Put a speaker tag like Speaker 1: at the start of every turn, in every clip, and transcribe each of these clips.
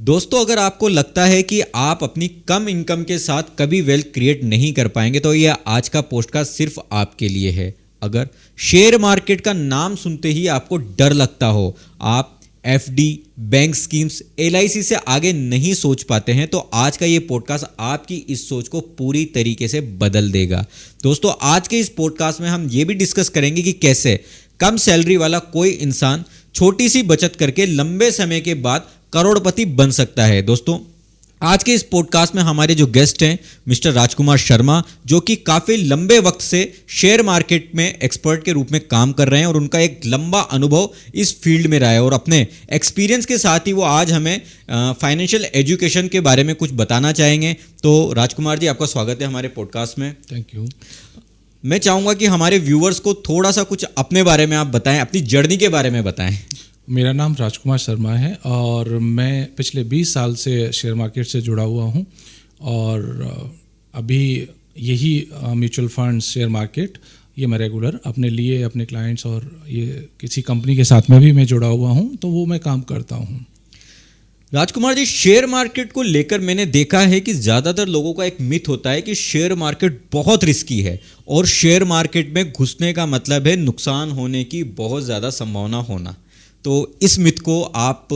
Speaker 1: दोस्तों, अगर आपको लगता है कि आप अपनी कम इनकम के साथ कभी वेल्थ क्रिएट नहीं कर पाएंगे तो यह आज का पॉडकास्ट सिर्फ आपके लिए है। अगर शेयर मार्केट का नाम सुनते ही आपको डर लगता हो, आप एफडी, बैंक स्कीम्स, एलआईसी से आगे नहीं सोच पाते हैं, तो आज का ये पॉडकास्ट आपकी इस सोच को पूरी तरीके से बदल देगा। दोस्तों, आज के इस पॉडकास्ट में हम ये भी डिस्कस करेंगे कि कैसे कम सैलरी वाला कोई इंसान छोटी सी बचत करके लंबे समय के बाद करोड़पति बन सकता है। दोस्तों, आज के इस पॉडकास्ट में हमारे जो गेस्ट हैं मिस्टर राजकुमार शर्मा, जो कि काफ़ी लंबे वक्त से शेयर मार्केट में एक्सपर्ट के रूप में काम कर रहे हैं और उनका एक लंबा अनुभव इस फील्ड में रहा है और अपने एक्सपीरियंस के साथ ही वो आज हमें फाइनेंशियल एजुकेशन के बारे में कुछ बताना चाहेंगे। तो राजकुमार जी, आपका स्वागत है हमारे पॉडकास्ट में।
Speaker 2: Thank you.
Speaker 1: मैं चाहूँगा कि हमारे व्यूअर्स को थोड़ा सा कुछ अपने बारे में आप बताएं, अपनी जर्नी के बारे में बताएं।
Speaker 2: मेरा नाम राजकुमार शर्मा है और मैं पिछले 20 साल से शेयर मार्केट से जुड़ा हुआ हूं और अभी यही म्यूचुअल फंड्स, शेयर मार्केट, ये मैं रेगुलर अपने लिए, अपने क्लाइंट्स और ये किसी कंपनी के साथ में भी मैं जुड़ा हुआ हूं, तो वो मैं काम करता हूं।
Speaker 1: राजकुमार जी, शेयर मार्केट को लेकर मैंने देखा है कि ज़्यादातर लोगों का एक मिथ होता है कि शेयर मार्केट बहुत रिस्की है और शेयर मार्केट में घुसने का मतलब है नुकसान होने की बहुत ज़्यादा संभावना होना। तो इस मिथ को आप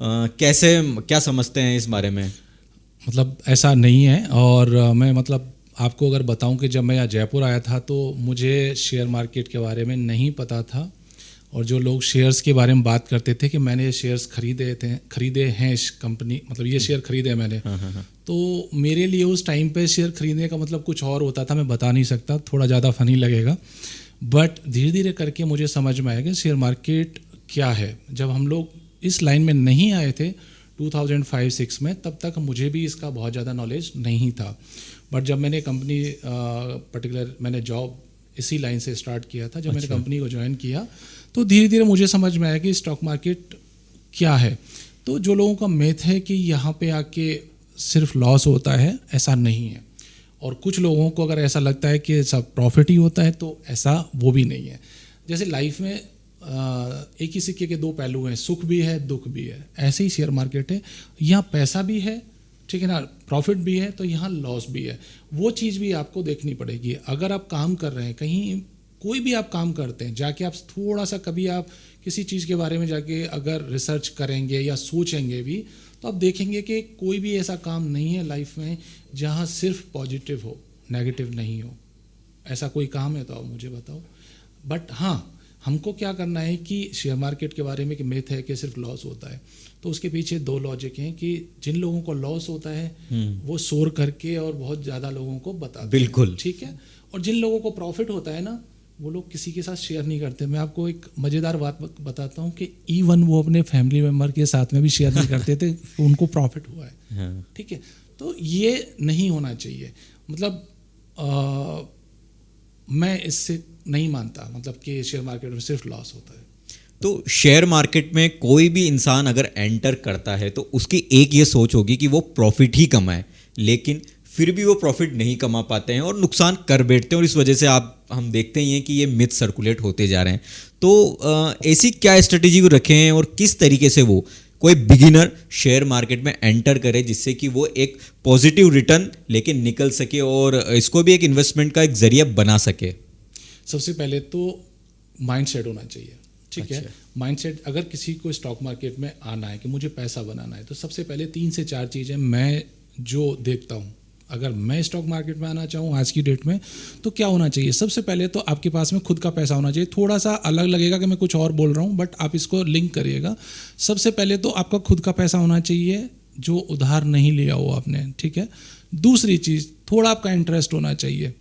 Speaker 1: क्या समझते हैं इस बारे में?
Speaker 2: मतलब ऐसा नहीं है और मैं आपको अगर बताऊं कि जब मैं यहाँ जयपुर आया था तो मुझे शेयर मार्केट के बारे में नहीं पता था और जो लोग शेयर्स के बारे में बात करते थे कि मैंने ये शेयर्स खरीदे हैं इस कंपनी, मतलब ये शेयर खरीदे मैंने। तो मेरे लिए उस टाइम पे शेयर खरीदने का मतलब कुछ और होता था, मैं बता नहीं सकता, थोड़ा ज़्यादा फनी लगेगा। बट धीरे धीरे करके मुझे समझ में आया कि शेयर मार्केट क्या है। जब हम लोग इस लाइन में नहीं आए थे 2005-06 में, तब तक मुझे भी इसका बहुत ज़्यादा नॉलेज नहीं था। बट जब मैंने कंपनी मैंने जॉब इसी लाइन से स्टार्ट किया था, जब मैंने कंपनी को ज्वाइन किया तो धीरे धीरे मुझे समझ में आया कि स्टॉक मार्केट क्या है। तो जो लोगों का मिथ है कि यहाँ पे आके सिर्फ लॉस होता है, ऐसा नहीं है। और कुछ लोगों को अगर ऐसा लगता है कि सब प्रॉफिट ही होता है, तो ऐसा वो भी नहीं है। जैसे लाइफ में एक ही सिक्के के दो पहलू हैं, सुख भी है, दुख भी है। ऐसे ही शेयर मार्केट है, यहाँ पैसा भी है, ठीक है ना, प्रॉफिट भी है, तो यहाँ लॉस भी है। वो चीज़ भी आपको देखनी पड़ेगी। अगर आप काम कर रहे हैं, कहीं कोई भी आप काम करते हैं, जाके आप थोड़ा सा कभी आप किसी चीज़ के बारे में जाके अगर रिसर्च करेंगे या सोचेंगे भी, तो आप देखेंगे कि कोई भी ऐसा काम नहीं है लाइफ में जहाँ सिर्फ पॉजिटिव हो, नेगेटिव नहीं हो। ऐसा कोई काम है तो आप मुझे बताओ। बट हाँ, हमको क्या करना है कि शेयर मार्केट के बारे में कि मिथ है कि सिर्फ लॉस होता है, तो उसके पीछे दो लॉजिक हैं कि जिन लोगों को लॉस होता है वो शोर करके और बहुत ज़्यादा लोगों को बताते हैं,
Speaker 1: बिल्कुल
Speaker 2: ठीक है। और जिन लोगों को प्रॉफिट होता है ना, वो लोग किसी के साथ शेयर नहीं करते। मैं आपको एक मज़ेदार बात बताता हूँ कि इवन वो अपने फैमिली मेम्बर के साथ में भी शेयर नहीं करते थे, उनको प्रॉफिट हुआ है, ठीक है। तो ये नहीं होना चाहिए। मतलब मैं इससे नहीं मानता कि शेयर मार्केट में सिर्फ लॉस होता है।
Speaker 1: तो शेयर मार्केट में कोई भी इंसान अगर एंटर करता है तो उसकी एक ये सोच होगी कि वो प्रॉफिट ही कमाए, लेकिन फिर भी वो प्रॉफिट नहीं कमा पाते हैं और नुकसान कर बैठते हैं और इस वजह से हम देखते ही हैं कि ये मिथ सर्कुलेट होते जा रहे हैं। तो ऐसी क्या स्ट्रेटेजी को रखें हैं और किस तरीके से वो कोई बिगिनर शेयर मार्केट में एंटर करे जिससे कि वो एक पॉजिटिव रिटर्न लेके निकल सके और इसको भी एक इन्वेस्टमेंट का एक जरिया बना सके?
Speaker 2: सबसे पहले तो माइंडसेट होना चाहिए, ठीक है। माइंडसेट, अगर किसी को स्टॉक मार्केट में आना है कि मुझे पैसा बनाना है, तो सबसे पहले 3 से 4 चीज़ें मैं जो देखता हूँ। अगर मैं स्टॉक मार्केट में आना चाहूँ आज की डेट में, तो क्या होना चाहिए? सबसे पहले तो आपके पास में खुद का पैसा होना चाहिए। थोड़ा सा अलग लगेगा कि मैं कुछ और बोल रहा हूँ, बट आप इसको लिंक करिएगा। सबसे पहले तो आपका खुद का पैसा होना चाहिए जो उधार नहीं लिया हो आपने, ठीक है। दूसरी चीज़, थोड़ा आपका इंटरेस्ट होना चाहिए।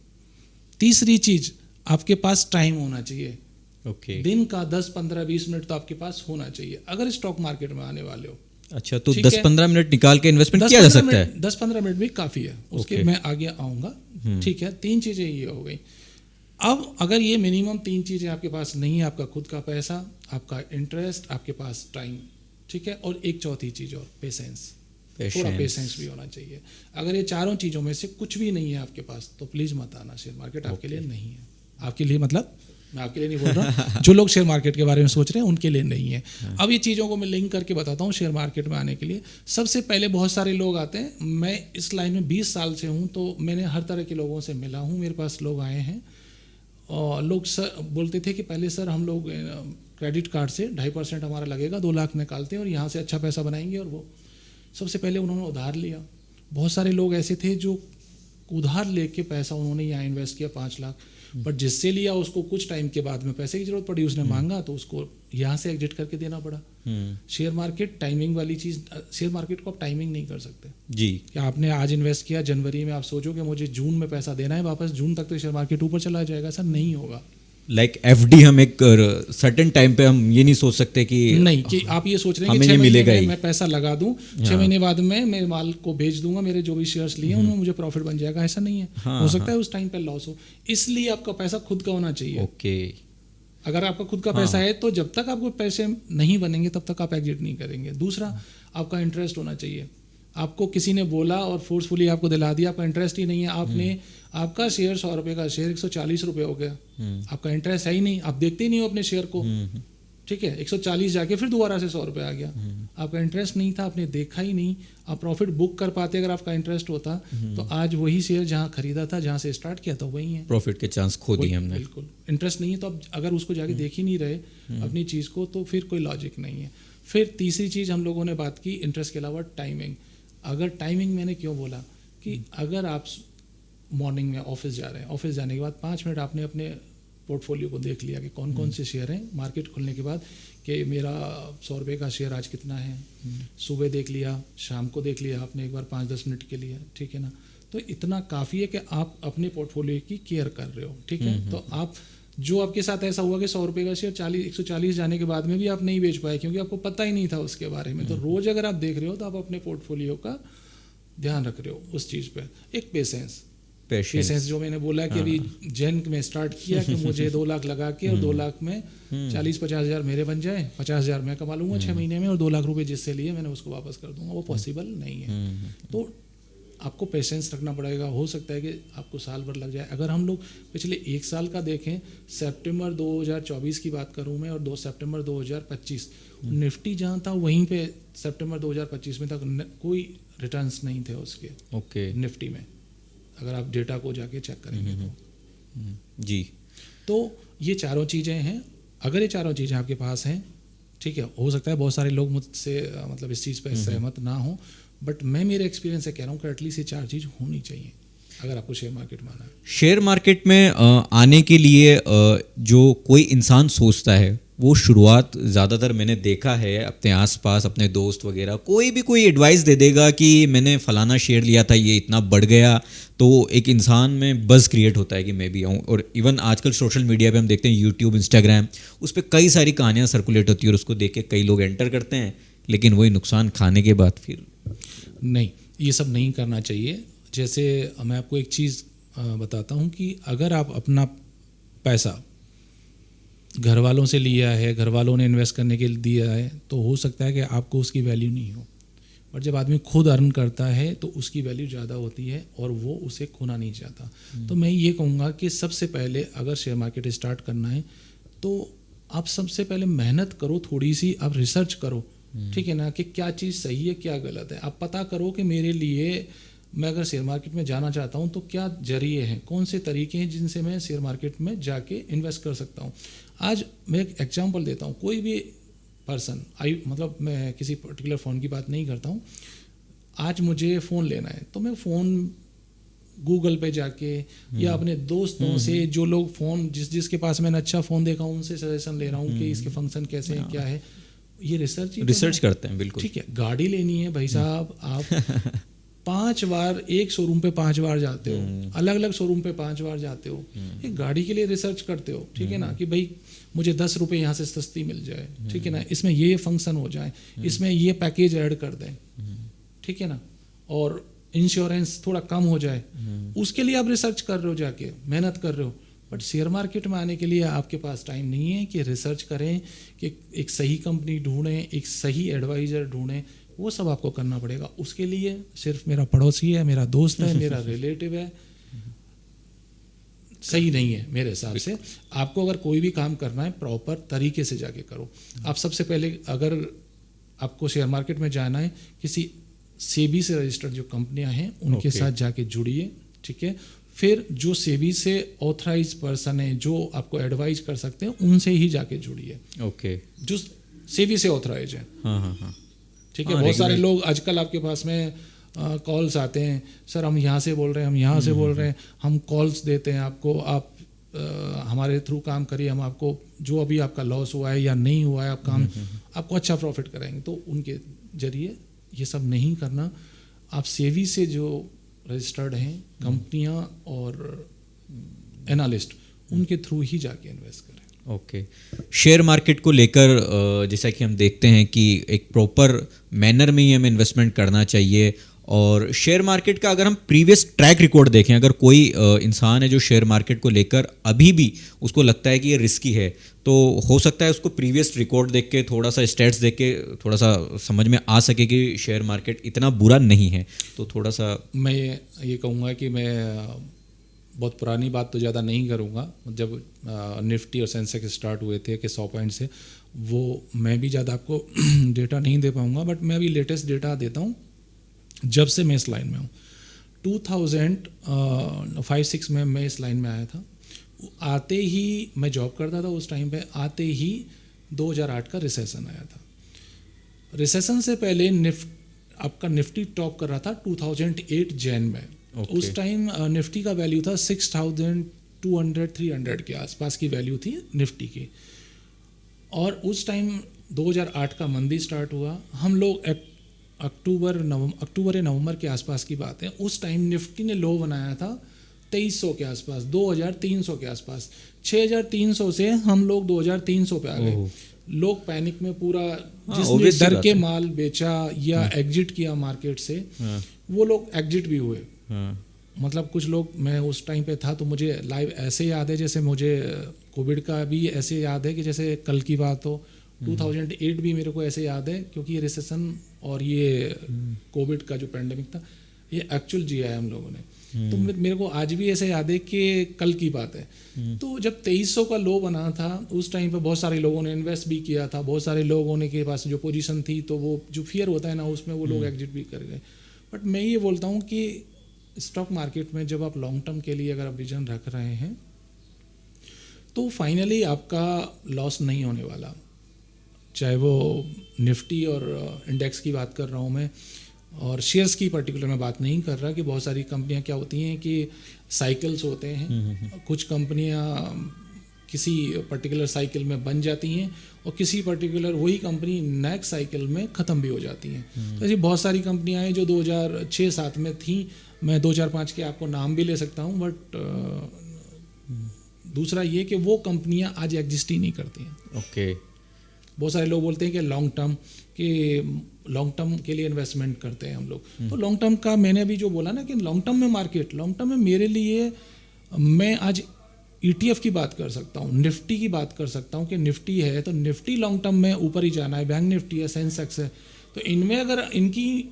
Speaker 2: तीसरी चीज़, आपके पास टाइम होना चाहिए।
Speaker 1: ओके।
Speaker 2: दिन का 10, 15, 20 मिनट तो आपके पास होना चाहिए अगर स्टॉक मार्केट में आने वाले हो।
Speaker 1: अच्छा, तो 10-15 मिनट निकाल के इन्वेस्टमेंट किया जा सकता है?
Speaker 2: 10-15 मिनट भी काफ़ी है, उसके मैं आगे आऊँगा, ठीक है। 3 चीज़ें ये हो गई। अब अगर ये मिनिमम 3 चीज़ें आपके पास नहीं है, आपका खुद का पैसा, आपका इंटरेस्ट, आपके पास टाइम, ठीक है, और एक चौथी चीज़ और पेशेंस। थोड़ा पेशेंस भी होना चाहिए। अगर ये चारों चीज़ों में से कुछ भी नहीं है आपके पास, तो प्लीज़ मत आना, शेयर मार्केट आपके लिए नहीं है। आपके लिए मतलब मैं आपके लिए नहीं बोल रहा, जो लोग शेयर मार्केट के बारे में सोच रहे हैं उनके लिए नहीं है। अब ये चीज़ों को मैं लिंक करके बताता हूँ शेयर मार्केट में आने के लिए। सबसे पहले बहुत सारे लोग आते हैं, मैं इस लाइन में 20 साल से हूँ, तो मैंने हर तरह के लोगों से मिला हूँ, मेरे पास लोग आए हैं और लोग सर बोलते थे कि पहले सर हम लोग क्रेडिट कार्ड से 2.5% हमारा लगेगा, 2 लाख निकालते हैं और यहाँ से अच्छा पैसा बनाएंगे। और वो सबसे पहले उन्होंने उधार लिया। बहुत सारे लोग ऐसे थे जो उधार लेके पैसा उन्होंने यहाँ इन्वेस्ट किया 5 लाख, बट जिससे लिया उसको कुछ टाइम के बाद में पैसे की जरूरत पड़ी, उसने मांगा तो उसको यहाँ से एग्जिट करके देना पड़ा। शेयर मार्केट टाइमिंग वाली चीज़, शेयर मार्केट को आप टाइमिंग नहीं कर सकते जी। कि आपने आज इन्वेस्ट किया जनवरी में, आप सोचो कि मुझे जून में पैसा देना है वापस, जून तक तो शेयर मार्केट ऊपर चला जाएगा, ऐसा नहीं होगा।
Speaker 1: लाइक एफडी हम एक सर्टेन टाइम पे हम ये नहीं सोच सकते कि
Speaker 2: नहीं, कि आप ये सोच रहे हैं कि 6 महीने में मैं पैसा लगा दूं, 6 महीने बाद में मैं माल को बेच दूंगा, मेरे जो भी शेयर्स लिए उनमें मुझे प्रॉफिट बन जाएगा, ऐसा नहीं है। हो सकता है उस टाइम पे लॉस हो, इसलिए आपका पैसा खुद का होना चाहिए।
Speaker 1: ओके,
Speaker 2: अगर आपका खुद का पैसा है तो जब तक आपको पैसे नहीं बनेंगे तब तक आप एग्जिट नहीं करेंगे। दूसरा, आपका इंटरेस्ट होना चाहिए। आपको किसी ने बोला और फोर्सफुली आपको दिला दिया, आपका इंटरेस्ट ही नहीं है, आपने आपका शेयर 100 रुपये का शेयर 140 रुपये हो गया, आपका इंटरेस्ट है ही नहीं, आप देखते ही नहीं हो अपने शेयर को, ठीक है, 140 जाके फिर दोबारा से 100 रुपये आ गया, आपका इंटरेस्ट नहीं था, आपने देखा ही नहीं, आप प्रॉफिट बुक कर पाते अगर आपका इंटरेस्ट होता तो आज वही शेयर जहाँ खरीदा था, जहाँ से स्टार्ट किया था वही है,
Speaker 1: प्रॉफिट के चांस खो दिए हमने।
Speaker 2: बिल्कुल, इंटरेस्ट नहीं है तो अब अगर उसको जाके देख ही नहीं रहे अपनी चीज़ को तो फिर कोई लॉजिक नहीं है। फिर तीसरी चीज़ हम लोगों ने बात की इंटरेस्ट के अलावा टाइमिंग। अगर टाइमिंग मैंने क्यों बोला कि अगर आप मॉर्निंग में ऑफिस जा रहे हैं, ऑफिस जाने के बाद 5 मिनट आपने अपने पोर्टफोलियो को देख लिया कि कौन कौन से शेयर हैं, मार्केट खुलने के बाद कि मेरा 100 रुपये का शेयर आज कितना है, सुबह देख लिया, शाम को देख लिया आपने एक बार 5-10 मिनट के लिए, ठीक है ना, तो इतना काफ़ी है कि आप अपने पोर्टफोलियो की केयर कर रहे हो, ठीक है। तो आप जो आपके साथ ऐसा हुआ कि 100 रुपये का शेयर 140 जाने के बाद में भी आप नहीं बेच पाए क्योंकि आपको पता ही नहीं था उसके बारे में, तो रोज़ अगर आप देख रहे हो तो आप अपने पोर्टफोलियो का ध्यान रख रहे हो उस चीज़ पे। एक पेशेंस जो मैंने बोला कि अभी जैन में स्टार्ट किया कि मुझे 2 लाख लगा के और 2 लाख में 40-50 हज़ार मेरे बन जाए, 50 हज़ार मैं कमा लूँगा 6 महीने में और 2 लाख रुपए जिससे लिए मैंने उसको वापस कर दूंगा, वो पॉसिबल नहीं है। तो आपको पेशेंस रखना पड़ेगा। हो सकता है कि आपको साल भर लग जाए। अगर हम लोग पिछले 1 साल का देखें, सितंबर 2024 की बात करूं मैं और 2 सितंबर 2025, निफ्टी जहां था वहीं पे सितंबर 2025 में तक कोई रिटर्न्स नहीं थे उसके।
Speaker 1: ओके,
Speaker 2: निफ्टी में अगर आप डेटा को जाके चेक करेंगे तो
Speaker 1: जी।
Speaker 2: तो ये चारों चीज़ें हैं। अगर ये चारों चीज़ें आपके पास हैं, ठीक है, हो सकता है बहुत सारे लोग मुझसे मतलब इस चीज़ पर सहमत ना हो, बट मैं मेरे एक्सपीरियंस से कह रहा हूँ कि एटलीस्ट ये 4 चीज़ होनी चाहिए अगर आपको शेयर मार्केट में आना है।
Speaker 1: शेयर मार्केट में आने के लिए जो कोई इंसान सोचता है वो शुरुआत ज़्यादातर मैंने देखा है अपने आसपास, अपने दोस्त वगैरह, कोई एडवाइस दे देगा कि मैंने फलाना शेयर लिया था, ये इतना बढ़ गया, तो एक इंसान में बज़ क्रिएट होता है कि मैं भी आऊँ। और इवन आजकल सोशल मीडिया पे हम देखते हैं, यूट्यूब, इंस्टाग्राम, उस पर कई सारी कहानियाँ सर्कुलेट होती है और उसको देख के कई लोग एंटर करते हैं, लेकिन वही नुकसान खाने के बाद फिर
Speaker 2: नहीं, ये सब नहीं करना चाहिए। जैसे मैं आपको एक चीज़ बताता हूँ कि अगर आप अपना पैसा घर वालों से लिया है, घर वालों ने इन्वेस्ट करने के लिए दिया है, तो हो सकता है कि आपको उसकी वैल्यू नहीं हो, बट जब आदमी खुद अर्न करता है तो उसकी वैल्यू ज़्यादा होती है और वो उसे खोना नहीं चाहता। तो मैं ये कहूँगा कि सबसे पहले अगर शेयर मार्केट स्टार्ट करना है तो आप सबसे पहले मेहनत करो, थोड़ी सी आप रिसर्च करो, ठीक है ना, कि क्या चीज़ सही है क्या गलत है। आप पता करो कि मेरे लिए, मैं अगर शेयर मार्केट में जाना चाहता हूँ तो क्या जरिए हैं, कौन से तरीके हैं जिनसे मैं शेयर मार्केट में जाके इन्वेस्ट कर सकता हूँ। आज मैं एक एग्जांपल देता हूँ, कोई भी पर्सन, मतलब मैं किसी पर्टिकुलर फ़ोन की बात नहीं करता हूँ, आज मुझे फ़ोन लेना है तो मैं फ़ोन गूगल पे जाके या अपने दोस्तों से, जो लोग फ़ोन जिसके पास मैंने अच्छा फ़ोन देखा उनसे सजेशन ले रहा हूँ कि इसके फंक्शन कैसे हैं, क्या है, ये रिसर्च
Speaker 1: करते हैं। बिल्कुल
Speaker 2: ठीक है। गाड़ी लेनी है भाई साहब, आप 5 बार एक शोरूम पे 5 बार जाते हो, अलग अलग शोरूम पे 5 बार जाते हो, एक गाड़ी के लिए रिसर्च करते हो, ठीक है ना, कि भाई मुझे 10 रुपये यहाँ से सस्ती मिल जाए, ठीक है ना, इसमें ये फंक्शन हो जाए, इसमें ये पैकेज ऐड कर दें, ठीक है ना, और इंश्योरेंस थोड़ा कम हो जाए, उसके लिए आप रिसर्च कर रहे हो, जाके मेहनत कर रहे हो। बट शेयर मार्केट में आने के लिए आपके पास टाइम नहीं है कि रिसर्च करें, कि एक सही कंपनी ढूंढें, एक सही एडवाइज़र ढूंढें, वो सब आपको करना पड़ेगा। उसके लिए सिर्फ मेरा पड़ोसी है, मेरा दोस्त है, मेरा रिलेटिव है, सही नहीं है मेरे हिसाब से। आपको अगर कोई भी काम करना है प्रॉपर तरीके से जाके करो। आप सबसे पहले अगर आपको शेयर मार्केट में जाना है, किसी सेबी से रजिस्टर्ड जो कंपनियां हैं उनके साथ जाके जुड़िए, ठीक है। फिर जो सेबी से ऑथराइज पर्सन है जो आपको एडवाइज कर सकते हैं उनसे ही जाके जुड़िए,
Speaker 1: ओके,
Speaker 2: जो सेबी से ऑथराइज है।
Speaker 1: हाँ,
Speaker 2: ठीक है। बहुत सारे लोग आजकल आपके पास में कॉल्स आते हैं, सर हम यहाँ से बोल रहे हैं, हम यहाँ से बोल रहे हैं, हम कॉल्स देते हैं आपको, आप हमारे थ्रू काम करिए, हम आपको जो अभी आपका लॉस हुआ है या नहीं हुआ है, आप काम आपको अच्छा प्रॉफिट कराएंगे। तो उनके जरिए ये सब नहीं करना। आप सेवी से जो रजिस्टर्ड हैं कंपनियां और एनालिस्ट, उनके थ्रू ही जाके इन्वेस्ट करें।
Speaker 1: ओके। शेयर मार्केट को लेकर जैसा कि हम देखते हैं कि एक प्रॉपर मैनर में ही हमें इन्वेस्टमेंट करना चाहिए। और शेयर मार्केट का अगर हम प्रीवियस ट्रैक रिकॉर्ड देखें, अगर कोई इंसान है जो शेयर मार्केट को लेकर अभी भी उसको लगता है कि ये रिस्की है, तो हो सकता है उसको प्रीवियस रिकॉर्ड देख के, थोड़ा सा स्टैट्स देख के थोड़ा सा समझ में आ सके कि शेयर मार्केट इतना बुरा नहीं है। तो थोड़ा सा
Speaker 2: मैं ये कहूँगा कि मैं बहुत पुरानी बात तो ज़्यादा नहीं करूँगा। जब निफ्टी और सेंसेक्स स्टार्ट हुए थे कि 100 पॉइंट से, वो मैं भी ज़्यादा आपको डेटा नहीं दे पाऊँगा, बट मैं अभी लेटेस्ट डेटा देता हूँ। जब से मैं इस लाइन में हूँ, 2005-6 में मैं इस लाइन में आया था। आते ही मैं जॉब करता था उस टाइम पे, आते ही 2008 का रिसेशन आया था। रिसेशन से पहले आपका निफ्टी टॉप कर रहा था 2008 जैन में।
Speaker 1: Okay.
Speaker 2: उस टाइम निफ्टी का वैल्यू था 6200-300 के आसपास की वैल्यू थी निफ्टी की। और उस टाइम 2008 का मंदी स्टार्ट हुआ। हम लोग अक्टूबर या नवंबर के आसपास की बात है। उस टाइम निफ्टी ने लो बनाया था 2300 के आसपास, 2300 के आसपास। 6300 से हम लोग 2300 पे आ गए। लोग पैनिक में पूरा, जिसने डर के माल बेचा या एग्जिट किया मार्केट से, वो लोग एग्जिट भी हुए। मतलब कुछ लोग, मैं उस टाइम पे था तो मुझे लाइव ऐसे याद है जैसे मुझे कोविड का भी ऐसे याद है कि जैसे कल की बात हो। 2008 भी मेरे को ऐसे याद है, क्योंकि ये रिसेशन और ये कोविड का जो पैंडेमिक था, ये एक्चुअल जिया है हम लोगों ने। तो मेरे को आज भी ऐसे याद है कि कल की बात है। तो जब 2300 का लो बना था, उस टाइम पे बहुत सारे लोगों ने इन्वेस्ट भी किया था। बहुत सारे लोगों ने के पास जो पोजीशन थी, तो वो जो फियर होता है ना, उसमें वो लोग एग्जिट भी कर गए। बट मैं ये बोलता हूँ कि स्टॉक मार्केट में जब आप लॉन्ग टर्म के लिए अगर आप विजन रख रहे हैं, तो फाइनली आपका लॉस नहीं होने वाला। चाहे वो निफ्टी और इंडेक्स की बात कर रहा हूँ मैं, और शेयर्स की पर्टिकुलर मैं बात नहीं कर रहा। कि बहुत सारी कंपनियां क्या होती हैं कि साइकिल्स होते हैं। कुछ कंपनियां किसी पर्टिकुलर साइकिल में बन जाती हैं और किसी पर्टिकुलर वही कंपनी नेक्स्ट साइकिल में ख़त्म भी हो जाती हैं। तो ऐसी बहुत सारी कंपनियां हैं जो 2006-07 में थी। मैं 2004-05 के आपको नाम भी ले सकता हूँ, बट दूसरा ये कि वो कंपनियां आज एग्जिस्ट ही नहीं करती हैं।
Speaker 1: ओके।
Speaker 2: बहुत सारे लोग बोलते हैं कि लॉन्ग टर्म के लिए इन्वेस्टमेंट करते हैं हम लोग। तो लॉन्ग टर्म का मैंने अभी जो बोला ना कि लॉन्ग टर्म में मार्केट, लॉन्ग टर्म में मेरे लिए मैं आज ETF की बात कर सकता हूँ, निफ्टी की बात कर सकता हूँ कि निफ्टी है तो निफ्टी लॉन्ग टर्म में ऊपर ही जाना है। बैंक निफ्टी है, सेंसेक्स है, तो इनमें अगर इनकी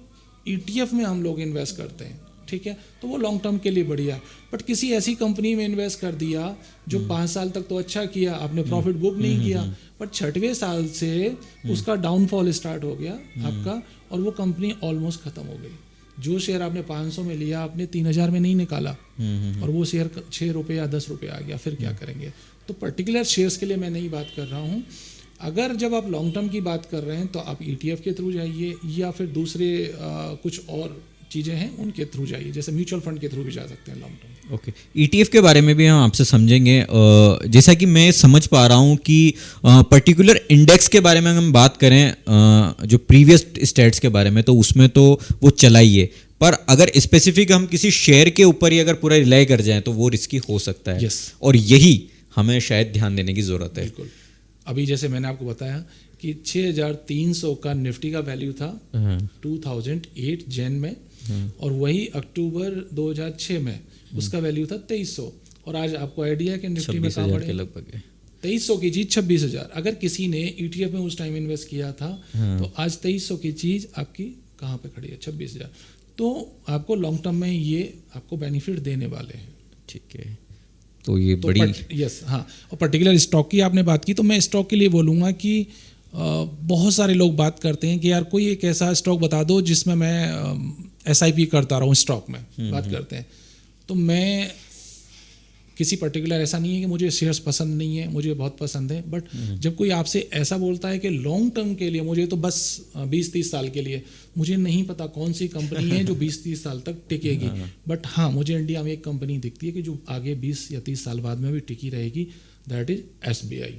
Speaker 2: ETF में हम लोग इन्वेस्ट करते हैं, ठीक है, तो वो लॉन्ग टर्म के लिए बढ़िया है। बट किसी ऐसी कंपनी में इन्वेस्ट कर दिया जो 5 साल तक तो अच्छा किया, आपने प्रॉफिट बुक नहीं किया, बट 6वें साल से उसका डाउनफॉल स्टार्ट हो गया आपका, और वो कंपनी ऑलमोस्ट खत्म हो गई। जो शेयर आपने 500 में लिया, आपने 3000 में नहीं निकाला, और वो शेयर 6 रुपये या 10 रुपये आ गया, फिर क्या करेंगे? तो पर्टिकुलर शेयर्स के लिए मैं नहीं बात कर रहा हूँ। अगर जब आप लॉन्ग टर्म की बात कर रहे हैं तो आप ETF के थ्रू जाइए, या फिर दूसरे कुछ और चीज़ें हैं उनके थ्रू जाइए, जैसे म्यूचुअल फंड के थ्रू भी जा सकते हैं लॉन्ग टर्म।
Speaker 1: ओके। ETF के बारे में भी हम आपसे समझेंगे। जैसा कि मैं समझ पा रहा हूँ कि पर्टिकुलर इंडेक्स के बारे में हम बात करें, जो प्रीवियस स्टेट्स के बारे में, तो उसमें तो वो चला ही है, पर अगर स्पेसिफिक हम किसी शेयर के ऊपर ही अगर पूरा रिलाई कर जाएं तो वो रिस्की हो सकता है।
Speaker 2: Yes.
Speaker 1: और यही हमें शायद ध्यान देने की ज़रूरत है।
Speaker 2: बिल्कुल। अभी जैसे मैंने आपको बताया कि 6300 का निफ्टी का वैल्यू था 2008 जैन में, और वही अक्टूबर 2006 में उसका वैल्यू था 2300, और आज आपको आइडिया है कि निफ्टी में कहाँ बढ़े?
Speaker 1: लगभग
Speaker 2: 2300 की चीज़ 26,000। अगर किसी ने ETF में उस टाइम इन्वेस्ट किया था तो आज 2300 की चीज़ आपकी कहाँ पे खड़ी है? 26,000। तो आपको लॉन्ग टर्म में ये आपको बेनिफिट देने वाले हैं।
Speaker 1: ठीक है। तो ये
Speaker 2: तो
Speaker 1: बड़ी
Speaker 2: यस हाँ, और पर्टिकुलर स्टॉक की आपने बात की, तो मैं स्टॉक के लिए बोलूँगा कि बहुत सारे लोग बात करते हैं कि यार कोई एक ऐसा स्टॉक बता दो जिसमें मैं SIP करता रहूँ स्टॉक में, बात करते हैं। तो मैं किसी पर्टिकुलर ऐसा नहीं है कि मुझे शेयर्स पसंद नहीं है, मुझे बहुत पसंद है, बट जब कोई आपसे ऐसा बोलता है कि लॉन्ग टर्म के लिए मुझे तो बस 20-30 साल के लिए, मुझे नहीं पता कौन सी कंपनी है जो 20-30 साल तक टिकेगी, बट हाँ मुझे इंडिया में एक कंपनी दिखती है कि जो आगे 20 या 30 साल बाद में भी टिकी रहेगी, दैट इज SBI।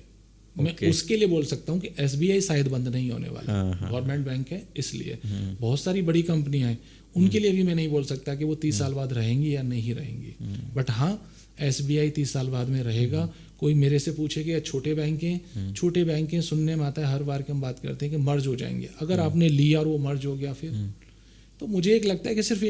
Speaker 2: मैं उसके लिए बोल सकता हूँ कि SBI शायद बंद नहीं होने वाला, गवर्नमेंट बैंक है इसलिए। बहुत सारी बड़ी कंपनियां हैं, उनके लिए भी मैं नहीं बोल सकता कि वो 30 साल बाद रहेंगी या नहीं रहेंगी, बट हाँ SBI 30 साल बाद में रहेगा। कोई मेरे से पूछे कि छोटे बैंक हैं, छोटे बैंक हैं सुनने में आता है हर बार कि हम बात करते हैं कि मर्ज हो जाएंगे, अगर आपने लिया और वो मर्ज हो गया फिर, तो मुझे एक लगता है कि सिर्फ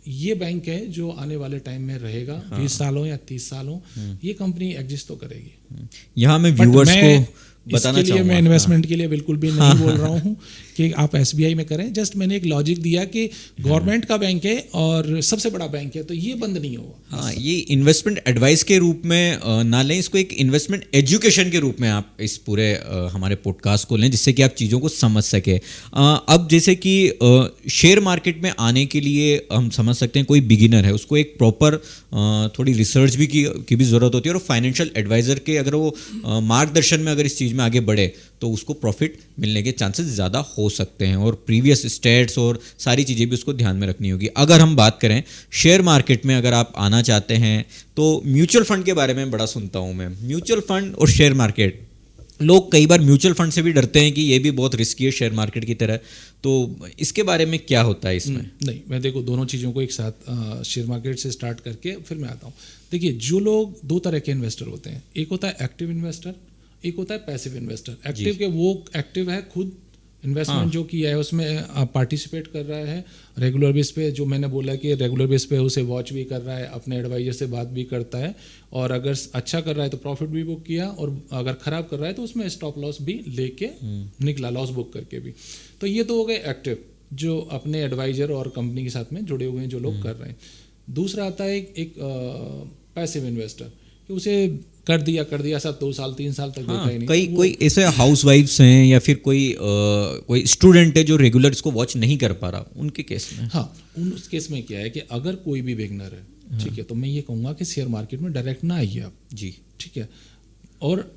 Speaker 2: ये बैंक है जो आने वाले टाइम में रहेगा, 20 सालों या 30 सालों ये कंपनी एग्जिस्ट तो करेगी।
Speaker 1: यहाँ मैं व्यूअर्स को बताना
Speaker 2: इसके लिए मैं इन्वेस्टमेंट के लिए बिल्कुल भी नहीं बोल रहा हूँ कि आप SBI में करें, जस्ट मैंने एक लॉजिक दिया कि गवर्नमेंट का बैंक है और सबसे बड़ा बैंक है तो ये बंद नहीं होगा।
Speaker 1: हाँ, ये इन्वेस्टमेंट एडवाइस के रूप में ना लें, इसको एक इन्वेस्टमेंट एजुकेशन के रूप में आप इस पूरे हमारे पॉडकास्ट को लें, जिससे कि आप चीज़ों को समझ सके। अब जैसे कि शेयर मार्केट में आने के लिए हम समझ सकते हैं कोई बिगिनर है, उसको एक प्रॉपर थोड़ी रिसर्च भी की भी ज़रूरत होती है, और फाइनेंशियल एडवाइज़र के अगर वो मार्गदर्शन में अगर इस चीज़ में आगे बढ़े तो उसको प्रॉफिट मिलने के चांसेस ज़्यादा हो सकते हैं, और प्रीवियस स्टेट्स और सारी चीज़ें भी उसको ध्यान में रखनी होगी। अगर हम बात करें शेयर मार्केट में अगर आप आना चाहते हैं तो म्यूचुअल फंड के बारे में बड़ा सुनता हूँ मैं। म्यूचुअल फंड और शेयर मार्केट, लोग कई बार म्यूचुअल फंड से भी डरते हैं कि ये भी बहुत रिस्की है शेयर मार्केट की तरह, तो इसके बारे में क्या होता है इसमें?
Speaker 2: नहीं, मैं देखो दोनों चीज़ों को एक साथ शेयर मार्केट से स्टार्ट करके फिर मैं आता हूँ। देखिए जो लोग दो तरह के इन्वेस्टर होते हैं, एक होता है एक्टिव इन्वेस्टर, एक होता है पैसिव इन्वेस्टर। एक्टिव के वो एक्टिव है खुद इन्वेस्टमेंट जो किया है उसमें पार्टिसिपेट कर रहा है रेगुलर बेस पे, जो मैंने बोला कि रेगुलर बेस पे उसे वॉच भी कर रहा है, अपने एडवाइजर से बात भी करता है, और अगर अच्छा कर रहा है तो प्रॉफिट भी बुक किया, और अगर खराब कर रहा है तो उसमें स्टॉप लॉस भी लेके निकला, लॉस बुक करके भी। तो ये तो हो गए एक्टिव, जो अपने एडवाइजर और कंपनी के साथ में जुड़े हुए हैं जो लोग कर रहे हैं। दूसरा आता है एक पैसिव इन्वेस्टर, कि उसे कर दिया सब 2 साल 3 साल तक देखा ही नहीं।
Speaker 1: कोई ऐसे हाउस वाइफ्स हैं या फिर कोई स्टूडेंट है जो रेगुलर इसको वॉच नहीं कर पा रहा, उनके केस में?
Speaker 2: हाँ, उस केस में क्या है कि अगर कोई भी बिगनर है, ठीक है, तो मैं ये कहूँगा कि शेयर मार्केट में डायरेक्ट ना आइए आप
Speaker 1: जी,
Speaker 2: ठीक है। और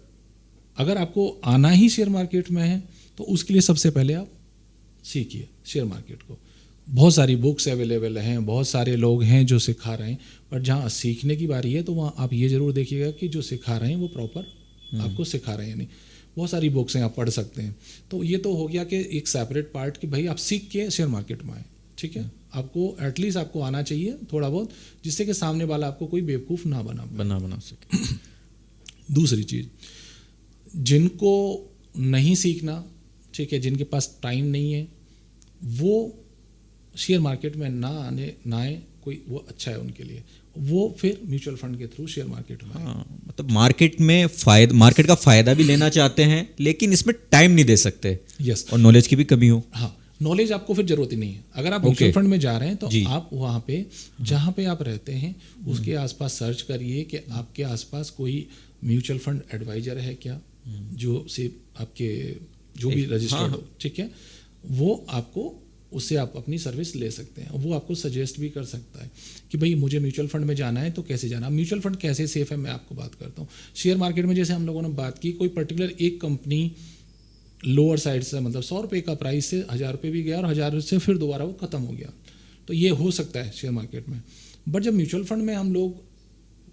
Speaker 2: अगर आपको आना ही शेयर मार्केट में है तो उसके लिए सबसे पहले आप सीखिए शेयर मार्केट को। बहुत सारी बुक्स अवेलेबल हैं, बहुत सारे लोग हैं जो सिखा रहे हैं, पर जहाँ सीखने की बारी है तो वहाँ आप ये ज़रूर देखिएगा कि जो सिखा रहे हैं वो प्रॉपर आपको सिखा रहे हैं या नहीं। बहुत सारी बुक्स हैं, आप पढ़ सकते हैं। तो ये तो हो गया कि एक सेपरेट पार्ट कि भाई आप सीख के शेयर मार्केट में आए, ठीक है। आपको एटलीस्ट आपको आना चाहिए थोड़ा बहुत, जिससे कि सामने वाला आपको कोई बेवकूफ़ ना बना सके। दूसरी चीज़, जिनको नहीं सीखना, ठीक है, जिनके पास टाइम नहीं है, वो शेयर मार्केट में ना आए, कोई वो अच्छा है उनके लिए, वो फिर म्यूचुअल फंड के थ्रू शेयर मार्केट में।
Speaker 1: हाँ, मतलब मार्केट का फ़ायदा भी लेना चाहते हैं लेकिन इसमें टाइम नहीं दे सकते,
Speaker 2: यस,
Speaker 1: और नॉलेज की भी कमी हो।
Speaker 2: हाँ, नॉलेज आपको फिर जरूरत ही नहीं है। अगर आप म्यूचुअल फंड में जा रहे हैं तो आप वहाँ पे जहाँ पे आप रहते हैं उसके आसपास सर्च करिए कि आपके आसपास कोई म्यूचुअल फंड एडवाइजर है क्या, जो से आपके जो भी रजिस्टर्ड हो, ठीक है, वो आपको उससे आप अपनी सर्विस ले सकते हैं। वो आपको सजेस्ट भी कर सकता है कि भाई मुझे म्यूचुअल फंड में जाना है तो कैसे जाना। म्यूचुअल फंड कैसे सेफ है मैं आपको बात करता हूँ। शेयर मार्केट में जैसे हम लोगों ने बात की, कोई पर्टिकुलर एक कंपनी लोअर साइड से, मतलब 100 रुपये का प्राइस से 1000 रुपये भी गया और 1000 से फिर दोबारा वो ख़त्म हो गया, तो ये हो सकता है शेयर मार्केट में। बट जब म्यूचुअल फंड में हम लोग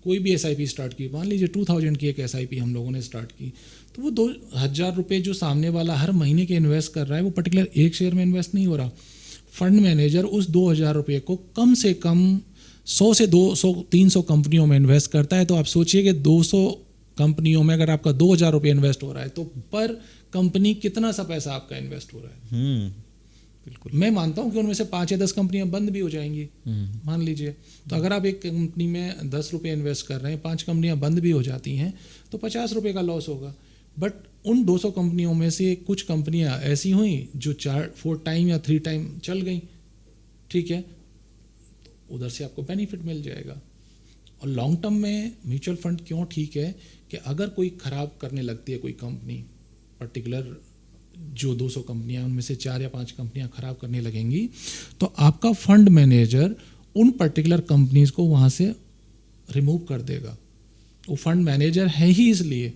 Speaker 2: कोई भी SIP स्टार्ट की, मान लीजिए 2000 की एक SIP हम लोगों ने स्टार्ट की, तो वो 2000 रुपये जो सामने वाला हर महीने के इन्वेस्ट कर रहा है, वो पर्टिकुलर एक शेयर में इन्वेस्ट नहीं हो रहा। फंड मैनेजर उस 2000 रुपये को कम से कम 100 से 200-300 कंपनियों में इन्वेस्ट करता है। तो आप सोचिए कि 200 कंपनियों में अगर आपका 2000 रुपये इन्वेस्ट हो रहा है तो पर कंपनी कितना सा पैसा आपका इन्वेस्ट हो रहा है। बिल्कुल, मैं मानता हूँ कि उनमें से 5 या 10 कंपनियां बंद भी हो जाएंगी, मान लीजिए। तो अगर आप एक कंपनी में 10 रुपये इन्वेस्ट कर रहे हैं, 5 कंपनियां बंद भी हो जाती हैं तो 50 रुपये का लॉस होगा। बट उन 200 कंपनियों में से कुछ कंपनियां ऐसी हुई जो 4 टाइम या 3 टाइम चल गई, ठीक है, तो उधर से आपको बेनिफिट मिल जाएगा। और लॉन्ग टर्म में म्यूचुअल फंड क्यों ठीक है कि अगर कोई ख़राब करने लगती है कोई कंपनी, पर्टिकुलर जो 200 कंपनियां उनमें से 4 या 5 कंपनियां ख़राब करने लगेंगी, तो आपका फंड मैनेजर उन पर्टिकुलर कंपनीज को वहाँ से रिमूव कर देगा। वो फंड मैनेजर है ही इसलिए,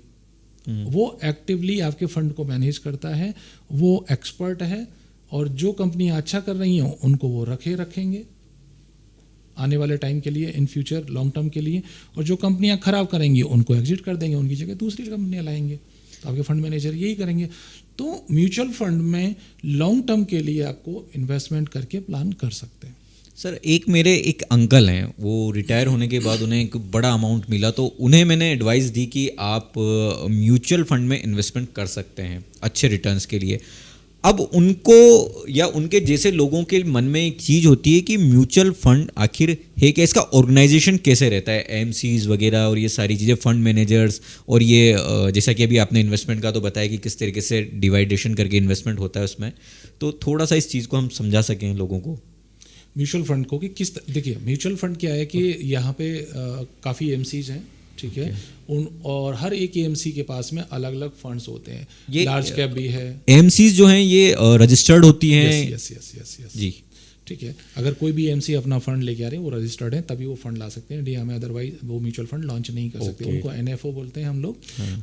Speaker 2: वो एक्टिवली आपके फंड को मैनेज करता है, वो एक्सपर्ट है, और जो कंपनियां अच्छा कर रही हैं उनको वो रखेंगे आने वाले टाइम के लिए, इन फ्यूचर लॉन्ग टर्म के लिए, और जो कंपनियां खराब करेंगी उनको एग्जिट कर देंगे, उनकी जगह दूसरी कंपनियां लाएंगे। तो आपके फंड मैनेजर यही करेंगे। तो म्यूचुअल फंड में लॉन्ग टर्म के लिए आपको इन्वेस्टमेंट करके प्लान कर सकते हैं।
Speaker 1: सर, मेरे एक अंकल हैं, वो रिटायर होने के बाद उन्हें एक बड़ा अमाउंट मिला, तो उन्हें मैंने एडवाइस दी कि आप म्यूचुअल फंड में इन्वेस्टमेंट कर सकते हैं अच्छे रिटर्न्स के लिए। अब उनको या उनके जैसे लोगों के मन में एक चीज़ होती है कि म्यूचुअल फंड आखिर है क्या, इसका ऑर्गेनाइजेशन कैसे रहता है, एमसीज वगैरह और ये सारी चीज़ें, फंड मैनेजर्स, और ये जैसा कि अभी आपने इन्वेस्टमेंट का तो बताया कि किस तरीके से डिवाइडेशन करके इन्वेस्टमेंट होता है उसमें, तो थोड़ा सा इस चीज़ को हम समझा सकें लोगों को।
Speaker 2: म्यूचुअल फंड को कि देखिए म्यूचुअल फंड क्या है कि यहाँ पे काफ़ी एमसीज हैं, ठीक है, उन और हर एक एएमसी के पास में अलग अलग फंड्स होते हैं, ये लार्ज कैप भी है।
Speaker 1: एएमसीज जो हैं ये रजिस्टर्ड होती हैं।
Speaker 2: यस
Speaker 1: जी, ठीक
Speaker 2: है। अगर कोई भी एएमसी अपना फंड लेके आ रहे हैं, वो रजिस्टर्ड है, तभी वो फंड ला सकते हैं इंडिया में, अदरवाइज वो म्यूचुअल फंड लॉन्च नहीं कर सकते। उनको एनएफओ बोलते हैं हम लोग।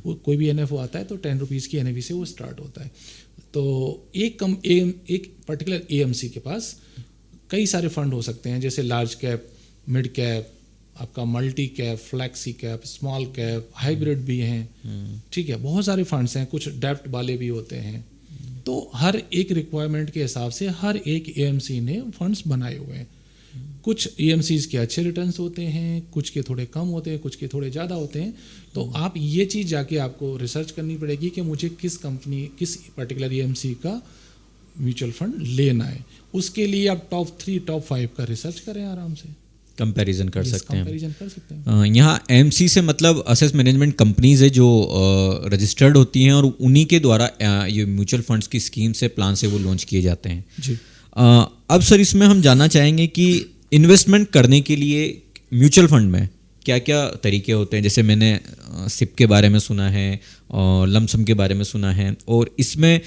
Speaker 2: वो कोई भी एनएफओ आता है तो 10 रुपीज़ की एनएवी से वो स्टार्ट होता है। तो एक पर्टिकुलर एएमसी के पास कई सारे फंड हो सकते हैं, जैसे लार्ज कैप, मिड कैप, आपका multi cap, flexi cap, small cap, hybrid भी हैं, ठीक है, बहुत सारे फंड्स हैं, कुछ डेप्ट वाले भी होते हैं। तो हर एक रिक्वायरमेंट के हिसाब से हर एक एएमसी ने फंड्स बनाए हुए हैं। कुछ एएमसीज के अच्छे रिटर्न्स होते हैं, कुछ के थोड़े कम होते हैं, कुछ के थोड़े ज़्यादा होते हैं। तो आप ये चीज़ जाके आपको रिसर्च करनी पड़ेगी कि मुझे किस पर्टिकुलर एएमसी का म्यूचुअल फंड लेना है। उसके लिए आप टॉप 3 टॉप 5 का रिसर्च करें, आराम से कंपैरिजन कर सकते हैं।
Speaker 1: यहाँ एमसी से मतलब असेट मैनेजमेंट कंपनीज है जो रजिस्टर्ड होती हैं और उन्हीं के द्वारा ये म्यूचुअल फंड्स की स्कीम से, प्लान से वो लॉन्च किए जाते हैं
Speaker 2: जी।
Speaker 1: अब सर इसमें हम जानना चाहेंगे कि इन्वेस्टमेंट करने के लिए म्यूचुअल फंड में क्या क्या तरीके होते हैं। जैसे मैंने सिप के बारे में सुना है और लमसम के बारे में सुना है, और इसमें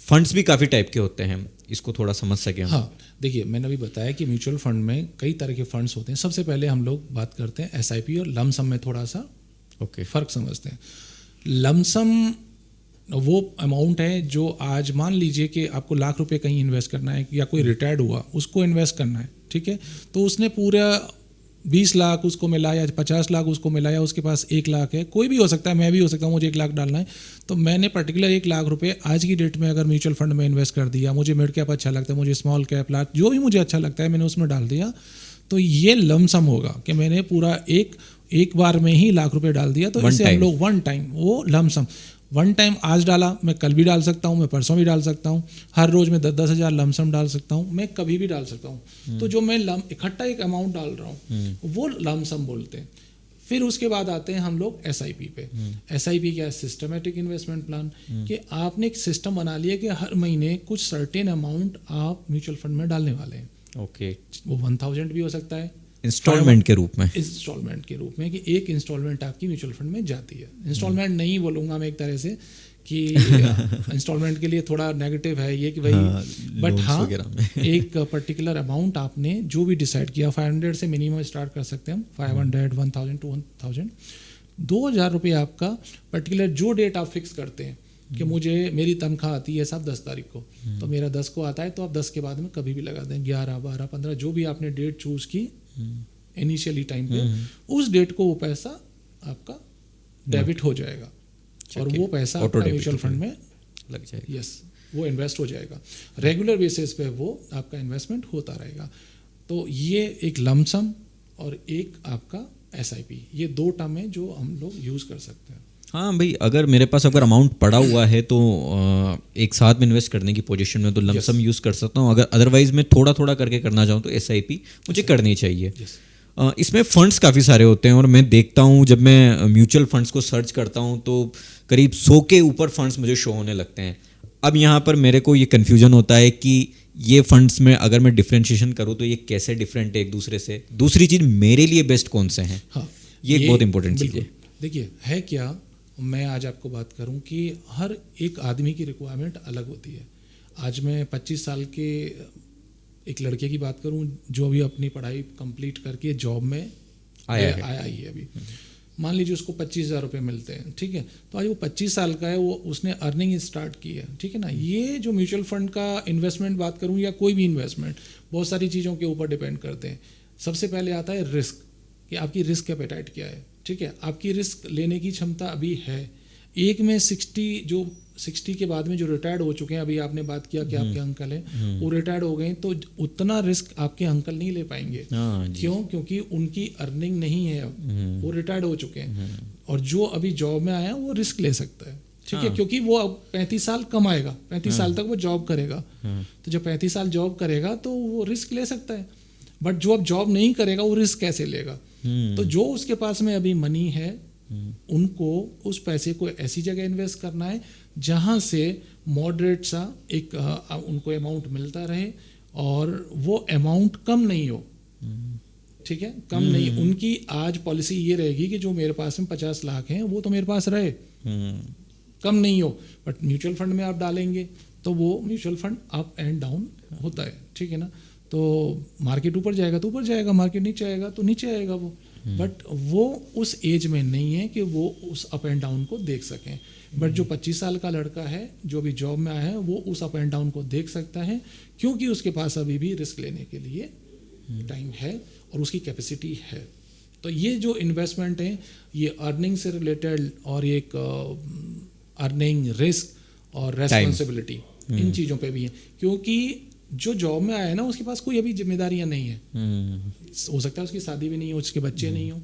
Speaker 1: फंड्स भी काफ़ी टाइप के होते हैं, इसको थोड़ा समझ सकें।
Speaker 2: हाँ, देखिए मैंने अभी बताया कि म्यूचुअल फंड में कई तरह के फंड्स होते हैं। सबसे पहले हम लोग बात करते हैं एसआईपी और लमसम में थोड़ा सा फ़र्क समझते हैं। लमसम वो अमाउंट है जो आज मान लीजिए कि आपको ₹1,00,000 कहीं इन्वेस्ट करना है, या कोई रिटायर्ड हुआ उसको इन्वेस्ट करना है, ठीक है, तो उसने पूरा 20 लाख उसको मिला या 50 लाख उसको मिला, या उसके पास 1 लाख है, कोई भी हो सकता है, मैं भी हो सकता हूँ, मुझे 1 लाख डालना है, तो मैंने पर्टिकुलर ₹1,00,000 आज की डेट में अगर म्यूचुअल फंड में इन्वेस्ट कर दिया, मुझे मिड कैप अच्छा लगता है, मुझे स्मॉल कैप, लार्ज, जो भी मुझे अच्छा लगता है मैंने उसमें डाल दिया, तो ये लमसम होगा कि मैंने पूरा एक बार में ही ₹1,00,000 डाल दिया। तो इसे हम लोग वन टाइम, वो लमसम वन टाइम आज डाला, मैं कल भी डाल सकता हूँ, मैं परसों भी डाल सकता हूँ, हर रोज़ में 10-10 हज़ार लमसम डाल सकता हूँ, मैं कभी भी डाल सकता हूँ। तो जो मैं इकट्ठा एक अमाउंट डाल रहा हूँ वो लमसम बोलते हैं। फिर उसके बाद आते हैं हम लोग एसआईपी पे। एसआईपी क्या है? सिस्टमेटिक इन्वेस्टमेंट प्लान, कि आपने एक सिस्टम बना लिया कि हर महीने कुछ सर्टेन अमाउंट आप म्यूचुअल फंड में डालने वाले हैं।
Speaker 1: ओके,
Speaker 2: वो 1000 भी हो सकता है,
Speaker 1: इंस्टॉलमेंट के रूप में कि एक इंस्टॉलमेंट आपकी म्यूचुअल फंड में जाती है। इंस्टॉलमेंट नहीं बोलूँगा मैं एक तरह से कि इंस्टॉलमेंट के लिए थोड़ा नेगेटिव है ये कि भाई, बट हाँ एक पर्टिकुलर अमाउंट आपने जो भी डिसाइड किया, 500 से मिनिमम स्टार्ट कर सकते हैं हम, 500, 1000, 2000, ₹2,000 आपका पर्टिकुलर जो डेट आप फिक्स करते हैं कि मुझे मेरी तनख्वाह आती है साहब 10 तारीख को, तो मेरा 10 को आता है, तो आप 10 के बाद में कभी भी लगा दें, 11, 12, 15 जो भी आपने डेट चूज़ की इनिशियली टाइम पे, उस डेट को वो पैसा आपका डेबिट हो जाएगा और वो पैसा आपका म्यूचुअल फंड में लग जाएगा।
Speaker 2: यस, वो इन्वेस्ट हो जाएगा। रेगुलर बेसिस पे वो आपका इन्वेस्टमेंट होता रहेगा। तो ये एक लमसम और एक आपका एसआईपी, ये 2 टर्म है जो हम लोग यूज़ कर सकते हैं।
Speaker 1: हाँ भाई, अगर मेरे पास अमाउंट पड़ा हुआ है तो एक साथ में इन्वेस्ट करने की पोजीशन में तो लमसम यूज़ कर सकता हूँ। अगर अदरवाइज मैं थोड़ा थोड़ा करके करना चाहूँ तो एसआईपी मुझे करनी चाहिए। इसमें फ़ंड्स काफ़ी सारे होते हैं और मैं देखता हूँ जब मैं म्यूचुअल फंड्स को सर्च करता हूँ तो करीब 100 के ऊपर फंड्स मुझे शो होने लगते हैं। अब यहाँ पर मेरे को ये कन्फ्यूजन होता है कि ये फंड्स में अगर मैं डिफरेंशिएशन करूँ तो ये कैसे डिफरेंट है एक दूसरे से, दूसरी चीज़ मेरे लिए बेस्ट कौन से हैं।
Speaker 2: हाँ,
Speaker 1: ये एक बहुत इंपॉर्टेंट चीज़ है।
Speaker 2: देखिए है क्या, मैं आज आपको बात करूं कि हर एक आदमी की रिक्वायरमेंट अलग होती है। आज मैं 25 साल के एक लड़के की बात करूं जो अभी अपनी पढ़ाई कंप्लीट करके जॉब में आया ही है अभी। मान लीजिए उसको 25,000 रुपये मिलते हैं, ठीक है, तो आज वो 25 साल का है, वो उसने अर्निंग स्टार्ट की है, ठीक है ना। ये जो म्यूचुअल फंड का इन्वेस्टमेंट बात करूं या कोई भी इन्वेस्टमेंट, बहुत सारी चीज़ों के ऊपर डिपेंड करते हैं। सबसे पहले आता है रिस्क, कि आपकी रिस्क एपेटाइट क्या है, ठीक है, आपकी रिस्क लेने की क्षमता अभी है। एक में 60 के बाद में जो रिटायर्ड हो चुके हैं, अभी आपने बात किया कि आपके अंकल हैं, वो रिटायर्ड हो गए, तो उतना रिस्क आपके अंकल नहीं ले पाएंगे। क्यों? क्योंकि उनकी अर्निंग नहीं है अब, वो रिटायर्ड हो चुके हैं। और जो अभी जॉब में आया वो रिस्क ले सकता है, ठीक है, क्योंकि वो अब 35 साल कमाएगा, 35 साल तक वो जॉब करेगा। तो जब 35 साल जॉब करेगा तो वो रिस्क ले सकता है। बट जो अब जॉब नहीं करेगा वो रिस्क कैसे लेगा? तो जो उसके पास में अभी मनी है, उनको उस पैसे को ऐसी जगह इन्वेस्ट करना है जहां से मॉडरेट सा एक उनको अमाउंट मिलता रहे और वो अमाउंट कम नहीं हो, ठीक है, कम नहीं। उनकी आज पॉलिसी ये रहेगी कि जो मेरे पास में 50 लाख हैं वो तो मेरे पास रहे, कम नहीं हो। बट म्यूचुअल फंड में आप डालेंगे तो वो mutual fund up and down होता है, ठीक है ना। तो मार्केट ऊपर जाएगा तो ऊपर जाएगा, मार्केट नीचे आएगा तो नीचे आएगा वो। बट वो उस एज में नहीं है कि वो उस अप एंड डाउन को देख सकें। बट जो 25 साल का लड़का है जो अभी जॉब में आया है, वो उस अप एंड डाउन को देख सकता है, क्योंकि उसके पास अभी भी रिस्क लेने के लिए टाइम है और उसकी कैपेसिटी है। तो ये जो इन्वेस्टमेंट है ये अर्निंग से रिलेटेड और एक अर्निंग, रिस्क और रेस्पॉन्सिबिलिटी, इन चीज़ों पे भी है। क्योंकि जो जॉब में आया है ना, उसके पास कोई अभी जिम्मेदारियां नहीं है। हो सकता है उसकी शादी भी नहीं हो, उसके बच्चे नहीं हो।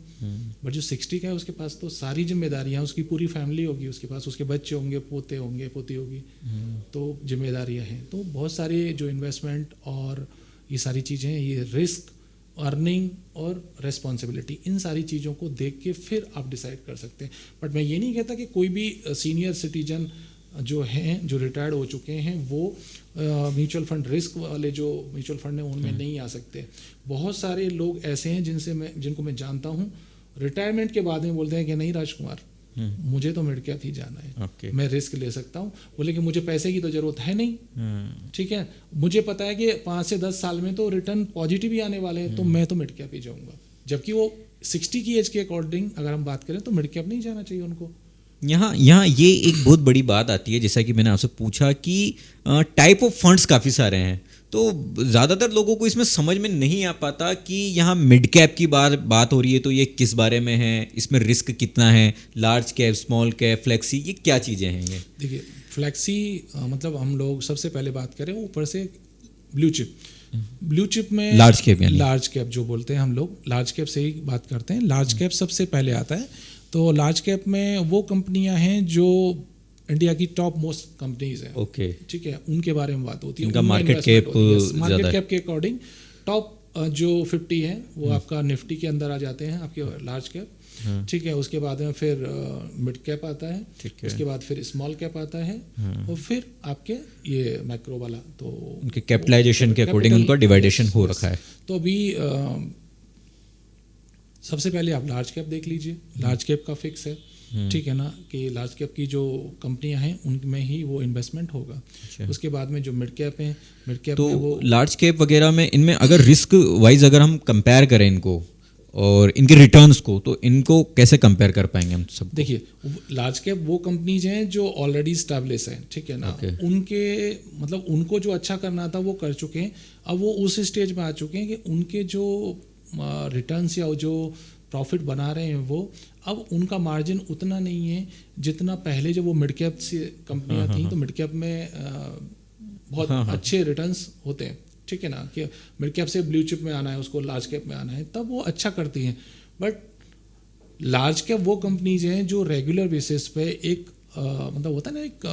Speaker 2: बट जो 60 का है उसके पास तो सारी जिम्मेदारियां, उसकी पूरी फैमिली होगी, उसके पास उसके बच्चे होंगे, पोते होंगे, पोती होगी, तो जिम्मेदारियां हैं। तो बहुत सारे जो इन्वेस्टमेंट और ये सारी चीज़ें, ये रिस्क, अर्निंग और रेस्पॉन्सिबिलिटी, इन सारी चीज़ों को देख के फिर आप डिसाइड कर सकते हैं। बट मैं ये नहीं कहता कि कोई भी सीनियर सिटीजन जो हैं, जो रिटायर्ड हो चुके हैं, वो म्यूचुअल फंड रिस्क वाले जो म्यूचुअल फंड है उनमें नहीं आ सकते। बहुत सारे लोग ऐसे हैं जिनको मैं जानता हूँ, रिटायरमेंट के बाद में बोलते हैं कि नहीं राजकुमार, मुझे तो मिड कैप ही जाना है, मैं रिस्क ले सकता हूँ। बोले कि मुझे पैसे की तो जरूरत है नहीं, ठीक है, मुझे पता है कि 5 से 10 साल में तो रिटर्न पॉजिटिव ही आने वाले हैं, तो मैं तो मिड कैप ही जाऊँगा। जबकि वो 60 की एज के अकॉर्डिंग अगर हम बात करें तो मिड कैप नहीं जाना चाहिए उनको।
Speaker 1: यहाँ ये एक बहुत बड़ी बात आती है, जैसा कि मैंने आपसे पूछा कि टाइप ऑफ फंड्स काफ़ी सारे हैं, तो ज़्यादातर लोगों को इसमें समझ में नहीं आ पाता कि यहाँ मिड कैप की बात हो रही है तो ये किस बारे में है, इसमें रिस्क कितना है, large cap, small cap, flexi, ये क्या चीज़ें हैं ये?
Speaker 2: देखिए फ्लेक्सी मतलब हम लोग सबसे पहले बात करें ऊपर से ब्लू चिप में
Speaker 1: लार्ज कैप
Speaker 2: जो बोलते हैं हम लोग, लार्ज कैप से ही बात करते हैं। लार्ज कैप सबसे पहले आता है। तो लार्ज कैप में वो कंपनियां हैं जो इंडिया की टॉप मोस्ट कंपनीज हैं,
Speaker 1: ओके,
Speaker 2: ठीक है, उनके बारे में बात होती है।
Speaker 1: उनका मार्केट कैप
Speaker 2: के अकॉर्डिंग टॉप जो 50 है वो आपका निफ्टी के अंदर आ जाते हैं, आपके लार्ज कैप, ठीक है। उसके बाद में फिर मिड कैप आता है, उसके बाद फिर स्मॉल कैप आता है, और फिर आपके ये मैक्रो वाला। तो
Speaker 1: उनके कैपिटलाइजेशन के अकॉर्डिंग उनका डिवाइडेशन हो रखा है।
Speaker 2: तो अभी सबसे पहले आप लार्ज कैप देख लीजिए, लार्ज कैप का फिक्स है, ठीक है ना, कि लार्ज कैप की जो कंपनियां हैं उनमें ही वो इन्वेस्टमेंट होगा। उसके बाद में जो मिड कैप है, मिड कैप
Speaker 1: तो
Speaker 2: में वो
Speaker 1: लार्ज कैप वगैरह में, इनमें अगर रिस्क वाइज अगर हम कंपेयर करें इनको और इनके रिटर्न्स को, तो इनको कैसे कंपेयर कर पाएंगे हम सब?
Speaker 2: देखिए लार्ज कैप वो कंपनीज हैं जो ऑलरेडी स्टैब्लिश हैं, ठीक है ना, उनके मतलब उनको जो अच्छा करना था वो कर चुके हैं। अब वो उस स्टेज में आ चुके हैं कि उनके जो रिटर्न्स या जो प्रॉफिट बना रहे हैं वो अब उनका मार्जिन उतना नहीं है जितना पहले जब वो मिड कैप से कंपनियां थी। तो मिड कैप में बहुत अच्छे रिटर्न्स होते हैं, ठीक है ना, कि मिड कैप से ब्लू चिप में आना है, उसको लार्ज कैप में आना है, तब वो अच्छा करती हैं। बट लार्ज कैप वो कंपनीज हैं जो रेगुलर बेसिस पे एक मतलब होता है ना, एक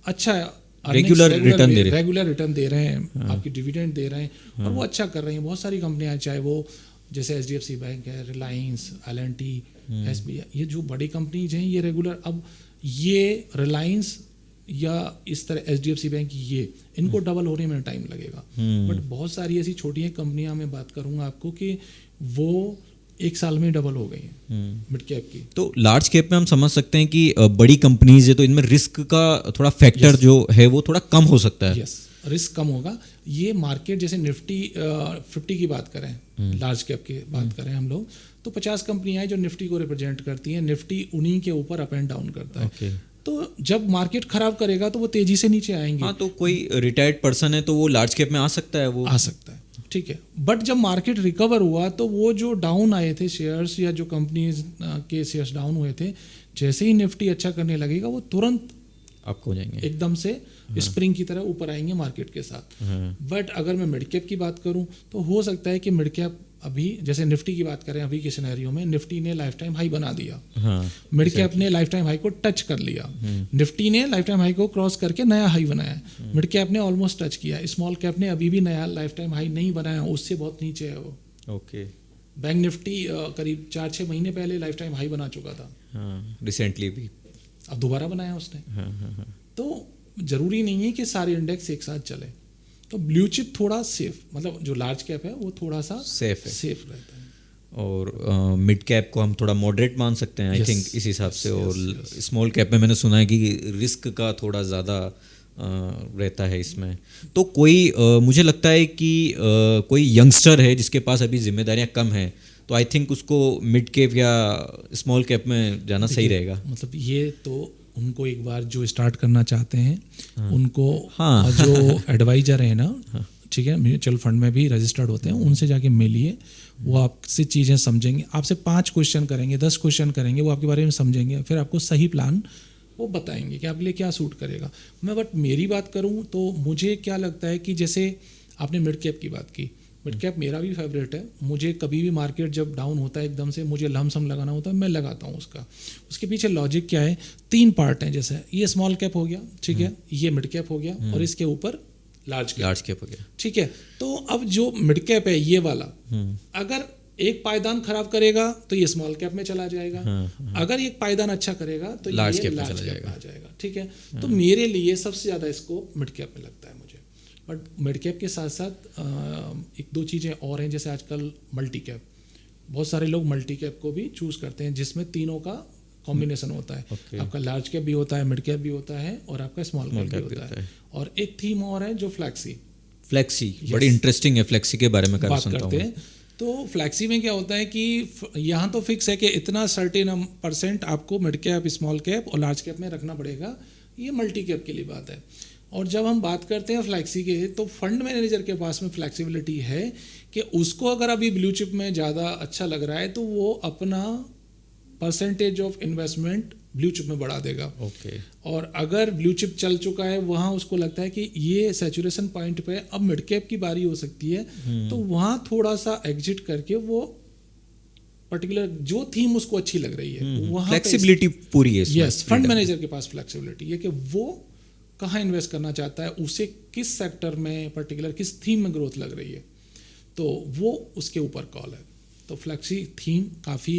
Speaker 2: अच्छा
Speaker 1: रेगुलर
Speaker 2: रिटर्न दे रहे हैं, आपकी डिविडेंड दे रहे हैं, और वो अच्छा कर रही हैं। बहुत सारी कंपनियां, चाहे वो जैसे HDFC बैंक है, रिलायंस, L&T, SBI, ये जो बड़ी कंपनीज हैं ये रेगुलर। अब ये रिलायंस या इस तरह HDFC बैंक, ये इनको डबल होने में टाइम लगेगा। बट बहुत सारी ऐसी छोटी कंपनियां, मैं बात करूंगा आपको कि वो 1 साल में डबल हो गई हैं मिड कैप की।
Speaker 1: तो लार्ज कैप में हम समझ सकते हैं कि बड़ी कंपनीज है तो इनमें रिस्क का थोड़ा फैक्टर जो है वो थोड़ा कम हो सकता है।
Speaker 2: यस, रिस्क कम होगा। ये मार्केट जैसे निफ्टी 50 की बात करें, लार्ज कैप की बात करें हम लोग, तो 50 कंपनियां हैं जो निफ्टी को रिप्रेजेंट करती हैं। निफ्टी उन्हीं के ऊपर अप एंड डाउन करता है। तो जब मार्केट खराब करेगा तो वो तेजी से नीचे आएंगे।
Speaker 1: हाँ, तो कोई रिटायर्ड पर्सन है तो वो लार्ज कैप में आ सकता है, वो
Speaker 2: आ सकता है, ठीक है। बट जब मार्केट रिकवर हुआ तो वो जो डाउन आए थे शेयर्स या जो कंपनीज के शेयर्स डाउन हुए थे, जैसे ही निफ्टी अच्छा करने लगेगा वो तुरंत
Speaker 1: आपको हो जाएंगे,
Speaker 2: एकदम से स्प्रिंग की तरह ऊपर आएंगे मार्केट के साथ। बट अगर मैं मिड कैप की बात करूं तो हो सकता है कि मिड कैप अभी, जैसे निफ्टी की बात करें, अभी के सिनेरियो में निफ्टी ने लाइफ टाइम हाई बना दिया, मिड कैप ने लाइफ टाइम हाई को टच कर लिया। निफ्टी ने लाइफ टाइम हाई को क्रॉस करके नया हाई बनाया, मिड कैप ने ऑलमोस्ट टच किया। स्मॉल कैप ने अभी भी नया लाइफ टाइम हाई नहीं बनाया, उससे बहुत नीचे है वो।
Speaker 1: ओके।
Speaker 2: बैंक निफ्टी करीब 4-6 महीने पहले लाइफ टाइम हाई बना चुका था,
Speaker 1: रिसेंटली भी,
Speaker 2: अब दोबारा बनाया उसने। तो जरूरी नहीं है कि सारे इंडेक्स एक साथ चले। तो ब्लू चिप थोड़ा सेफ, मतलब जो लार्ज कैप है वो थोड़ा सा
Speaker 1: सेफ
Speaker 2: रहता है।
Speaker 1: और मिड कैप को हम थोड़ा मॉडरेट मान सकते हैं, आई थिंक इस हिसाब से। और स्मॉल कैप में मैंने सुना है कि रिस्क का थोड़ा ज़्यादा रहता है इसमें। तो कोई मुझे लगता है कि कोई यंगस्टर है जिसके पास अभी जिम्मेदारियां कम हैं, तो आई थिंक उसको मिड कैप या स्मॉल कैप में जाना सही रहेगा।
Speaker 2: मतलब ये तो उनको एक बार जो स्टार्ट करना चाहते हैं उनको जो एडवाइजर है ना, ठीक है, म्यूचुअल फंड में भी रजिस्टर्ड होते हैं, उनसे जाके मिलिए। वो आपसे चीज़ें समझेंगे, आपसे 5 क्वेश्चन करेंगे, 10 क्वेश्चन करेंगे, वो आपके बारे में समझेंगे, फिर आपको सही प्लान वो बताएंगे कि आपके लिए क्या सूट करेगा। बट मेरी बात करूं तो मुझे क्या लगता है कि जैसे आपने मिड कैप की बात की, मिड कैप मेरा भी फेवरेट है। मुझे कभी भी मार्केट जब डाउन होता है एकदम से, मुझे लमसम लगाना होता है, मैं लगाता हूँ उसका। उसके पीछे लॉजिक क्या है, 3 पार्ट हैं। जैसे ये स्मॉल कैप हो गया, ठीक है, ये मिड कैप हो गया, और इसके ऊपर लार्ज कैप
Speaker 1: हो गया,
Speaker 2: ठीक है। तो अब जो मिड कैप है ये वाला, अगर एक पायदान खराब करेगा तो ये स्मॉल कैप में चला जाएगा, अगर एक पायदान अच्छा करेगा तो
Speaker 1: लार्ज
Speaker 2: ये
Speaker 1: कैप
Speaker 2: लार्ज कैप में आ जाएगा, ठीक है। तो मेरे लिए सबसे ज़्यादा स्कोप मिड कैप में लगता है मुझे। बट मिड कैप के साथ साथ 1-2 चीज़ें और हैं, जैसे आजकल मल्टी कैप, बहुत सारे लोग मल्टी कैप को भी चूज़ करते हैं, जिसमें तीनों का कॉम्बिनेशन होता है। आपका लार्ज कैप भी होता है, मिड कैप भी होता है, और आपका स्मॉल कैप भी होता है। और एक थीम और है जो फ्लैक्सी,
Speaker 1: बड़ी इंटरेस्टिंग है। फ्लैक्सी के बारे में
Speaker 2: बात करते हैं। तो फ्लैक्सी में क्या होता है कि यहाँ तो फिक्स है कि इतना सर्टेन % आपको मिड कैप, स्मॉल कैप और लार्ज कैप में रखना पड़ेगा। ये मल्टी कैप के लिए बात है। और जब हम बात करते हैं फ्लैक्सी के, तो फंड मैनेजर के पास में फ्लैक्सिबिलिटी है कि उसको अगर अभी ब्लू चिप में ज़्यादा अच्छा लग रहा है तो वो अपना % ऑफ इन्वेस्टमेंट ब्लू चिप में बढ़ा देगा। और अगर ब्लू चिप चल चुका है, वहाँ उसको लगता है कि ये सैचुरेशन पॉइंट पे अब मिड कैप की बारी हो सकती है, तो वहाँ थोड़ा सा एग्जिट करके वो पर्टिकुलर जो थीम उसको अच्छी लग रही है, वहाँ
Speaker 1: फ्लेक्सिबिलिटी पूरी है।
Speaker 2: यस, फंड मैनेजर के पास फ्लेक्सिबिलिटी है कि वो कहाँ इन्वेस्ट करना चाहता है, उसे किस सेक्टर में पर्टिकुलर किस थीम में ग्रोथ लग रही है, तो वो उसके ऊपर कॉल है। तो फ्लेक्सी थीम काफ़ी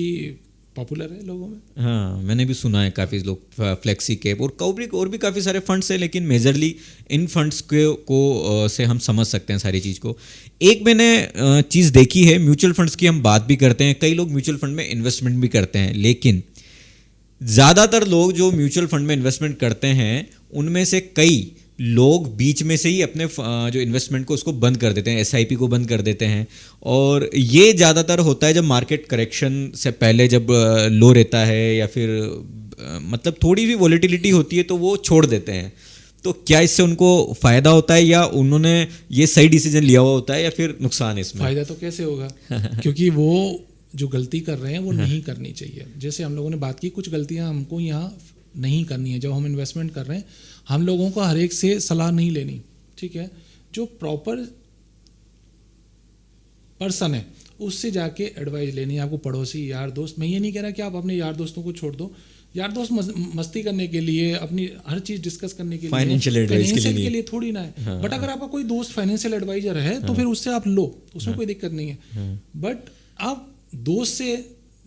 Speaker 2: पॉपुलर है लोगों में।
Speaker 1: हाँ, मैंने भी सुना है काफ़ी लोग फ्लेक्सी कैप और भी काफ़ी सारे फंड्स हैं, लेकिन मेजरली इन फंड्स को से हम समझ सकते हैं सारी चीज़ को। एक मैंने चीज़ देखी है, म्यूचुअल फंड्स की हम बात भी करते हैं, कई लोग म्यूचुअल फंड में इन्वेस्टमेंट भी करते हैं, लेकिन ज़्यादातर लोग जो म्यूचुअल फंड में इन्वेस्टमेंट करते हैं उनमें से कई लोग बीच में से ही अपने जो इन्वेस्टमेंट को उसको बंद कर देते हैं, SIP को बंद कर देते हैं। और ये ज़्यादातर होता है जब मार्केट करेक्शन से पहले, जब लो रहता है या फिर मतलब थोड़ी भी वॉलेटिलिटी होती है तो वो छोड़ देते हैं। तो क्या इससे उनको फ़ायदा होता है, या उन्होंने ये सही डिसीजन लिया हुआ होता है, या फिर नुकसान है इसमें?
Speaker 2: फ़ायदा तो कैसे होगा क्योंकि वो जो गलती कर रहे हैं वो नहीं करनी चाहिए। जैसे हम लोगों ने बात की, कुछ गलतियां हमको यहाँ नहीं करनी है। जब हम इन्वेस्टमेंट कर रहे हैं, हम लोगों को हर एक से सलाह नहीं लेनी, ठीक है। जो प्रॉपर पर्सन है उससे जाके एडवाइस लेनी है, आपको पड़ोसी, यार दोस्त। मैं ये नहीं कह रहा कि आप अपने यार दोस्तों को छोड़ दो, यार दोस्त मस्ती करने के लिए, अपनी हर चीज़ डिस्कस करने के लिए,
Speaker 1: फाइनेंशियल एडवाइस के लिए
Speaker 2: थोड़ी ना है। बट अगर आपका कोई दोस्त फाइनेंशियल एडवाइजर है तो फिर उससे आप लो, उसमें कोई दिक्कत नहीं है। बट आप दोस्त से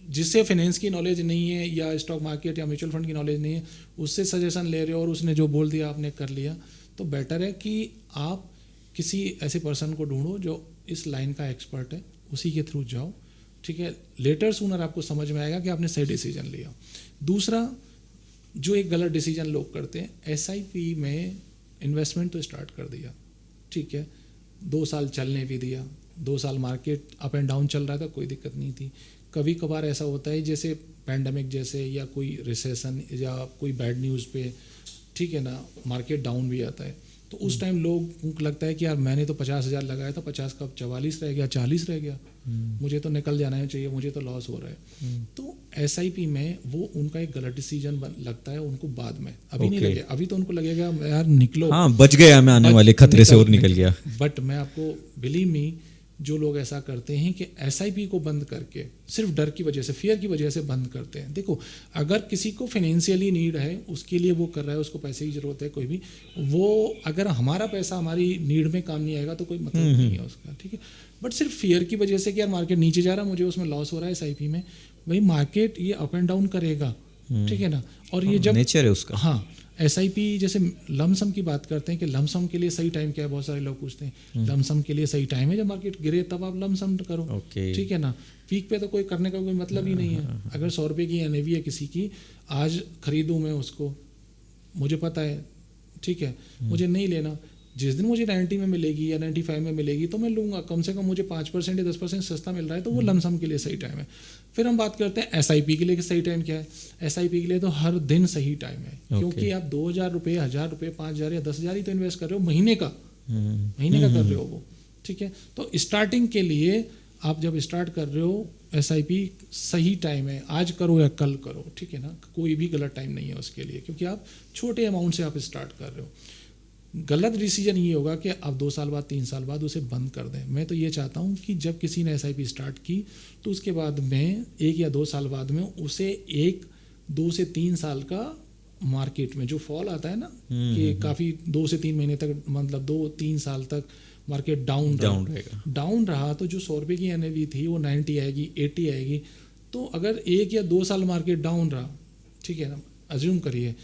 Speaker 2: जिससे फाइनेंस की नॉलेज नहीं है या स्टॉक मार्केट या म्यूचुअल फंड की नॉलेज नहीं है, उससे सजेशन ले रहे हो और उसने जो बोल दिया आपने कर लिया, तो बेटर है कि आप किसी ऐसे पर्सन को ढूंढो जो इस लाइन का एक्सपर्ट है, उसी के थ्रू जाओ, ठीक है। लेटर सूनर आपको समझ में आएगा कि आपने सही डिसीजन लिया। दूसरा, जो एक गलत डिसीजन लोग करते हैं, एसआईपी में इन्वेस्टमेंट तो स्टार्ट कर दिया, ठीक है, 2 साल चलने भी दिया, 2 साल मार्केट अप एंड डाउन चल रहा था, कोई दिक्कत नहीं थी। कभी कभार ऐसा होता है जैसे पैंडमिक जैसे या कोई रिसेशन या कोई बैड न्यूज़ पे, ठीक है ना, मार्केट डाउन भी आता है, तो उस टाइम लोगों को लगता है कि यार मैंने तो 50,000 लगाया था, 50 का 44 रह गया, 40 रह गया, मुझे तो निकल जाना चाहिए, मुझे तो लॉस हो रहा है। तो एसआईपी में वो उनका एक गलत डिसीजन लगता है उनको बाद में, अभी नहीं लगे, अभी तो उनको लगेगा यार निकलो,
Speaker 1: हाँ बच गया मैं आने वाले खतरे से और निकल गया।
Speaker 2: बट मैं आपको बिलीव मी, जो लोग ऐसा करते हैं कि एसआईपी को बंद करके सिर्फ डर की वजह से, फियर की वजह से बंद करते हैं। देखो, अगर किसी को फाइनेंशियली नीड है, उसके लिए वो कर रहा है, उसको पैसे की ज़रूरत है, कोई भी वो, अगर हमारा पैसा हमारी नीड में काम नहीं आएगा तो कोई मतलब नहीं है उसका, ठीक है। बट सिर्फ फियर की वजह से कि यार मार्केट नीचे जा रहा है, मुझे उसमें लॉस हो रहा है एसआईपी में, भाई मार्केट ये अप एंड डाउन करेगा, ठीक है ना। और ये जब
Speaker 1: नेचर है उसका।
Speaker 2: हाँ, एसआईपी जैसे लमसम की बात करते हैं कि लमसम के लिए सही टाइम क्या है, बहुत सारे लोग पूछते हैं। लमसम के लिए सही टाइम है जब मार्केट गिरे, तब आप लमसम करो, ठीक है ना। पीक पे तो कोई करने का कोई मतलब ही नहीं है। अगर 100 रुपये की एनएवी है किसी की, आज खरीदूं मैं उसको, मुझे पता है, ठीक है, मुझे नहीं लेना, जिस दिन मुझे 90 में मिलेगी या 95 में मिलेगी तो मैं लूँगा, कम से कम मुझे 5% या 10% सस्ता मिल रहा है, तो वो लमसम के लिए सही टाइम है। फिर हम बात करते हैं एसआईपी के लिए कि सही टाइम क्या है। एसआईपी के लिए तो हर दिन सही टाइम है, क्योंकि आप 2,000 रुपये, 1,000 रुपये, 5,000 या 10,000 ही तो इन्वेस्ट कर रहे हो, महीने का कर रहे हो वो, ठीक है। तो स्टार्टिंग के लिए आप जब स्टार्ट कर रहे हो, एसआईपी सही टाइम है, आज करो या कल करो, ठीक है ना, कोई भी गलत टाइम नहीं है उसके लिए, क्योंकि आप छोटे अमाउंट से आप स्टार्ट कर रहे हो। गलत डिसीजन ये होगा कि आप 2 साल बाद, 3 साल बाद उसे बंद कर दें। मैं तो ये चाहता हूँ कि जब किसी ने एसआईपी स्टार्ट की तो उसके बाद में 1 या 2 साल बाद में उसे 2 से 3 साल का मार्केट में जो फॉल आता है ना, कि काफ़ी 2 से 3 महीने तक, मतलब 2-3 साल तक मार्केट डाउन रहा, तो जो 100 रुपये की एनएवी थी वो 90 आएगी, 80 आएगी। तो अगर 1 या 2 साल मार्केट डाउन रहा, ठीक है ना, अज्यूम करिए,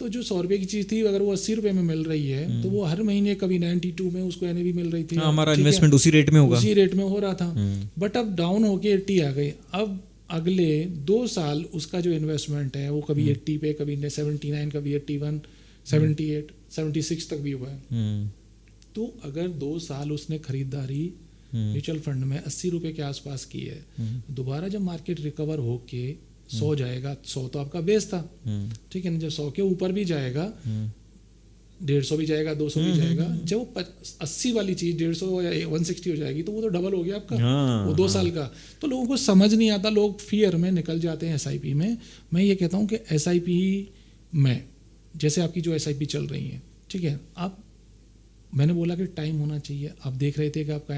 Speaker 2: तो जो 100 रुपये की चीज़ थी अगर वो 80 रुपये में मिल रही है, तो वो हर महीने कभी 92 में उसको एनएवी मिल रही थी,
Speaker 1: हमारा इन्वेस्टमेंट उसी रेट में होगा,
Speaker 2: उसी रेट में हो रहा था। बट अब डाउन होके 80 आ गई। अब अगले 2 साल उसका जो इन्वेस्टमेंट है वो कभी 80 पे, कभी 79, कभी 81, 78, 76 तक भी हुआ है। तो अगर 2 साल उसने खरीदारी म्यूचुअल फंड में 80 रुपये के आसपास की है, दोबारा जब मार्केट रिकवर होके 100 जाएगा, 100 तो आपका बेस था, ठीक है ना, जब 100 के ऊपर भी जाएगा, 150 भी जाएगा, 200 भी जाएगा, जब 80 वाली चीज़ 150 या 160 हो जाएगी तो वो तो डबल हो गया आपका, वो 2 साल का। तो लोगों को समझ नहीं आता, लोग फियर में निकल जाते हैं एसआईपी में। मैं ये कहता हूँ कि एसआईपी में जैसे आपकी जो एसआईपी चल रही है, ठीक है, आप, मैंने बोला कि टाइम होना चाहिए। आप देख रहे थे कि आपका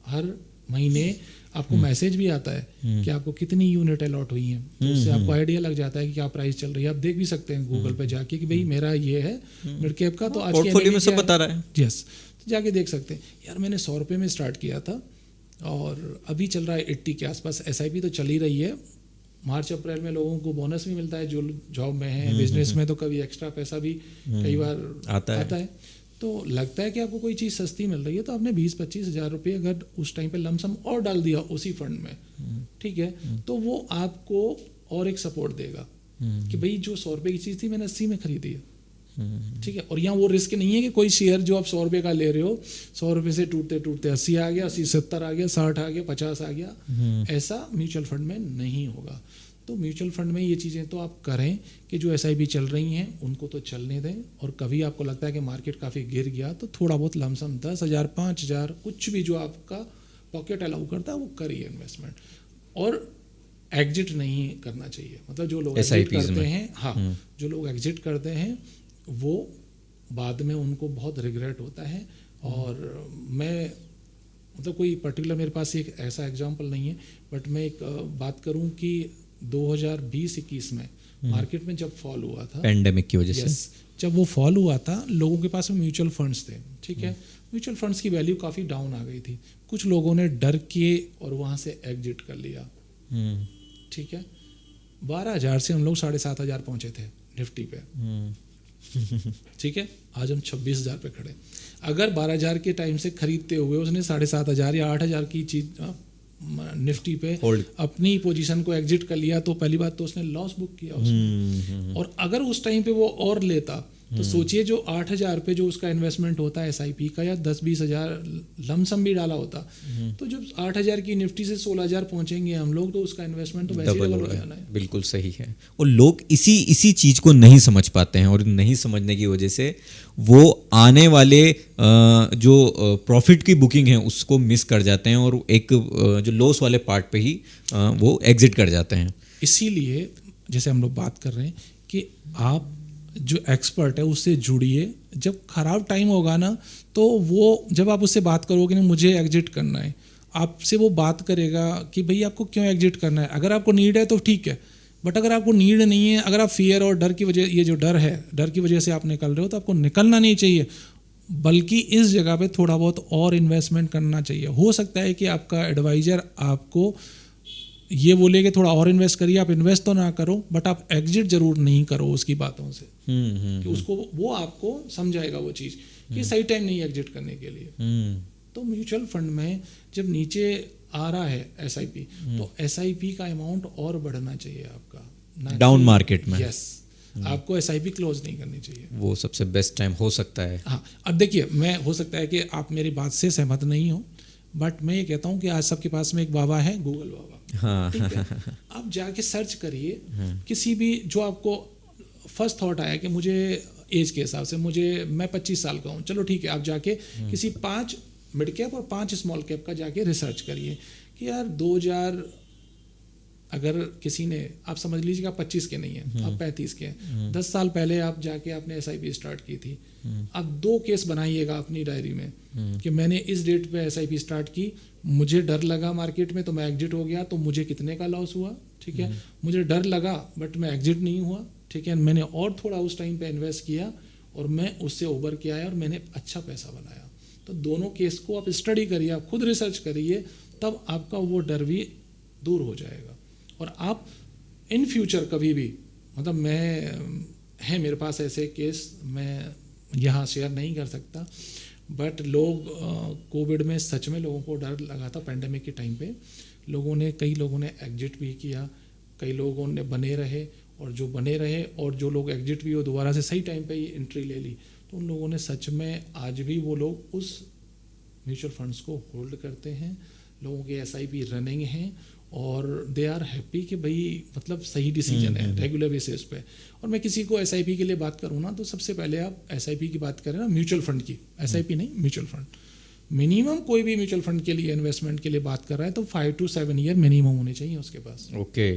Speaker 2: हर महीने आपको मैसेज भी आता है कि आपको कितनी यूनिट अलॉट हुई हैं, तो उससे आपको आइडिया लग जाता है कि क्या प्राइस चल रही है। आप देख भी सकते हैं गूगल पे जाके कि भाई मेरा ये है मिड कैप का, तो आज
Speaker 1: पोर्टफोलियो में सब बता रहा है।
Speaker 2: यस, तो जाके देख सकते हैं। यार मैंने 100 रुपये में स्टार्ट किया था और अभी चल रहा है 80 के आसपास। एसआईपी तो चल ही रही है। मार्च अप्रैल में लोगों को बोनस भी मिलता है जो जॉब में है, बिजनेस में तो कभी एक्स्ट्रा पैसा भी कई बार आता है। तो लगता है कि आपको कोई चीज़ सस्ती मिल रही है, तो आपने 20-25 हज़ार रुपये अगर उस टाइम पे लमसम और डाल दिया उसी फंड में, ठीक है, तो वो आपको और एक सपोर्ट देगा कि भाई जो 100 रुपये की चीज़ थी मैंने 80 में खरीदी है, ठीक है। और यहाँ वो रिस्क नहीं है कि कोई शेयर जो आप 100 रुपये का ले रहे हो, 100 रुपये से टूटते टूटते 80 आ गया, 80 70 आ गया, 60 आ गया, 50 आ गया, ऐसा म्यूचुअल फंड में नहीं होगा। तो म्यूचुअल फंड में ये चीज़ें तो आप करें कि जो एसआईपी चल रही हैं उनको तो चलने दें, और कभी आपको लगता है कि मार्केट काफ़ी गिर गया तो थोड़ा बहुत लमसम 10,000, 5,000, कुछ भी जो आपका पॉकेट अलाउ करता है वो करिए इन्वेस्टमेंट। और एग्जिट नहीं करना चाहिए, मतलब जो लोग एग्जिट करते हैं, हाँ, जो लोग एग्जिट करते हैं वो बाद में उनको बहुत रिग्रेट होता है। और मैं, मतलब कोई पर्टिकुलर मेरे पास एक ऐसा एग्जाम्पल नहीं है, बट मैं एक बात करूं कि 2020-21 में मार्केट में जब फॉल हुआ था
Speaker 1: पैंडेमिक की वजह से,
Speaker 2: जब वो फॉल हुआ था, लोगों के पास में म्यूचुअल फंड्स थे, ठीक है, म्यूचुअल फंड्स की वैल्यू काफ़ी डाउन आ गई थी। कुछ लोगों ने डर के और वहाँ से एग्जिट कर लिया, ठीक है, 12,000 से हम लोग 7,500 पहुंचे थे निफ्टी पे, ठीक है, आज हम 26,000 पे खड़े। अगर 12,000 के टाइम से खरीदते हुए उसने 7,500 या 8,000 की चीज निफ्टी पे अपनी पोजीशन को एग्जिट कर लिया, तो पहली बात तो उसने लॉस बुक किया उसमें। और अगर उस टाइम पे वो और लेता तो सोचिए जो 8,000 पे जो उसका इन्वेस्टमेंट होता है SIP का, या 10-20 हज़ार लमसम भी डाला होता, तो जब 8,000 की निफ्टी से 16,000 पहुंचेंगे हम लोग, तो उसका इन्वेस्टमेंट तो वैसे ही डबल हो जाना है।
Speaker 1: बिल्कुल सही है। और लोग इसी चीज़ को नहीं समझ पाते हैं, और नहीं समझने की वजह से वो आने वाले जो प्रॉफिट की बुकिंग है उसको मिस कर जाते हैं, और एक जो लॉस वाले पार्ट पे ही वो एग्जिट कर जाते हैं।
Speaker 2: इसीलिए जैसे हम लोग बात कर रहे हैं कि आप जो एक्सपर्ट है उससे जुड़िए। जब खराब टाइम होगा ना, तो वो जब आप उससे बात करोगे ना मुझे एग्जिट करना है, आपसे वो बात करेगा कि भाई आपको क्यों एग्जिट करना है। अगर आपको नीड है तो ठीक है, बट अगर आपको नीड नहीं है, अगर आप फियर और डर की वजह, ये जो डर है, डर की वजह से आप निकल रहे हो, तो आपको निकलना नहीं चाहिए, बल्कि इस जगह पे थोड़ा बहुत और इन्वेस्टमेंट करना चाहिए। हो सकता है कि आपका एडवाइज़र आपको ये बोले कि थोड़ा और इन्वेस्ट करिए, आप इन्वेस्ट तो ना करो, बट आप एग्जिट जरूर नहीं करो उसकी बातों से, कि उसको वो आपको समझाएगा वो चीज़ कि सही टाइम नहीं है एग्जिट करने के लिए। तो म्यूचुअल फंड में जब नीचे आ रहा है SIP, तो SIP का अमाउंट और बढ़ना चाहिए आपका,
Speaker 1: डाउन मार्केट में।
Speaker 2: यस, आपको SIP क्लोज नहीं करनी चाहिए,
Speaker 1: वो सबसे बेस्ट टाइम हो सकता है।
Speaker 2: हाँ, अब देखिए, मैं हो सकता है कि आप मेरी बात से सहमत नहीं हो, बट मैं ये कहता हूँ कि आज सबके पास में एक बाबा है, गूगल बाबा।
Speaker 1: हाँ,
Speaker 2: ठीक है, आप जाके सर्च करिए किसी भी, जो आपको फर्स्ट थॉट आया कि मुझे एज के हिसाब से मैं 25 साल का हूँ, चलो ठीक है, आप जाके किसी 5 मिड कैप और 5 स्मॉल कैप का जाके रिसर्च करिए कि यार 2000, अगर किसी ने, आप समझ लीजिएगा 25 के नहीं है, आप 35 के हैं, 10 साल पहले आप जाके आपने SIP स्टार्ट की थी, आप 2 केस बनाइएगा अपनी डायरी में कि मैंने इस डेट पे SIP स्टार्ट की, मुझे डर लगा मार्केट में तो मैं एग्जिट हो गया, तो मुझे कितने का लॉस हुआ, ठीक है, मुझे डर लगा बट मैं एग्जिट नहीं हुआ, ठीक है, मैंने और थोड़ा उस टाइम पे इन्वेस्ट किया और मैं उससे उभर के आया और मैंने अच्छा पैसा बनाया। तो दोनों केस को आप स्टडी करिए, आप खुद रिसर्च करिए, तब आपका वो डर भी दूर हो जाएगा। और आप इन फ्यूचर कभी भी, मतलब मेरे पास ऐसे केस मैं यहाँ शेयर नहीं कर सकता, बट लोग कोविड में सच में लोगों को डर लगा था, पेंडेमिक के टाइम पे कई लोगों ने एग्जिट भी किया, कई लोगों ने बने रहे, और जो बने रहे और जो लोग एग्जिट भी हो दोबारा से सही टाइम पे ही एंट्री ले ली, तो उन लोगों ने सच में आज भी वो लोग उस म्यूचुअल फंड्स को होल्ड करते हैं, लोगों के SIP रनिंग हैं और दे आर हैप्पी कि भाई मतलब सही डिसीजन है रेगुलर बेसिस पे। और मैं किसी को SIP के लिए बात करूँ ना, तो सबसे पहले आप SIP की बात करें ना, म्यूचुअल फंड की, SIP नहीं, म्यूचुअल फंड। मिनिमम कोई भी म्यूचुअल फंड के लिए इन्वेस्टमेंट के लिए बात कर रहा है तो 5 to 7 ईयर मिनिमम होने चाहिए उसके पास।
Speaker 1: ओके,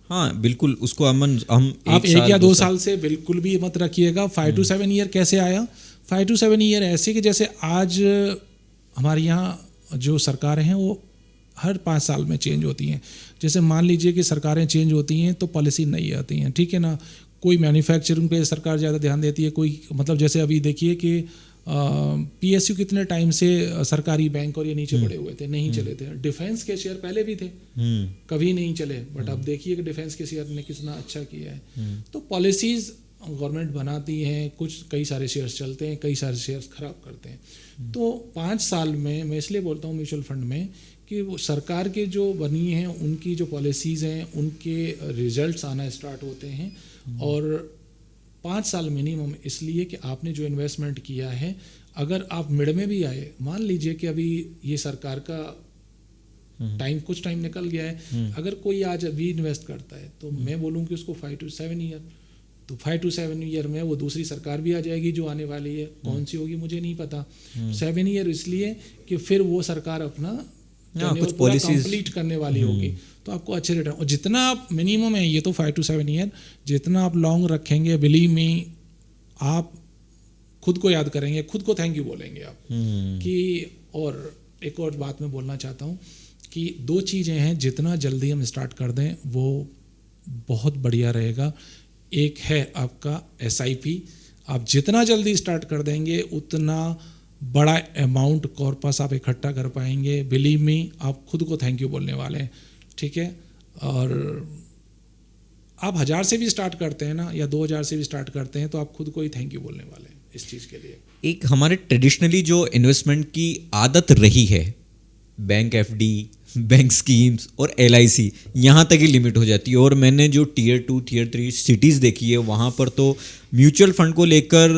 Speaker 1: हाँ बिल्कुल, उसको हम
Speaker 2: आप 1 या 2 साल से बिल्कुल भी मत रखिएगा। 5 to 7 ईयर कैसे आया? 5 to 7 ईयर ऐसे कि जैसे आज हमारे यहाँ जो सरकारें हैं वो हर 5 साल में चेंज होती हैं। जैसे मान लीजिए कि सरकारें चेंज होती हैं तो पॉलिसी नई आती हैं, ठीक है ना। कोई मैन्युफैक्चरिंग पे सरकार ज़्यादा ध्यान देती है, कोई मतलब जैसे अभी देखिए कि PSU कितने टाइम से सरकारी बैंक और ये नीचे पड़े हुए थे, नहीं चले थे। डिफेंस के शेयर पहले भी थे, कभी नहीं चले, बट अब देखिए कि डिफेंस के शेयर ने कितना अच्छा किया है। तो पॉलिसीज़ गवर्नमेंट बनाती हैं, कई सारे शेयर्स चलते हैं, कई सारे शेयर्स खराब करते हैं। तो 5 साल में मैं इसलिए बोलता हूँ म्यूचुअल फंड में कि वो सरकार के जो बनी हैं उनकी जो पॉलिसीज़ हैं उनके रिजल्ट्स आना स्टार्ट होते हैं। और 5 साल मिनिमम इसलिए कि आपने जो इन्वेस्टमेंट किया है, अगर आप मिड में भी आए, मान लीजिए कि अभी ये सरकार का कुछ टाइम निकल गया है, अगर कोई आज अभी इन्वेस्ट करता है तो मैं बोलूँ कि उसको 5 to 7 ईयर, तो 5 to 7 ईयर में वो दूसरी सरकार भी आ जाएगी जो आने वाली है, कौन सी होगी मुझे नहीं पता। 7 ईयर इसलिए कि फिर वो सरकार अपना कुछ पॉलिसीज कंप्लीट करने वाली होगी, तो आपको अच्छे रिटर्न। और जितना आप मिनिमम है ये तो 5 to 7 ईयर, जितना आप लॉन्ग रखेंगे, बिलीव मी, आप खुद को याद करेंगे, खुद को थैंक यू बोलेंगे आप कि। और एक और बात मैं बोलना चाहता हूँ कि 2 चीज़ें हैं, जितना जल्दी हम स्टार्ट कर दें वो बहुत बढ़िया रहेगा। एक है आपका SIP, आप जितना जल्दी स्टार्ट कर देंगे उतना बड़ा अमाउंट कॉर्पस आप इकट्ठा कर पाएंगे। बिलीव मी, आप खुद को थैंक यू बोलने वाले हैं, ठीक है। और आप 1000 से भी स्टार्ट करते हैं ना, या 2000 से भी स्टार्ट करते हैं, तो आप खुद को ही थैंक यू बोलने वाले हैं इस चीज़ के लिए।
Speaker 1: एक हमारे ट्रेडिशनली जो इन्वेस्टमेंट की आदत रही है, बैंक एफडी, बैंक स्कीम्स और LIC, यहाँ तक ही लिमिट हो जाती है। और मैंने जो Tier 2 Tier 3 सिटीज़ देखी है, वहाँ पर तो म्यूचुअल फंड को लेकर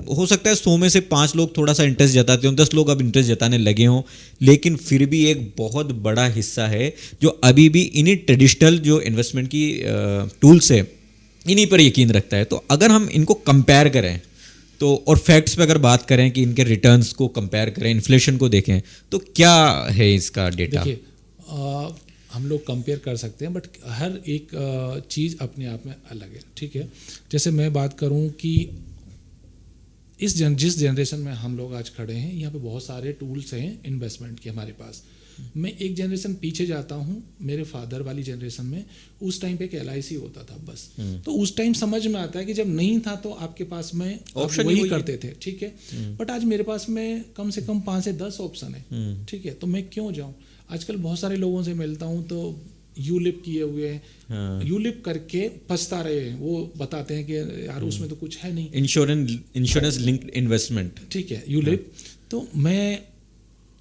Speaker 1: हो सकता है 100 में से 5 लोग थोड़ा सा इंटरेस्ट जताते हों, 10 लोग अब इंटरेस्ट जताने लगे हों, लेकिन फिर भी एक बहुत बड़ा हिस्सा है जो अभी भी इन्हीं ट्रेडिशनल जो इन्वेस्टमेंट की टूल्स है, इन्हीं पर यकीन रखता है। तो अगर हम इनको कंपेयर करें तो, और फैक्ट्स पे अगर बात करें कि इनके रिटर्न्स को कंपेयर करें, इन्फ्लेशन को देखें, तो क्या है इसका डेटा?
Speaker 2: देखिए, हम लोग कंपेयर कर सकते हैं, बट हर एक चीज़ अपने आप में अलग है, ठीक है। जैसे मैं बात करूं कि जिस जनरेशन में हम लोग आज खड़े हैं, यहाँ पे बहुत सारे टूल्स हैं इन्वेस्टमेंट के हमारे पास। मैं एक जनरेशन पीछे जाता हूँ, मेरे फादर वाली जनरेशन में उस टाइम पे एक LIC होता था बस। तो उस टाइम समझ में आता है कि जब नहीं था तो आपके पास में ऑप्शन वही करते थे, ठीक है। बट आज मेरे पास में कम से कम 5 से 10 ऑप्शन है, ठीक है। तो मैं क्यों जाऊँ? आजकल बहुत सारे लोगों से मिलता हूँ तो यूलिप किए हुए हैं, यूलिप करके पछता रहे हैं। वो बताते हैं कि यार उसमें तो कुछ है नहीं,
Speaker 1: इंश्योरेंस लिंक्ड इन्वेस्टमेंट,
Speaker 2: ठीक है, यूलिप। तो मैं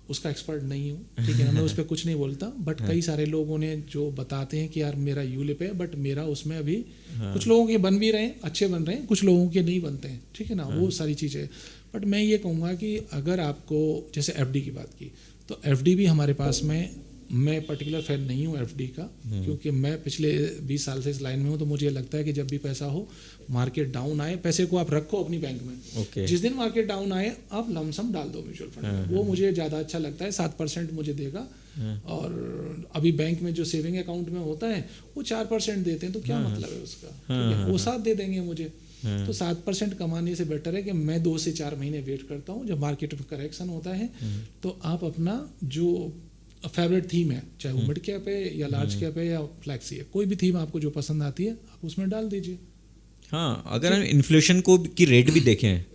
Speaker 2: उसका एक्सपर्ट नहीं हूँ, ठीक है ना, मैं उस पर कुछ नहीं बोलता। बट कई सारे लोगों ने जो बताते हैं कि यार मेरा यूलिप है, बट मेरा उसमें अभी कुछ लोगों के बन भी रहे हैं, अच्छे बन रहे हैं, कुछ लोगों के नहीं बनते हैं, ठीक है ना, वो सारी चीज़ें। बट मैं ये कहूँगा कि अगर आपको, जैसे FD की बात की, तो FD भी हमारे पास में, मैं पर्टिकुलर फैन नहीं हूँ FD का, क्योंकि मैं पिछले 20 साल से इस लाइन में हूँ। तो मुझे लगता है कि जब भी पैसा हो, मार्केट डाउन आए, पैसे को आप रखो अपनी बैंक में, जिस दिन मार्केट डाउन आए आप लमसम डाल दो म्यूचुअल फंड में, वो मुझे ज़्यादा अच्छा लगता है। 7% मुझे देगा। और अभी बैंक में जो सेविंग अकाउंट में होता है वो 4% देते हैं, तो क्या मतलब है उसका, ठीक है, वो 7 दे देंगे मुझे। तो 7% कमाने से बेटर है कि मैं 2 से 4 महीने वेट करता हूँ, जब मार्केट में करेक्शन होता है तो आप अपना जो फेवरेट थीम है, चाहे वो मिड कैप है या लार्ज कैप है या फ्लैक्सी है, कोई भी थीम आपको जो पसंद आती है आप उसमें डाल दीजिए।
Speaker 1: हाँ, अगर हम इन्फ्लेशन को की रेट भी देखें,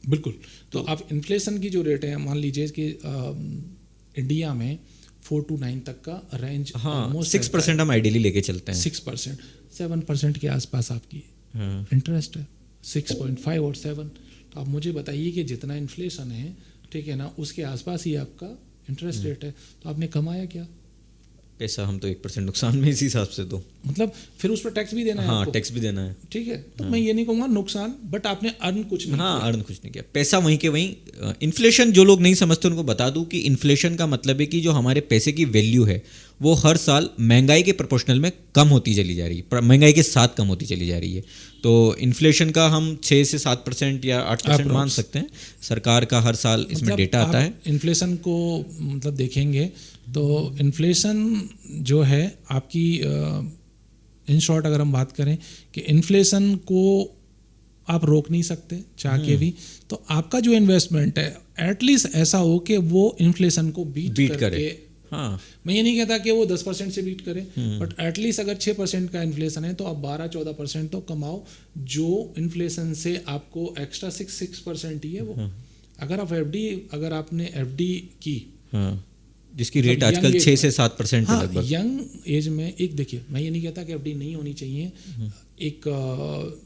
Speaker 2: बिल्कुल, तो आप इन्फ्लेशन की जो रेट है, मान लीजिए कि इंडिया में 4 to 9 तक का रेंज,
Speaker 1: हाँ 6% हम आइडियली लेके चलते हैं,
Speaker 2: 6%, 7% के आसपास आपकी इंटरेस्ट है, 6.5 और 7। तो आप मुझे बताइए कि जितना इन्फ्लेशन है, ठीक है ना, उसके आसपास ही आपका इंटरेस्ट रेट है, तो आपने कमाया क्या?
Speaker 1: पैसा। हम तो 1% नुकसान में इसी हिसाब से, तो मतलब
Speaker 2: फिर उस पर टैक्स भी देना है।
Speaker 1: हाँ, टैक्स भी देना है,
Speaker 2: ठीक है। तो मैं ये नहीं कहूँगा नुकसान, बट आपने अर्न कुछ नहीं
Speaker 1: किया। अर्न कुछ नहीं किया, पैसा वहीं के वहीं। इन्फ्लेशन जो लोग नहीं समझते उनको बता दूं कि इन्फ्लेशन का मतलब है कि जो हमारे पैसे की वैल्यू है वो हर साल महंगाई के प्रोपोर्शनल में कम होती चली जा रही है, महंगाई के साथ कम होती चली जा रही है। तो इन्फ्लेशन का हम 6 से 7% या 8% मान सकते हैं। सरकार का हर साल इसमें मतलब डेटा आता है।
Speaker 2: इन्फ्लेशन को मतलब देखेंगे तो इन्फ्लेशन जो है आपकी, इन शॉर्ट अगर हम बात करें कि इन्फ्लेशन को आप रोक नहीं सकते चाह के भी, तो आपका जो इन्वेस्टमेंट है एटलीस्ट ऐसा हो कि वो इन्फ्लेशन को बीट करे।
Speaker 1: हाँ,
Speaker 2: मैं ये नहीं कहता कि वो 10% से बीट करे, बट एटलीस्ट अगर 6% का इन्फ्लेशन है तो आप 12-14% तो कमाओ, जो इन्फ्लेशन से आपको एक्स्ट्रा 6% ही है वो। अगर आप अगर आपने FD की,
Speaker 1: जिसकी रेट आजकल 6 से 7% है लगभग,
Speaker 2: यंग एज में, एक देखिए, मैं ये नहीं कहता कि FD नहीं होनी चाहिए, एक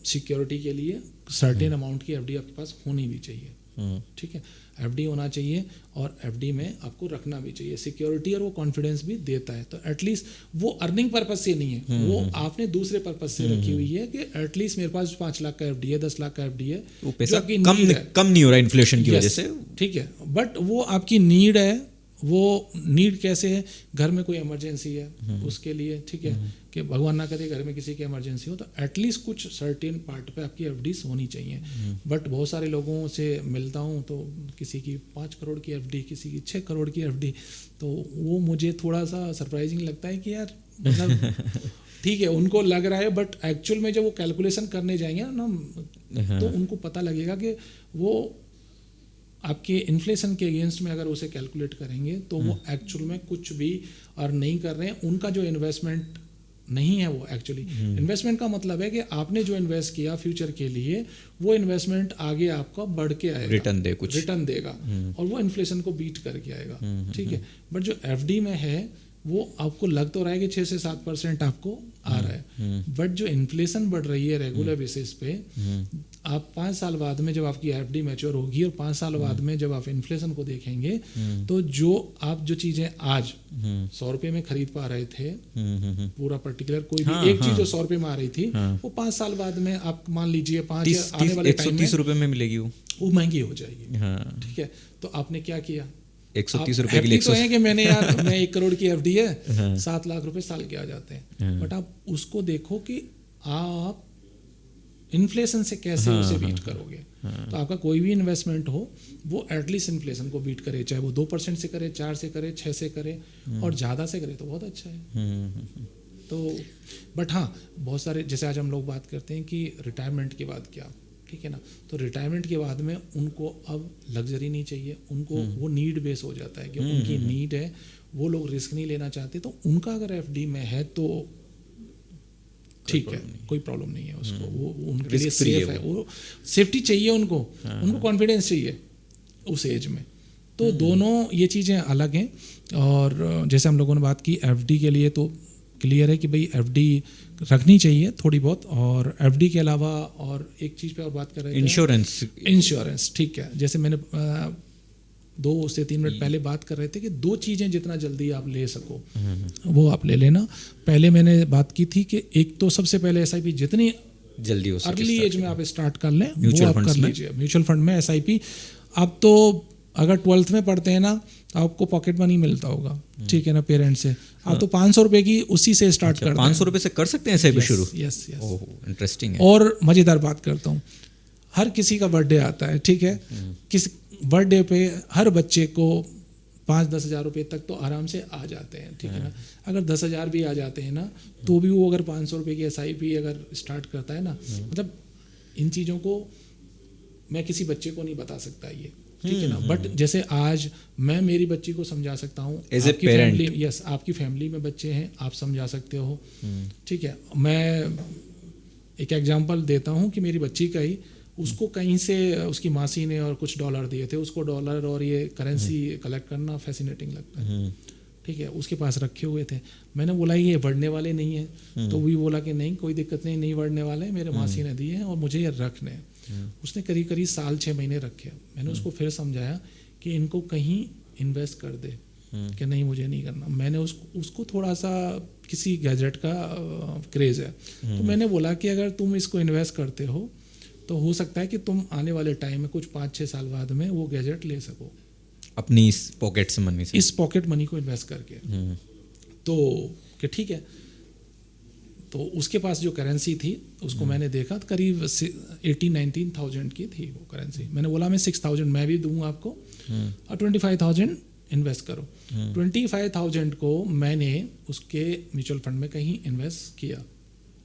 Speaker 2: सिक्योरिटी के लिए सर्टेन अमाउंट की FD आपके पास होनी भी चाहिए, ठीक है, FD होना चाहिए। और FD में आपको रखना भी चाहिए सिक्योरिटी, और वो कॉन्फिडेंस भी देता है। तो एटलीस्ट वो अर्निंग पर्पस से नहीं है, वो आपने दूसरे पर्पस से रखी हुई है कि एटलीस्ट मेरे पास 5 लाख का FD है, 10 लाख का FD है,
Speaker 1: वो पैसा कम नहीं हो रहा इन्फ्लेशन की वजह से,
Speaker 2: ठीक है, बट वो आपकी नीड है। वो नीड कैसे है? घर में कोई इमरजेंसी है उसके लिए, ठीक है, कि भगवान ना करे घर में किसी की इमरजेंसी हो, तो एटलीस्ट कुछ सर्टेन पार्ट पे आपकी FDs होनी चाहिए। बट बहुत सारे लोगों से मिलता हूँ तो किसी की 5 करोड़ की FD, किसी की 6 करोड़ की FD, तो वो मुझे थोड़ा सा सरप्राइजिंग लगता है कि यार मतलब ठीक है उनको लग रहा है, बट एक्चुअल में जब वो कैलकुलेशन करने जाएंगे ना तो उनको पता लगेगा कि वो आपके इन्फ्लेशन के अगेंस्ट में अगर उसे कैलकुलेट करेंगे तो वो एक्चुअल में कुछ भी अर्न नहीं कर रहे हैं। उनका जो इन्वेस्टमेंट नहीं है वो एक्चुअली इन्वेस्टमेंट का मतलब है कि आपने जो इन्वेस्ट किया फ्यूचर के लिए, वो इन्वेस्टमेंट आगे आपका बढ़ के आएगा, रिटर्न देगा और वो इन्फ्लेशन को बीट करके आएगा, ठीक है। बट जो FD में है वो आपको लग तो रहा है कि 6 से 7% आपको आ रहा है, बट जो इन्फ्लेशन बढ़ रही है रेगुलर बेसिस पे, आप 5 साल बाद में जब आपकी एफडी मैच्योर होगी और 5 साल बाद में जब आप इन्फ्लेशन को देखेंगे, तो जो चीज़ें आज 100 रुपये में खरीद पा रहे थे, पूरा पर्टिकुलर कोई भी एक चीज़ जो 100 रुपये में आ रही थी, वो 5 साल बाद में आप मान लीजिए 5 आने वाले टाइम में
Speaker 1: 130 रुपये में मिलेगी, वो
Speaker 2: महंगी हो जाएगी। ठीक है, तो आपने क्या किया,
Speaker 1: 130 रुपए के लिए
Speaker 2: तो है कि मैं 1 करोड़ की एफडी है, 7 लाख रुपए साल के आ जाते हैं, बट आप उसको देखो कि आप इन्फ्लेशन से कैसे उसे बीट करोगे। तो आपका कोई भी इन्वेस्टमेंट हो वो एटलीस्ट इन्फ्लेशन को बीट करे, चाहे वो 2% से करे, 4 से करे, 6 से करे, और ज़्यादा से करे तो बहुत अच्छा है। तो बट हाँ, बहुत सारे, जैसे आज हम लोग बात करते हैं कि रिटायरमेंट के बाद क्या, ठीक है ना, तो रिटायरमेंट के बाद में उनको अब लग्जरी नहीं चाहिए, उनको वो नीड बेस हो जाता है कि उनकी नीड है, वो लोग रिस्क नहीं लेना चाहते, तो उनका अगर एफडी में है तो ठीक है, कोई प्रॉब्लम नहीं है उसको, वो उनके लिए सेफ है, वो सेफ्टी चाहिए उनको, उनको कॉन्फिडेंस चाहिए उस एज में। तो दोनों ये चीज़ें अलग हैं। और जैसे हम लोगों ने बात की एफडी के लिए, तो क्लियर है कि भाई एफडी रखनी चाहिए थोड़ी बहुत, और एफडी के अलावा और एक चीज़ पे और बात कर रहे थे, इंश्योरेंस। ठीक है, जैसे मैंने 2 से 3 मिनट पहले बात कर रहे थे कि 2 चीज़ें जितना जल्दी आप ले सको वो आप ले लेना। पहले मैंने बात की थी कि एक तो सबसे पहले एसआईपी जितनी जल्दी हो सके अर्ली एज में आप स्टार्ट कर लें, वो आप कर लीजिए। म्यूचुअल फंड में एसआईपी, आप तो अगर 12th में पढ़ते हैं ना, तो आपको पॉकेट मनी मिलता होगा, ठीक है ना, पेरेंट्स से, आप तो 500 रुपये की उसी से स्टार्ट करते हैं।
Speaker 1: 500 रुपये से कर सकते हैं एसआईपी शुरू?
Speaker 2: यस,
Speaker 1: इंटरेस्टिंग है।
Speaker 2: और मज़ेदार बात करता हूँ, हर किसी का बर्थडे आता है, ठीक है, किस बर्थडे पे हर बच्चे को 5-10 हज़ार रुपये तक तो आराम से आ जाते हैं, ठीक है ना। अगर 10 हज़ार भी आ जाते हैं ना, तो भी वो अगर 500 रुपये की एसआईपी अगर स्टार्ट करता है ना, मतलब इन चीज़ों को मैं किसी बच्चे को नहीं बता सकता ये, ठीक है ना, बट जैसे आज मैं मेरी बच्ची को समझा सकता हूँ, आपकी फैमिली, यस, आपकी फैमिली में बच्चे हैं, आप समझा सकते हो, ठीक है। मैं एक एग्जांपल देता हूँ कि मेरी बच्ची का ही, उसको कहीं से उसकी मासी ने और कुछ डॉलर दिए थे, उसको डॉलर और ये करेंसी कलेक्ट करना फैसिनेटिंग लगता है, ठीक है, उसके पास रखे हुए थे। मैंने बोला ये बढ़ने वाले नहीं है, तो वो बोला कि नहीं कोई दिक्कत नहीं बढ़ने वाले, मेरे मासी ने दिए हैं और मुझे ये रखने हैं। उसने करीब 1-6 महीने रखे। मैंने उसको फिर समझाया कि इनको कहीं इन्वेस्ट कर दे, कि नहीं मुझे नहीं करना। मैंने उसको थोड़ा सा किसी गैजेट का क्रेज़ है, तो मैंने बोला कि अगर तुम इसको इन्वेस्ट करते हो तो हो सकता है कि तुम आने वाले टाइम में कुछ 5-6 साल बाद में वो गैजेट ले सको
Speaker 1: अपनी इस पॉकेट मनी से,
Speaker 2: इस पॉकेट मनी को इन्वेस्ट करके। तो कि ठीक है, तो उसके पास जो करेंसी थी उसको मैंने देखा, करीब 18-19,000 की थी वो करेंसी। मैंने बोला मैं 6,000 मैं भी दूंगा आपको और 25,000 इन्वेस्ट करो। 25,000 को मैंने उसके म्यूचुअल फंड में कहीं इन्वेस्ट किया,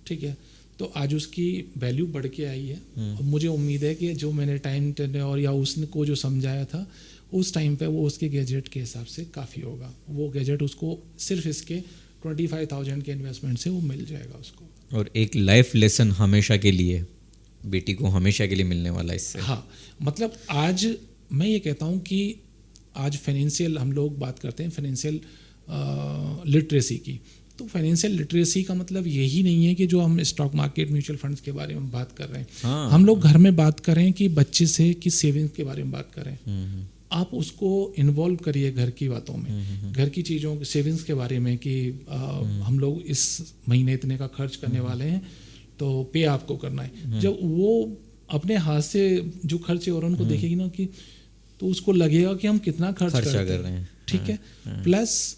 Speaker 2: ठीक है, तो आज उसकी वैल्यू बढ़ के आई है। और मुझे उम्मीद है कि जो मैंने टाइम और या उसने को जो समझाया था उस टाइम पे वो उसके गैजेट के हिसाब से काफ़ी होगा। वो गैजेट उसको सिर्फ इसके 25,000 के इन्वेस्टमेंट से वो मिल जाएगा उसको।
Speaker 1: और एक लाइफ लेसन हमेशा के लिए, बेटी को हमेशा के लिए मिलने वाला इससे।
Speaker 2: हाँ, मतलब आज मैं ये कहता हूँ कि आज फाइनेंशियल, हम लोग बात करते हैं फाइनेंशियल लिटरेसी की, तो फाइनेंशियल लिटरेसी का मतलब यही नहीं है कि जो हम स्टॉक मार्केट म्यूचुअल फंड्स के बारे में बात कर रहे हैं। हाँ, हम लोग घर में बात करें कि बच्चे से कि सेविंग्स के बारे में बात करें, आप उसको इन्वॉल्व करिए घर की बातों में, घर की चीज़ों, सेविंग्स के बारे में कि हम लोग इस महीने इतने का खर्च करने वाले हैं तो पे आपको करना है। जब वो अपने हाथ से जो खर्च है और उनको देखेगी ना कि, तो उसको लगेगा कि हम कितना खर्च कर रहे हैं, ठीक है। प्लस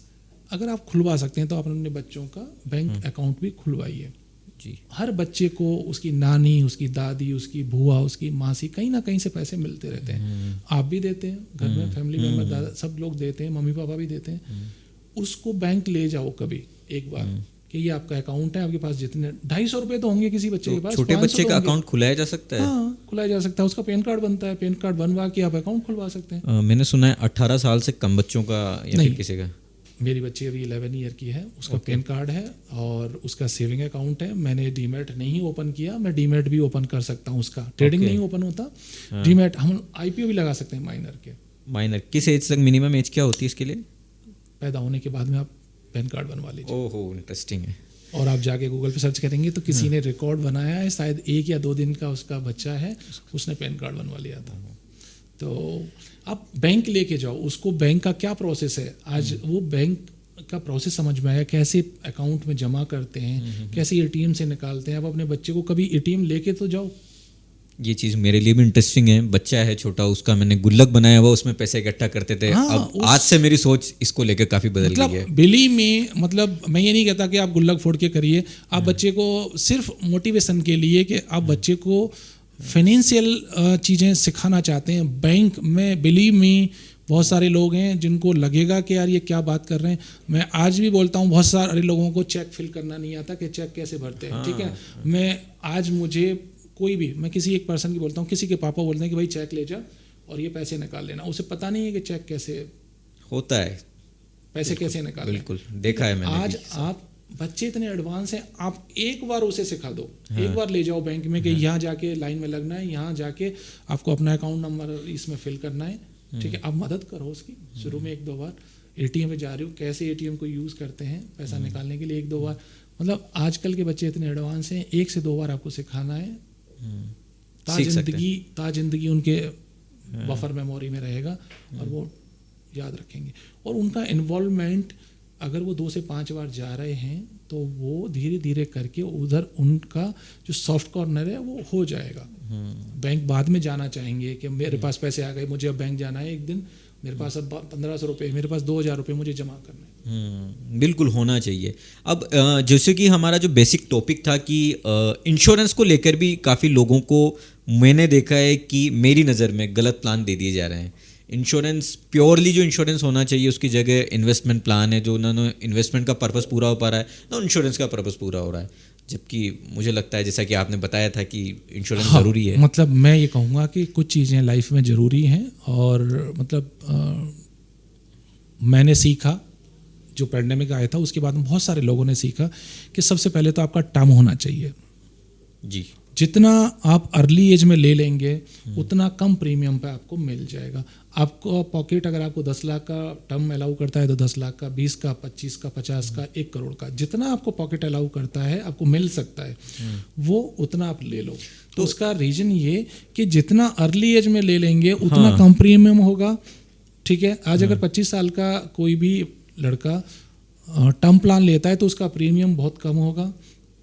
Speaker 2: अगर आप खुलवा सकते हैं तो आप अपने बच्चों का बैंक अकाउंट भी खुलवाइए जी। हर बच्चे को उसकी नानी, उसकी दादी, उसकी बुआ, उसकी मासी कहीं ना कहीं से पैसे मिलते रहते हैं। आप भी देते हैं घर में, फैमिली मेम्बर, दादा, सब लोग देते हैं, मम्मी पापा भी देते हैं। उसको बैंक ले जाओ कभी एक बार कि ये आपका अकाउंट है, आपके पास जितने 250 रुपये तो होंगे किसी बच्चे के पास,
Speaker 1: छोटे बच्चे का अकाउंट खुलाया जा सकता है।
Speaker 2: हाँ, खुलाया जा सकता है। उसका पैन कार्ड बनता है, पैन कार्ड बनवा के आप अकाउंट खुलवा सकते हैं।
Speaker 1: मैंने सुना है 18 साल से कम बच्चों का या फिर किसी का।
Speaker 2: मेरी बच्ची अभी 11 ईयर की है, उसका पैन कार्ड है और उसका सेविंग अकाउंट है। मैंने डीमैट नहीं ओपन किया, मैं डीमैट भी ओपन कर सकता हूँ। उसका ट्रेडिंग नहीं ओपन होता, डीमैट हम आईपीओ भी लगा सकते हैं माइनर के।
Speaker 1: माइनर किस एज तक, मिनिमम एज क्या होती है इसके लिए?
Speaker 2: पैदा होने के बाद में आप पैन कार्ड बनवा लीजिए।
Speaker 1: ओहो, इंटरेस्टिंग है।
Speaker 2: और आप जाके गूगल पे सर्च करेंगे तो किसी ने रिकॉर्ड बनाया है, शायद 1 या 2 दिन का उसका बच्चा है, उसने पैन कार्ड बनवा लिया था। तो आप बैंक लेके जाओ, उसको बैंक का क्या प्रोसेस है, आज वो बैंक का प्रोसेस समझ में आया, कैसे अकाउंट में जमा करते हैं, कैसे एटीएम से निकालते हैं। आप अपने बच्चे को कभी एटीएम लेके तो जाओ।
Speaker 1: ये चीज़ मेरे लिए भी इंटरेस्टिंग है। बच्चा है छोटा, उसका मैंने गुल्लक बनाया हुआ, उसमें पैसे इकट्ठा करते थे।
Speaker 2: हाँ,
Speaker 1: अब आज से मेरी सोच इसको लेकर काफ़ी बदल गई है।
Speaker 2: बिली में मतलब मैं ये नहीं कहता कि आप गुल्लक फोड़ के करिए, आप बच्चे को सिर्फ मोटिवेशन के लिए कि आप बच्चे को फाइनेंशियल चीज़ें सिखाना चाहते हैं। बैंक में बिली में बहुत सारे लोग हैं जिनको लगेगा कि यार ये क्या बात कर रहे हैं। मैं आज भी बोलता हूँ, बहुत सारे लोगों को चेक फिल करना नहीं आता कि चेक कैसे भरते हैं। ठीक है, मैं आज मुझे कोई भी, मैं किसी एक पर्सन की बोलता हूँ, किसी के पापा बोलते हैं कि भाई चेक ले जा और ये पैसे निकाल लेना, उसे पता नहीं है कि चेक कैसे
Speaker 1: होता है,
Speaker 2: पैसे कैसे निकालें।
Speaker 1: बिल्कुल देखा है मैंने।
Speaker 2: आज आप बच्चे इतने एडवांस हैं, आप एक बार उसे सिखा दो, एक बार ले जाओ बैंक में कि यहाँ जाके लाइन में लगना है, यहाँ जाके आपको अपना अकाउंट नंबर इसमें फिल करना है। ठीक है, आप मदद करो उसकी शुरू में 1-2 बार। एटीएम में जा रहे हो, कैसे एटीएम को यूज़ करते हैं पैसा निकालने के लिए, 1-2 बार। मतलब आजकल के बच्चे इतने एडवांस हैं, 1 से 2 बार आपको सिखाना है, ता जिंदगी उनके बफर मेमोरी में रहेगा और वो याद रखेंगे। और उनका इन्वॉल्वमेंट, अगर वो 2 से 5 बार जा रहे हैं तो वो धीरे धीरे करके उधर उनका जो सॉफ्ट कॉर्नर है वो हो जाएगा। बैंक बाद में जाना चाहेंगे कि मेरे पास पैसे आ गए, मुझे अब बैंक जाना है, एक दिन मेरे पास अब 1500 रुपये, मेरे पास 2000 रुपये मुझे जमा करना है।
Speaker 1: बिल्कुल होना चाहिए। अब जैसे कि हमारा जो बेसिक टॉपिक था कि इंश्योरेंस को लेकर भी काफ़ी लोगों को मैंने देखा है कि मेरी नज़र में गलत प्लान दे दिए जा रहे हैं। इंश्योरेंस प्योरली जो इंश्योरेंस होना चाहिए उसकी जगह इन्वेस्टमेंट प्लान है, जो उन्होंने इन्वेस्टमेंट का पर्पस पूरा हो पा रहा है ना, इंश्योरेंस का पर्पस पूरा हो रहा है। जबकि मुझे लगता है, जैसा कि आपने बताया था कि इंश्योरेंस ज़रूरी है।
Speaker 2: मतलब मैं ये कहूँगा कि कुछ चीज़ें लाइफ में ज़रूरी हैं। और मतलब मैंने सीखा, जो पैंडेमिक आया था उसके बाद में बहुत सारे लोगों ने सीखा कि सबसे पहले तो आपका टर्म होना चाहिए।
Speaker 1: जी,
Speaker 2: जितना आप अर्ली एज में ले लेंगे उतना कम प्रीमियम पे आपको मिल जाएगा। आपको पॉकेट अगर आपको 10 लाख का टर्म अलाउ करता है तो 10 लाख का, 20 का, 25 का, 50 का, 1 करोड़ का, जितना आपको पॉकेट अलाउ करता है आपको मिल सकता है, वो उतना आप ले लो। तो उसका रीज़न ये कि जितना अर्ली एज में ले लेंगे उतना कम प्रीमियम होगा। ठीक है, आज अगर 25 साल का कोई भी लड़का टर्म प्लान लेता है तो उसका प्रीमियम बहुत कम होगा।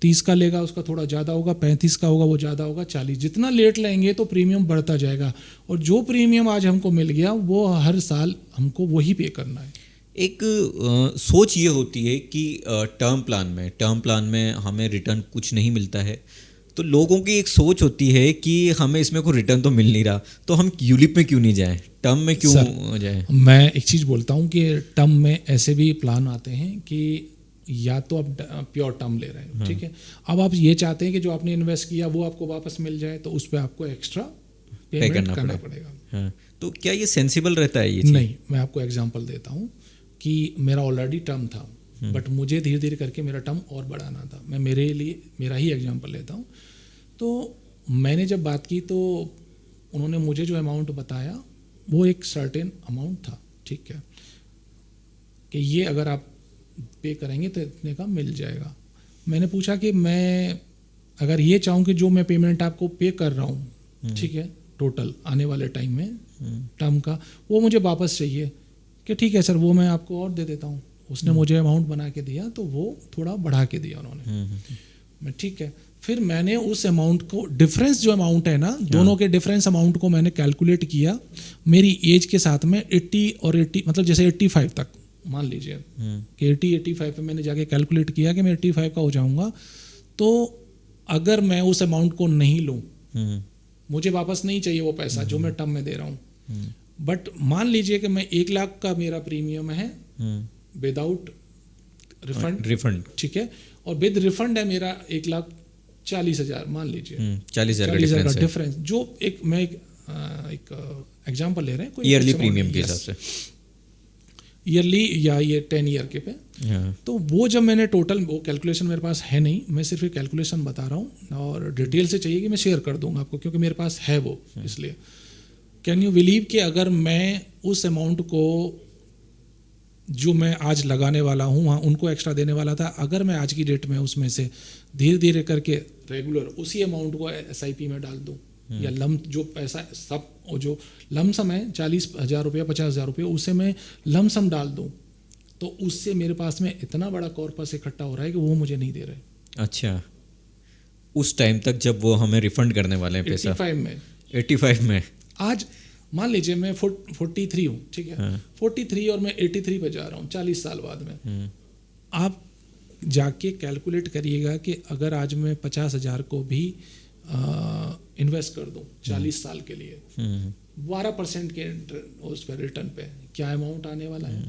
Speaker 2: 30 का लेगा उसका थोड़ा ज़्यादा होगा, 35 का होगा वो ज़्यादा होगा, 40। जितना लेट लेंगे तो प्रीमियम बढ़ता जाएगा। और जो प्रीमियम आज हमको मिल गया वो हर साल हमको वही पे करना है।
Speaker 1: एक सोच ये होती है कि टर्म प्लान में हमें रिटर्न कुछ नहीं मिलता है, तो लोगों की एक सोच होती है कि हमें इसमें कोई रिटर्न तो मिल नहीं रहा, तो हम यूलिप में क्यों नहीं जाएं, टर्म में क्यों जाएं।
Speaker 2: मैं एक चीज़ बोलता हूँ कि टर्म में ऐसे भी प्लान आते हैं कि या तो आप प्योर टर्म ले रहे हैं, ठीक है, अब आप ये चाहते हैं कि जो आपने इन्वेस्ट किया वो आपको वापस मिल जाए, तो उस पर आपको एक्स्ट्रा पेमेंट करना पड़ेगा।
Speaker 1: हाँ, तो क्या ये सेंसिबल रहता है ये चीज़?
Speaker 2: नहीं, मैं आपको एग्जांपल देता हूँ कि मेरा ऑलरेडी टर्म था, बट मुझे धीरे धीरे करके मेरा टर्म और बढ़ाना था। मैं मेरा ही एग्जांपल लेता हूँ। तो मैंने जब बात की तो उन्होंने मुझे जो अमाउंट बताया वो एक सर्टेन अमाउंट था, ठीक है, कि ये अगर आप पे करेंगे तो इतने का मिल जाएगा। मैंने पूछा कि मैं अगर ये चाहूँ कि जो मैं पेमेंट आपको पे कर रहा हूँ, ठीक है, टोटल आने वाले टाइम में टर्म का, वो मुझे वापस चाहिए, कि ठीक है सर वो मैं आपको और दे देता हूँ। उसने मुझे अमाउंट बना के दिया तो वो थोड़ा बढ़ा के दिया उन्होंने। मैं ठीक है, फिर मैंने उस अमाउंट को, डिफरेंस जो अमाउंट है ना, दोनों के डिफरेंस अमाउंट को मैंने कैलकुलेट किया मेरी एज के साथ में। 80 और 80 मतलब जैसे 85 तक मान लीजिए कि 80-85 पे मैंने जाके कैलकुलेट किया कि मैं 85 का हो जाऊंगा। तो अगर मैं उस अमाउंट को नहीं लूँ, मुझे वापस नहीं चाहिए वो पैसा जो मैं टर्म में दे रहा हूँ, बट मान लीजिए कि मैं 1 लाख का मेरा प्रीमियम है विदाउट रिफंड, ठीक है, और विद रिफंड है मेरा 1,40,000 मान लीजिए, 40,000 का डिफरेंस। जो मैं एक एग्जांपल ले रहे हैं, कोई
Speaker 1: ईयरली प्रीमियम के हिसाब से,
Speaker 2: ईयरली या ये 10 ईयर के पे। तो वो जब मैंने टोटल, वो कैलकुलेशन मेरे पास है नहीं, मैं सिर्फ एक कैलकुलेशन बता रहा हूँ और डिटेल से चाहिए कि मैं शेयर कर दूंगा आपको, क्योंकि मेरे पास है वो, इसलिए। कैन यू बिलीव कि अगर मैं उस अमाउंट को जो मैं आज लगाने वाला हूँ वहाँ उनको एक्स्ट्रा देने वाला था। अगर मैं आज की डेट में उसमें से धीरे धीरे करके रेगुलर उसी अमाउंट को SIP में डाल दूँ या जो पैसा सब जो लमसम है 40,000 रुपया 50,000 रुपये उसे मैं लमसम डाल दूँ, तो उससे मेरे पास में इतना बड़ा कॉर्पस इकट्ठा हो रहा है कि वो मुझे नहीं दे रहे।
Speaker 1: अच्छा, उस टाइम तक जब वो हमें रिफंड करने वाले हैं पैसा 85 में
Speaker 2: आज मान लीजिए मैं 43 हूँ, ठीक है, 43 और मैं 83 पे जा रहा हूँ 40 साल बाद में। आप जाके कैलकुलेट करिएगा कि अगर आज मैं 50,000 को भी इन्वेस्ट कर दूँ 40 साल के लिए 12% के उस पर रिटर्न पे क्या अमाउंट आने वाला है।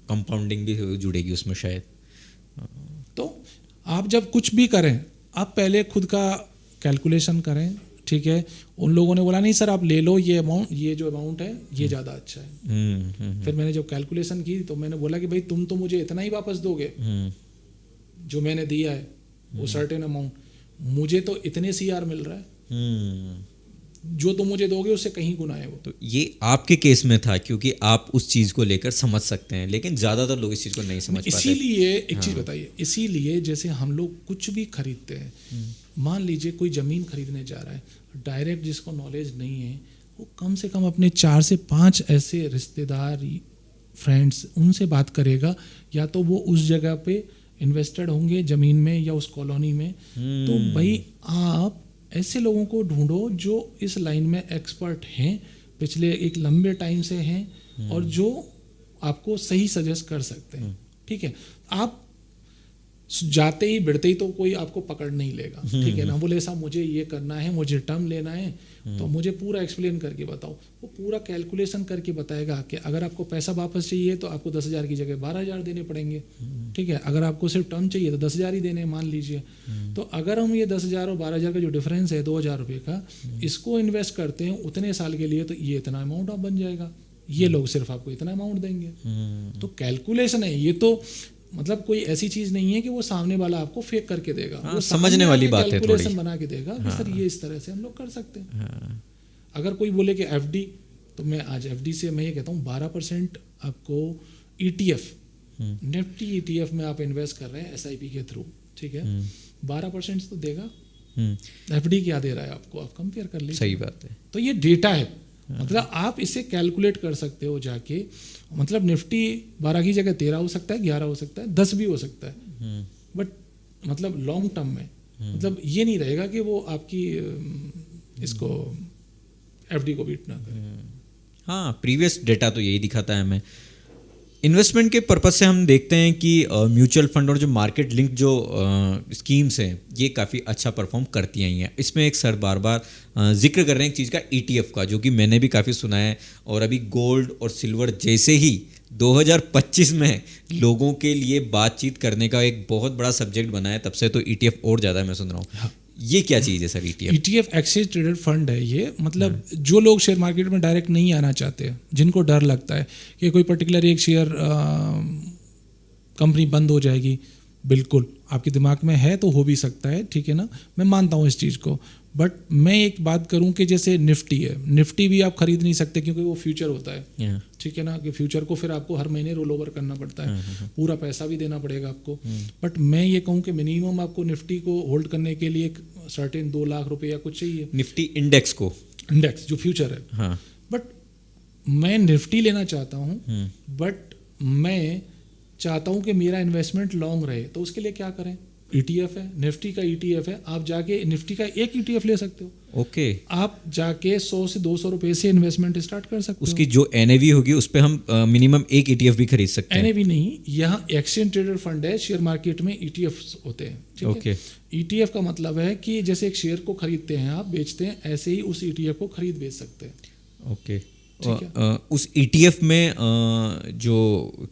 Speaker 1: कंपाउंडिंग भी जुड़ेगी उसमें शायद।
Speaker 2: तो आप जब कुछ भी करें आप पहले खुद का कैलकुलेशन करें, ठीक है। उन लोगों ने बोला नहीं सर आप ले लो ये अमाउंट, ये जो अमाउंट है ये ज़्यादा अच्छा है। फिर मैंने जब कैलकुलेशन की तो मैंने बोला कि भाई तुम तो मुझे इतना ही वापस दोगे जो मैंने दिया है वो सर्टेन अमाउंट, मुझे तो इतने CR मिल रहा है, जो तुम मुझे दोगे उससे कहीं गुना है वो।
Speaker 1: तो ये आपके केस में था क्योंकि आप उस चीज़ को लेकर समझ सकते हैं, लेकिन ज़्यादातर लोग इस चीज़ को नहीं समझ पाते।
Speaker 2: इसीलिए एक चीज़ बताइए, इसीलिए जैसे हम लोग कुछ भी खरीदते हैं, मान लीजिए कोई ज़मीन खरीदने जा रहा है, डायरेक्ट जिसको नॉलेज नहीं है वो कम से कम अपने 4 से 5 ऐसे रिश्तेदार फ्रेंड्स उनसे बात करेगा, या तो वो उस जगह पे इन्वेस्टेड होंगे ज़मीन में या उस कॉलोनी में। तो भाई आप ऐसे लोगों को ढूंढो जो इस लाइन में एक्सपर्ट हैं, पिछले एक लंबे टाइम से हैं और जो आपको सही सजेस्ट कर सकते हैं, ठीक है। आप जाते ही बढ़ते ही तो कोई आपको पकड़ नहीं लेगा, ठीक है ना। बोले साहब मुझे ये करना है, मुझे टर्म लेना है, तो मुझे पूरा एक्सप्लेन करके बताओ। वो पूरा कैलकुलेशन करके बताएगा कि अगर आपको पैसा वापस चाहिए तो आपको 10,000 की जगह 12,000 देने पड़ेंगे, ठीक है। अगर आपको सिर्फ टर्म चाहिए तो 10,000 ही देने मान लीजिए। तो अगर हम ये 10,000 और 12,000 का जो डिफरेंस है 2,000 रुपये का, इसको इन्वेस्ट करते हैं उतने साल के लिए, तो ये इतना अमाउंट आप बन जाएगा, ये लोग सिर्फ आपको इतना अमाउंट देंगे। तो कैलकुलेशन है ये, तो मतलब कोई ऐसी चीज नहीं है कि वो सामने वाला आपको फेक करके देगा। वो
Speaker 1: समझने वाली बात है,
Speaker 2: कैलकुलेशन बना के देगा कि सर ये इस तरह से हम लोग कर सकते हैं। अगर कोई बोले कि FD, तो मैं आज FD से मैं ये कहता हूँ 12% आपको ETF निफ्टी ETF में आप इन्वेस्ट कर रहे हैं SIP के थ्रू, ठीक है, 12% तो देगा। FD क्या दे रहा है आपको, आप कंपेयर कर लीजिए।
Speaker 1: सही बात है।
Speaker 2: तो ये डेटा है, मतलब आप इसे कैलकुलेट कर सकते हो जाके। मतलब निफ्टी 12 की जगह 13 हो सकता है, 11 हो सकता है, 10 भी हो सकता है, बट मतलब लॉन्ग टर्म में मतलब ये नहीं रहेगा कि वो आपकी इसको FD को बीट ना करे।
Speaker 1: हाँ, प्रीवियस डेटा तो यही दिखाता है हमें। इन्वेस्टमेंट के पर्पज़ से हम देखते हैं कि म्यूचुअल फंड और जो मार्केट लिंक जो स्कीम्स हैं ये काफ़ी अच्छा परफॉर्म करती आई हैं। इसमें एक सर बार बार जिक्र कर रहे हैं एक चीज़ का, ETF का, जो कि मैंने भी काफ़ी सुना है। और अभी गोल्ड और सिल्वर जैसे ही 2025 में लोगों के लिए बातचीत करने का एक बहुत बड़ा सब्जेक्ट बना है, तब से तो ETF और ज़्यादा मैं सुन रहा हूँ। हाँ। ये क्या चीज़ है sir ETF?
Speaker 2: ETF exchange traded fund है ये। मतलब जो लोग शेयर मार्केट में डायरेक्ट नहीं आना चाहते, जिनको डर लगता है कि कोई पर्टिकुलर एक शेयर कंपनी बंद हो जाएगी, बिल्कुल आपके दिमाग में है तो हो भी सकता है, ठीक है ना, मैं मानता हूँ इस चीज़ को। बट मैं एक बात करूं कि जैसे निफ्टी है, निफ्टी भी आप खरीद नहीं सकते क्योंकि वो फ्यूचर होता है, ठीक है ना, कि फ्यूचर को फिर आपको हर महीने रोल ओवर करना पड़ता है, पूरा पैसा भी देना पड़ेगा आपको। बट मैं ये कहूँ कि मिनिमम आपको निफ्टी को होल्ड करने के लिए सर्टेन 2 लाख रुपए या कुछ चाहिए।
Speaker 1: निफ्टी इंडेक्स को,
Speaker 2: इंडेक्स जो फ्यूचर है।
Speaker 1: हाँ।
Speaker 2: बट मैं निफ्टी लेना चाहता हूँ, बट मैं चाहता हूँ कि मेरा इन्वेस्टमेंट लॉन्ग रहे, तो उसके लिए क्या करें? ETF है, निफ्टी का ETF है, आप जाके निफ्टी का एक ETF ले सकते हो।
Speaker 1: ओके।
Speaker 2: आप जाके 100 से 200 रुपए से इन्वेस्टमेंट स्टार्ट कर सकते हो।
Speaker 1: उसकी जो NAV होगी उस पर हम मिनिमम एक ETF भी खरीद सकते हैं।
Speaker 2: NAV नहीं, यहाँ एक्सचेंज ट्रेडेड फंड है, शेयर मार्केट में ETFs होते हैं, ठीक है। ETF का मतलब है कि जैसे एक शेयर को खरीदते हैं आप, बेचते हैं, ऐसे ही उस ETF को खरीद बेच सकते हैं।
Speaker 1: ओके। उस ETF में जो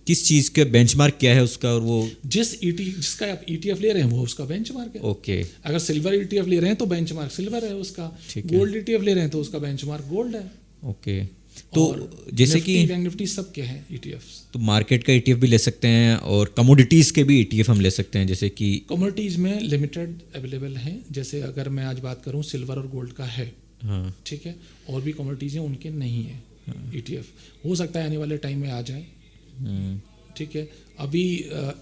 Speaker 1: किस चीज़ के बेंचमार्क क्या है उसका, और वो
Speaker 2: जिसका आप ETF ले रहे हैं वो उसका बेंचमार्क है।
Speaker 1: ओके।
Speaker 2: अगर सिल्वर ETF ले रहे हैं तो बेंचमार्क सिल्वर है उसका, गोल्ड ETF ले रहे हैं तो उसका बेंचमार्क गोल्ड है।
Speaker 1: ओके। तो जैसे कि
Speaker 2: बैंक निफ्टी सब के हैं ETFs,
Speaker 1: तो मार्केट का ETF भी ले सकते हैं और कमोडिटीज़ के भी ETF हम ले सकते हैं, जैसे कि
Speaker 2: कमोडिटीज़ में लिमिटेड अवेलेबल हैं। जैसे अगर मैं आज बात करूं सिल्वर और गोल्ड का है,
Speaker 1: हाँ,
Speaker 2: ठीक है, और भी कमोडिटीज़ हैं उनके नहीं है ETF। हो सकता है आने वाले टाइम में आ जाए, ठीक है। अभी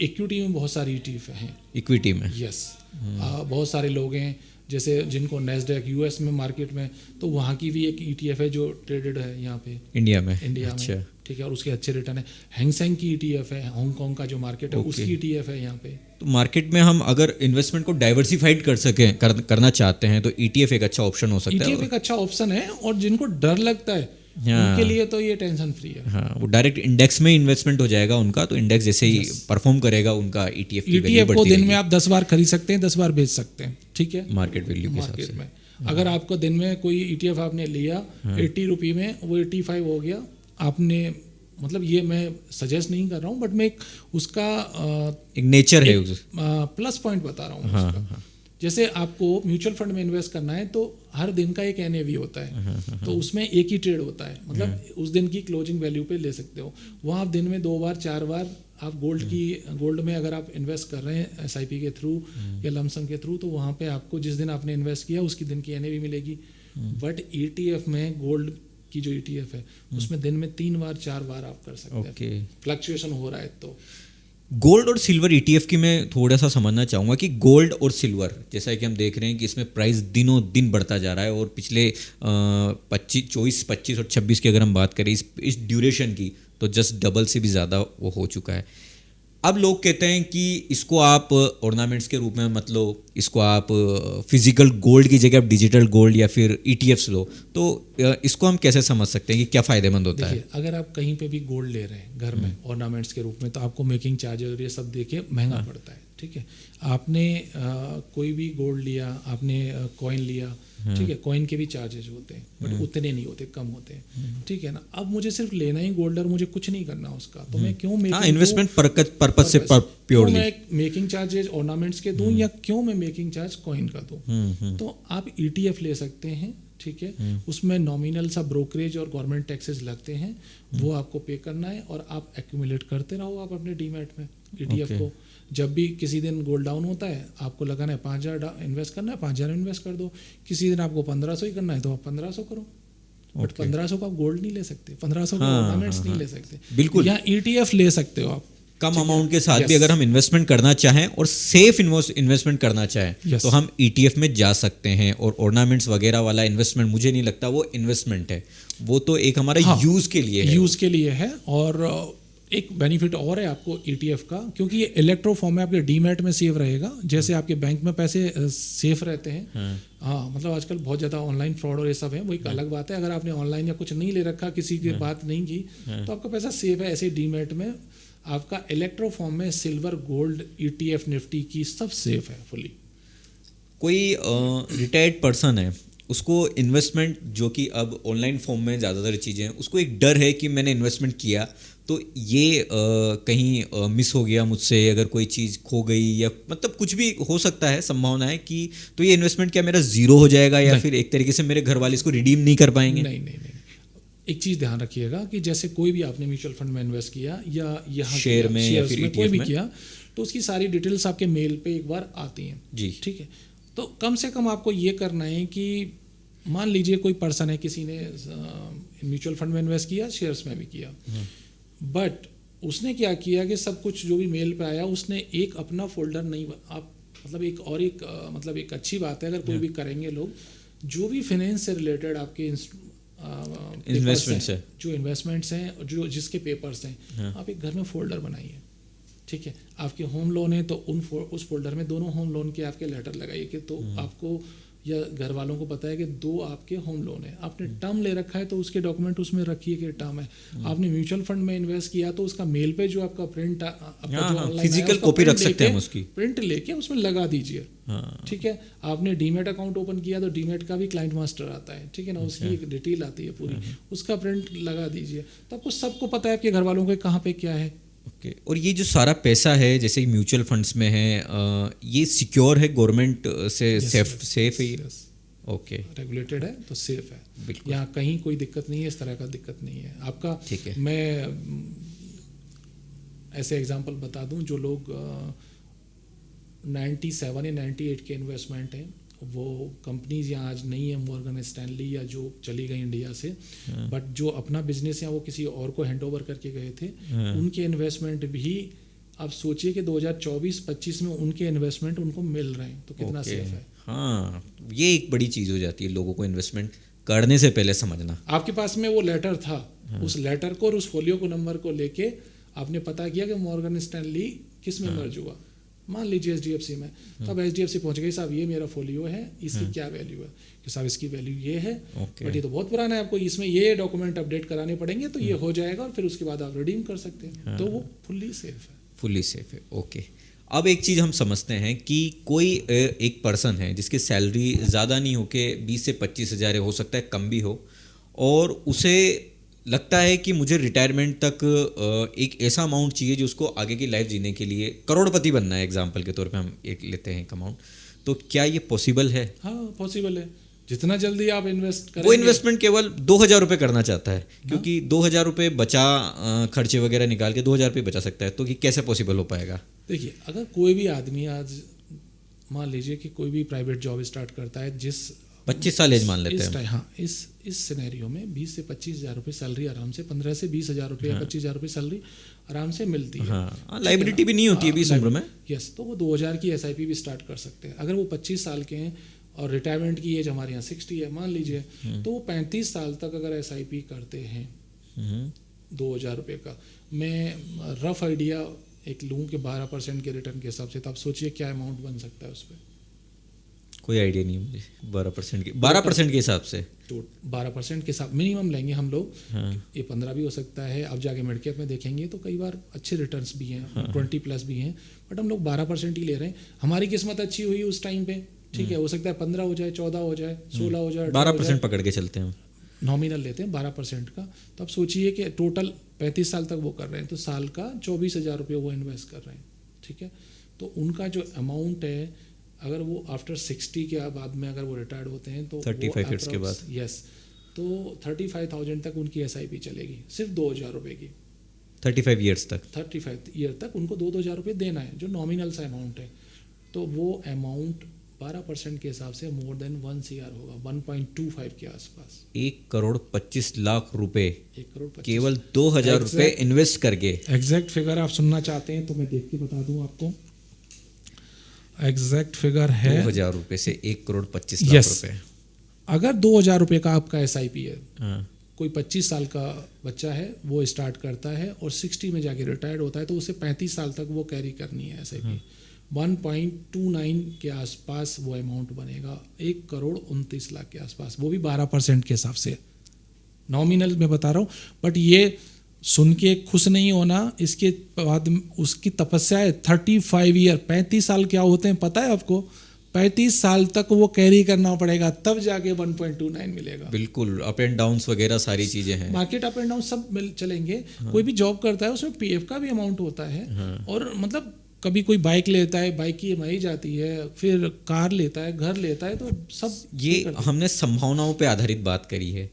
Speaker 2: इक्विटी में बहुत सारी ETF हैं,
Speaker 1: इक्विटी में।
Speaker 2: यस। बहुत सारे लोग हैं जैसे जिनको नेस्डैक यूएस में मार्केट में, तो वहाँ की भी एक ETF है जो ट्रेडेड है यहाँ पे
Speaker 1: इंडिया में।
Speaker 2: अच्छा। में, ठीक है, और उसके अच्छे रिटर्न है। हैंगसेंग की ETF है, हांगकांग का जो मार्केट है उसकी ETF है यहाँ पे।
Speaker 1: तो मार्केट में हम अगर इन्वेस्टमेंट को डाइवर्सिफाइड कर सकें करना चाहते हैं तो ETF एक अच्छा ऑप्शन हो सकता है।
Speaker 2: ETF एक अच्छा ऑप्शन है, और जिनको डर लगता है उनके लिए तो ये टेंशन फ्री है।
Speaker 1: हाँ, वो डायरेक्ट इंडेक्स में इन्वेस्टमेंट हो जाएगा उनका, तो इंडेक्स जैसे ही परफॉर्म करेगा उनका ETF की वैल्यू बढ़ती
Speaker 2: को दिन
Speaker 1: रहेगी।
Speaker 2: में आप 10 बार खरीद सकते हैं, 10 बार बेच सकते हैं, ठीक है,
Speaker 1: मार्केट वैल्यू के हिसाब से।
Speaker 2: में अगर आपको दिन में कोई ETF आपने लिया 80 रुपये में, वो 85 हो गया आपने, मतलब ये मैं सजेस्ट नहीं कर रहा हूँ, बट मैं उसका
Speaker 1: एक नेचर है,
Speaker 2: प्लस पॉइंट बता रहा हूँ उसका। जैसे आपको म्यूचुअल फंड में इन्वेस्ट करना है तो हर दिन का एक NAV होता है, तो उसमें एक ही ट्रेड होता है, मतलब उस दिन की क्लोजिंग वैल्यू पे ले सकते हो। वहाँ आप दिन में 2 बार 4 बार आप गोल्ड में अगर आप इन्वेस्ट कर रहे हैं SIP के थ्रू या लमसम के थ्रू, तो वहाँ पे आपको जिस दिन आपने इन्वेस्ट किया उसकी दिन की NAV मिलेगी। बट ETF में, गोल्ड की जो ETF है उसमें दिन में 3 बार 4 बार आप कर सकते हैं, फ्लक्चुएशन हो रहा है तो।
Speaker 1: गोल्ड और सिल्वर ETF की मैं थोड़ा सा समझना चाहूँगा कि गोल्ड और सिल्वर जैसा कि हम देख रहे हैं कि इसमें प्राइस दिनों दिन बढ़ता जा रहा है, और पिछले 24, 25 और 26 की अगर हम बात करें इस ड्यूरेशन की, तो जस्ट डबल से भी ज़्यादा वो हो चुका है। अब लोग कहते हैं कि इसको आप ऑर्नामेंट्स के रूप में मत लो, इसको आप फिजिकल गोल्ड की जगह आप डिजिटल गोल्ड या फिर ETFs लो, तो इसको हम कैसे समझ सकते हैं कि क्या फ़ायदेमंद होता है?
Speaker 2: अगर आप कहीं पे भी गोल्ड ले रहे हैं घर में ऑर्नामेंट्स के रूप में, तो आपको मेकिंग चार्जेस और ये सब देके महंगा पड़ता है, ठीक है। आपने कोई भी गोल्ड लिया, आपने कॉइन लिया, ठीक है, कॉइन के भी चार्जेस होते हैं बट उतने नहीं होते, कम होते हैं, ठीक है ना। अब मुझे सिर्फ लेना ही गोल्ड और मुझे कुछ नहीं करना उसका, तो मैं क्यों
Speaker 1: इन्वेस्टमेंट पर्पज से प्योरली
Speaker 2: मैं मेकिंग चार्जेस ऑर्नामेंट्स के दूं, या क्यों मैं मेकिंग चार्ज कॉइन का दूं? तो आप ETF ले सकते हैं, ठीक है। उसमें नॉमिनल सा ब्रोकरेज और गवर्नमेंट टैक्सेस लगते हैं, वो आपको पे करना है, और आप एक्यूमुलेट करते रहो आप अपने डीमैट में ETF को। जब भी किसी दिन गोल्ड डाउन होता है, आपको लगाना है 5,000 इन्वेस्ट करना है, 5,000 इन्वेस्ट कर दो। किसी दिन आपको 1,500 ही करना है तो आप 1,500 करो, बट 1,500 को आप गोल्ड नहीं ले सकते, 1,500 को ऑर्नामेंट्स नहीं ले सकते।
Speaker 1: बिल्कुल,
Speaker 2: यहाँ ETF ले सकते हो आप
Speaker 1: कम अमाउंट के साथ भी। अगर हम इन्वेस्टमेंट करना चाहें और सेफ इन्वेस्टमेंट करना चाहें तो हम ETF में जा सकते हैं। और ऑर्नामेंट्स वगैरह वाला इन्वेस्टमेंट मुझे नहीं लगता वो इन्वेस्टमेंट है, वो तो एक हमारा यूज के लिए है।
Speaker 2: यूज के लिए है, और एक बेनिफिट और है आपको ETF का, क्योंकि ये इलेक्ट्रो फॉर्म में आपके डीमैट में सेव रहेगा, जैसे आपके बैंक में पैसे सेफ रहते हैं। हाँ, मतलब आजकल बहुत ज़्यादा ऑनलाइन फ्रॉड और ये सब है, वो एक अलग बात है। अगर आपने ऑनलाइन या कुछ नहीं ले रखा, किसी की बात नहीं की, तो आपका पैसा सेफ है। ऐसे डीमैट में आपका इलेक्ट्रो फॉर्म में सिल्वर, गोल्ड, ETF, निफ्टी की सब सेफ है फुली।
Speaker 1: कोई रिटायर्ड पर्सन है, उसको इन्वेस्टमेंट जो कि अब ऑनलाइन फॉर्म में ज़्यादातर चीज़ें हैं, उसको एक डर है कि मैंने इन्वेस्टमेंट किया तो ये कहीं मिस हो गया मुझसे, अगर कोई चीज़ खो गई या मतलब कुछ भी हो सकता है, संभावना है कि तो ये इन्वेस्टमेंट क्या मेरा ज़ीरो हो जाएगा, या फिर एक तरीके से मेरे घर वाले इसको रिडीम नहीं कर पाएंगे?
Speaker 2: नहीं। एक चीज़ ध्यान रखिएगा कि जैसे कोई भी आपने म्यूचुअल फंड में इन्वेस्ट किया या यहाँ
Speaker 1: शेयर में या फिर
Speaker 2: कोई भी किया, तो उसकी सारी डिटेल्स आपके मेल पे एक बार आती हैं
Speaker 1: जी,
Speaker 2: ठीक है। तो कम से कम आपको ये करना है कि मान लीजिए कोई पर्सन है, किसी ने म्यूचुअल फंड में इन्वेस्ट किया, शेयर्स में भी किया, बट उसने क्या किया कि सब कुछ जो भी मेल पे आया उसने एक अपना फोल्डर नहीं, आप मतलब एक अच्छी बात है अगर कोई भी करेंगे लोग, जो भी फाइनेंस से रिलेटेड आपके इन्वेस्टमेंट्स हैं, जो इन्वेस्टमेंट्स हैं, जो जिसके पेपर्स हैं, आप एक घर में फोल्डर बनाइए, ठीक है। आपके होम लोन है तो उस फोल्डर में दोनों होम लोन के आपके लेटर लगाइए कि तो आपको या घर वालों को पता है कि 2 आपके होम लोन है। आपने टर्म ले रखा है तो उसके डॉक्यूमेंट उसमें रखिए कि टर्म है। आपने म्यूचुअल फंड में इन्वेस्ट किया तो उसका मेल पे जो आपका प्रिंट
Speaker 1: फिजिकल कॉपी रख सकते हैं हम उसकी,
Speaker 2: प्रिंट लेके उसमें लगा दीजिए, ठीक है। आपने डीमैट अकाउंट ओपन किया तो डीमैट का भी क्लाइंट मास्टर आता है, ठीक है ना, उसकी एक डिटेल आती है पूरी, उसका प्रिंट लगा दीजिए, तो आपको सबको पता है आपके घर वालों को कहाँ पे क्या है।
Speaker 1: ओके और ये जो सारा पैसा है जैसे म्यूचुअल फंड्स में है, ये सिक्योर है, गवर्नमेंट से सेफ है ये? ओके,
Speaker 2: रेगुलेटेड है तो सेफ है, यहाँ कहीं कोई दिक्कत नहीं है, इस तरह का दिक्कत नहीं है आपका।
Speaker 1: ठीक है,
Speaker 2: मैं ऐसे एग्जांपल बता दूं, जो लोग 97 या 98 के इन्वेस्टमेंट हैं वो कंपनीज यहाँ आज नहीं है, मॉर्गन स्टैनली या जो चली गई इंडिया से, बट जो अपना बिजनेस है वो किसी और को हैंड ओवर करके गए थे, उनके इन्वेस्टमेंट भी आप सोचिए कि 2024-25 में उनके इन्वेस्टमेंट उनको मिल रहे हैं, तो कितना सेफ है।
Speaker 1: हाँ, ये एक बड़ी चीज़ हो जाती है लोगों को इन्वेस्टमेंट करने से पहले समझना।
Speaker 2: आपके पास में वो लेटर था, उस लेटर को और उस फोलियो को नंबर को लेके आपने पता किया कि मॉर्गन स्टैनली किस में मर्ज हुआ, मान लीजिए HDFC में, तब HDFC पहुंच गई, साहब ये मेरा फोलियो है, इसकी क्या वैल्यू है, कि साहब इसकी वैल्यू ये है, बट ये तो बहुत पुराना है, आपको इसमें ये डॉक्यूमेंट अपडेट कराने पड़ेंगे, तो ये हो जाएगा और फिर उसके बाद आप रिडीम कर सकते हैं, तो वो फुल्ली सेफ है।
Speaker 1: फुल्ली सेफ है, ओके। अब एक चीज़ हम समझते हैं कि कोई एक पर्सन है जिसकी सैलरी ज़्यादा नहीं हो के 20 से 25 हज़ार हो सकता है कम भी हो, और उसे लगता है कि मुझे रिटायरमेंट तक एक ऐसा अमाउंट चाहिए जो उसको आगे की लाइफ जीने के लिए करोड़पति बनना है, एग्जाम्पल के तौर पे हम एक लेते हैं एक अमाउंट, तो क्या ये पॉसिबल है?
Speaker 2: हाँ पॉसिबल है, जितना जल्दी आप इन्वेस्ट करेंगे।
Speaker 1: वो इन्वेस्टमेंट केवल 2,000 रुपये करना चाहता है, क्योंकि 2,000 रुपये बचा, खर्चे वगैरह निकाल के 2,000 रुपये बचा सकता है, तो कि कैसे पॉसिबल हो पाएगा?
Speaker 2: देखिए, अगर कोई भी आदमी आज मान लीजिए कि कोई भी प्राइवेट जॉब स्टार्ट करता है, जिस
Speaker 1: 25 साल एज मान लेते हैं,
Speaker 2: हाँ, इस सिनेरियो में 20 से 25 हज़ार रुपये सैलरी आराम से, 15 से 20 हज़ार रुपये या 25 हज़ार रुपये सैलरी आराम से मिलती है।
Speaker 1: हाँ, लाइबिलिटी भी नहीं होती है 20 उम्र में।
Speaker 2: यस, तो वो 2,000 की SIP भी स्टार्ट कर सकते हैं। अगर वो 25 साल के हैं और रिटायरमेंट की एज हमारे यहाँ 60 है मान लीजिए, तो वो 35 साल तक अगर SIP करते हैं 2,000 रुपये का, मैं रफ आइडिया एक लूँ कि 12% के रिटर्न के हिसाब से, तो आप सोचिए क्या अमाउंट बन सकता है उस पर।
Speaker 1: कोई आइडिया नहीं मुझे 12% के हिसाब से,
Speaker 2: तो 12% के हिसाब मिनिमम लेंगे हम लोग। ये 15 भी हो सकता है, अब जाके मिड कैप में देखेंगे तो कई बार अच्छे रिटर्न्स भी हैं, 20+ भी हैं, बट हम लोग 12% ही ले रहे हैं। हमारी किस्मत अच्छी हुई उस टाइम पे, ठीक है, हो सकता है 15 हो जाए, 14 हो जाए, 16 हो जाए,
Speaker 1: 12% पकड़ के चलते हैं,
Speaker 2: नॉमिनल लेते हैं 12% का। तो आप सोचिए कि टोटल 35 साल तक वो कर रहे हैं, तो साल का 24,000 रुपये वो इन्वेस्ट कर रहे हैं, ठीक है। तो उनका जो अमाउंट है, अगर वो आफ्टर 60 के बाद में अगर वो रिटायर्ड होते हैं तो
Speaker 1: 35 ईयर्स के बाद,
Speaker 2: यस, तो 35,000 तक उनकी SIP चलेगी, सिर्फ 2,000 रुपये की।
Speaker 1: 35 ईयर्स तक,
Speaker 2: 35 ईयर तक उनको 2,000 रुपये देना है, जो नॉमिनल सा अमाउंट है। तो वो अमाउंट 12% के हिसाब से मोर देन 1 CR होगा, 1.25 के आसपास।
Speaker 1: 1,25,00,000 रुपए
Speaker 2: 1,25,00,000
Speaker 1: केवल 2,000 रुपये इन्वेस्ट करके।
Speaker 2: एग्जैक्ट फिगर आप सुनना चाहते हैं तो मैं देख के बता दूं आपको। एग्जैक्ट फिगर है
Speaker 1: 2,000 रुपये से 1,25,00,000 रुपए।
Speaker 2: अगर 2,000 रुपये का आपका SIP है,
Speaker 1: हाँ,
Speaker 2: कोई 25 साल का बच्चा है, वो स्टार्ट करता है और 60 में जाके रिटायर्ड होता है, तो उसे 35 साल तक वो कैरी करनी है SIP। 1.29 के आसपास वो अमाउंट बनेगा, 1,29,00,000 के आसपास, वो भी 12% के हिसाब से। नॉमिनल मैं बता रहा हूँ, बट ये सुन के खुश नहीं होना, इसके बाद उसकी तपस्या है 35 ईयर। 35 साल क्या होते हैं पता है आपको? 35 साल तक वो कैरी करना पड़ेगा, तब जाके 1.29 मिलेगा।
Speaker 1: बिल्कुल, अप एंड डाउन्स वगैरह सारी चीजें हैं,
Speaker 2: मार्केट अप एंड डाउन सब मिल चलेंगे। कोई भी जॉब करता है उसमें PF का भी अमाउंट होता है, और मतलब कभी कोई बाइक लेता है, बाइक की EMI जाती है, फिर कार लेता है, घर लेता है, तो सब
Speaker 1: ये हमने संभावनाओं पे आधारित बात करी है।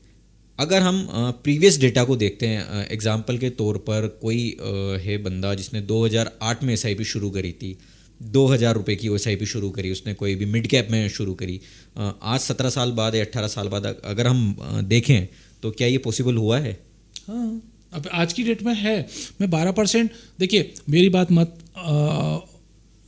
Speaker 1: अगर हम प्रीवियस डेटा को देखते हैं, एग्जाम्पल के तौर पर कोई है बंदा जिसने 2008 में SIP शुरू करी थी, 2,000 रुपये की SIP शुरू करी उसने, कोई भी मिड कैप में शुरू करी, आज 17 साल बाद या 18 साल बाद अगर हम देखें तो क्या ये पॉसिबल हुआ है?
Speaker 2: हाँ, अब आज की डेट में है। मैं 12%, देखिए मेरी बात मत